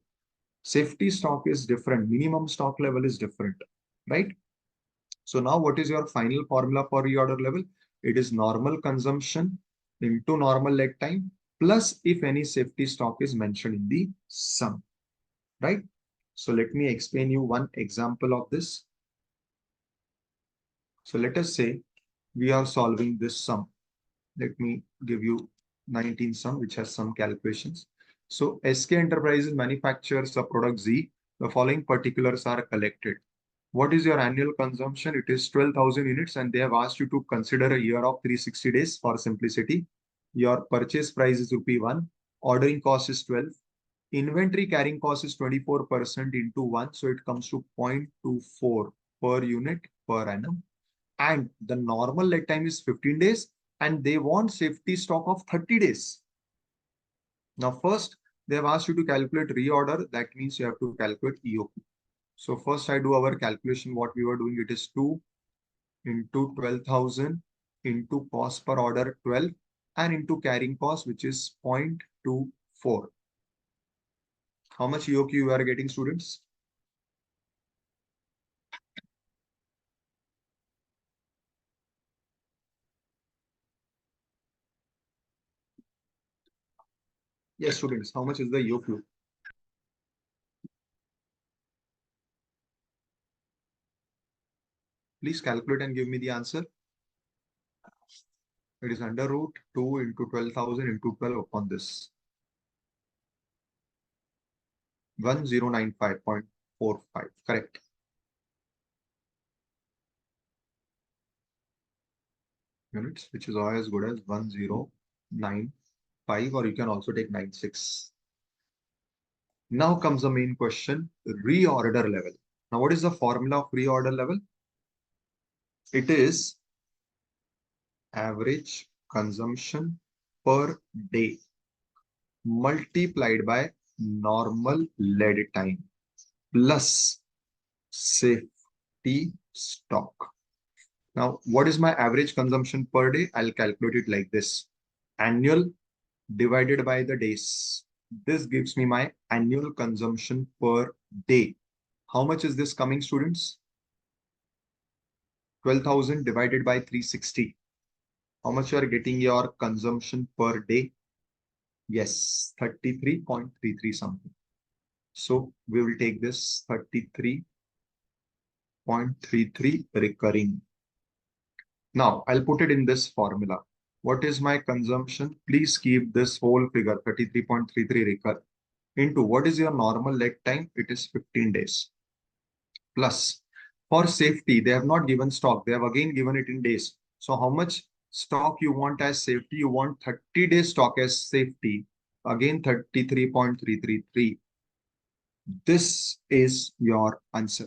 safety stock is different. Minimum stock level is different, right? So now what is your final formula for reorder level? It is normal consumption into normal leg time plus if any safety stock is mentioned in the sum, right? So let me explain you one example of this. So let us say we are solving this sum. Let me give you 19 sum, which has some calculations. So SK Enterprises manufactures a product Z. The following particulars are collected. What is your annual consumption? It is 12,000 units, and they have asked you to consider a year of 360 days for simplicity. Your purchase price is ₹1. Ordering cost is 12. Inventory carrying cost is 24% into 1. So it comes to 0.24 per unit per annum. And the normal lead time is 15 days. And they want safety stock of 30 days. Now, first, they have asked you to calculate reorder. That means you have to calculate EOQ. So first I do our calculation. What we were doing, it is 2 into 12,000 into cost per order 12 and into carrying cost, which is 0.24. How much EOQ you are getting, students? Yes, students, how much is the EOQ? Please calculate and give me the answer. It is under root 2 into 12,000 into 12 upon this. 1095.45, correct. Units, which is as good as 1095, or you can also take 96. Now comes the main question, reorder level. Now, what is the formula of reorder level? It is average consumption per day multiplied by normal lead time plus safety stock. Now, what is my average consumption per day? I'll calculate it like this. Annual divided by the days. This gives me my annual consumption per day. How much is this coming, students? 12,000 divided by 360. How much you are getting your consumption per day? Yes, 33.33 something. So we will take this 33.33 recurring. Now I'll put it in this formula. What is my consumption? Please keep this whole figure 33.33 recur into what is your normal leg time? It is 15 days. Plus, for safety, they have not given stock. They have again given it in days. So how much stock you want as safety? You want 30 days stock as safety. Again, 33.333. This is your answer.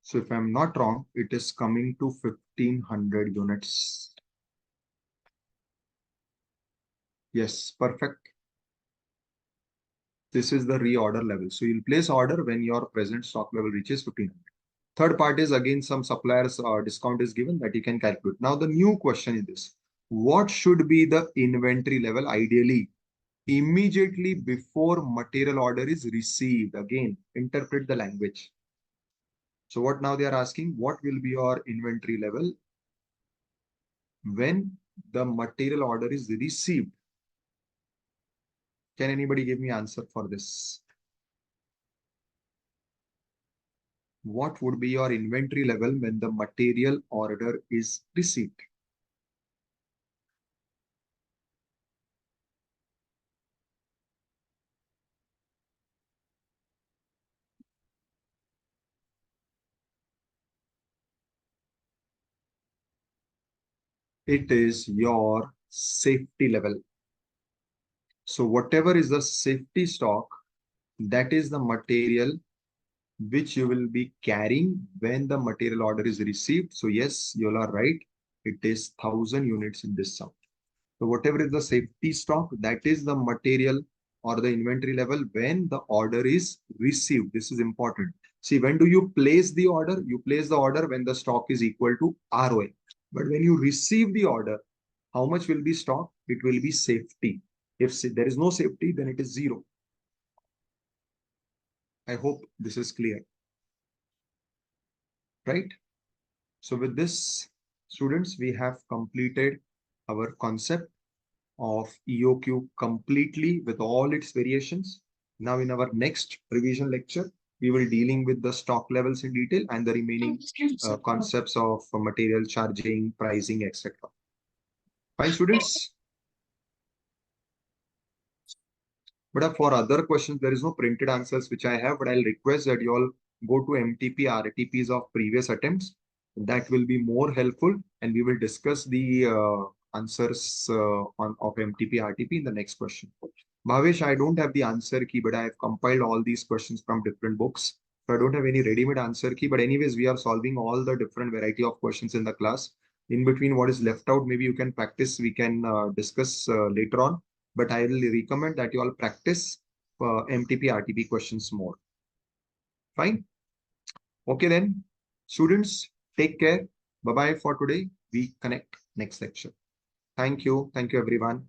So if I'm not wrong, it is coming to 1500 units. Yes, perfect. This is the reorder level. So you'll place order when your present stock level reaches 1500. Third part is again some suppliers discount is given that you can calculate. Now the new question is this. What should be the inventory level ideally immediately before material order is received? Again, interpret the language. So what now they are asking, what will be your inventory level when the material order is received? Can anybody give me answer for this? What would be your inventory level when the material order is received? It is your safety level. So whatever is the safety stock, that is the material which you will be carrying when the material order is received. So yes, you are right. It is 1000 units in this sum. So whatever is the safety stock, that is the material or the inventory level when the order is received. This is important. See, when do you place the order? You place the order when the stock is equal to ROI. But when you receive the order, how much will be stock? It will be safety. If there is no safety, then it is zero. I hope this is clear. Right? So with this, students, we have completed our concept of EOQ completely with all its variations. Now in our next revision lecture, we will dealing with the stock levels in detail and the remaining concepts of material charging, pricing, etc. Fine, students? But for other questions, there is no printed answers which I have, but I'll request that you all go to MTP RTPs of previous attempts. That will be more helpful, and we will discuss the answers of MTP RTP in the next question. Bhavesh, I don't have the answer key, but I have compiled all these questions from different books. So I don't have any ready-made answer key, but anyways, we are solving all the different variety of questions in the class. In between what is left out, maybe you can practice, we can discuss later on. But I will recommend that you all practice MTP RTP questions more. Fine. Okay then, students, take care. Bye-bye for today. We connect next lecture. Thank you. Thank you, everyone.